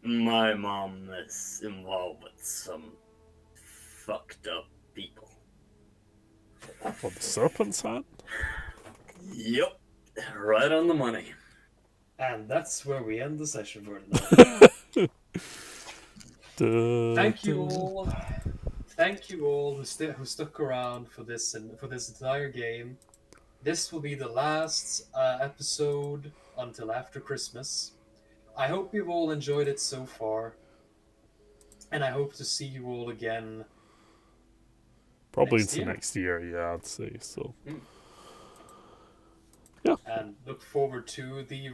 My mom is involved with some fucked up people.
What, the serpent's hand?
Yep, right on the money.
And that's where we end the session for tonight. Thank you all. Thank you all who stuck around for this and for this entire game. This will be the last episode until after Christmas. I hope you've all enjoyed it so far, and I hope to see you all again.
Probably
Next
into
year.
next year, yeah, I'd say. So,
And look forward to the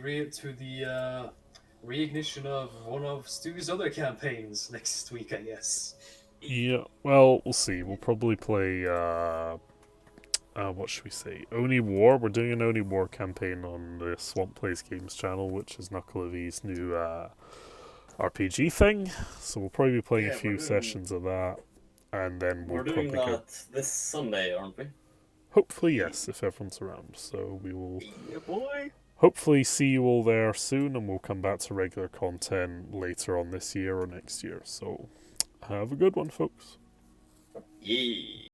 reignition of one of Stu's other campaigns next week, I guess.
yeah. Well, we'll see. We'll probably play. What should we say? Oni War. We're doing an Oni War campaign on the Swamp Plays Games channel, which is Knucklevy's new RPG thing. So we'll probably be playing a few sessions of that, and then we'll
We're doing
probably go.
that this Sunday, aren't we?
Hopefully, yes, if everyone's around. So we will
Yeah, boy.
hopefully see you all there soon, and we'll come back to regular content later on this year or next year. So have a good one, folks.
Yeah.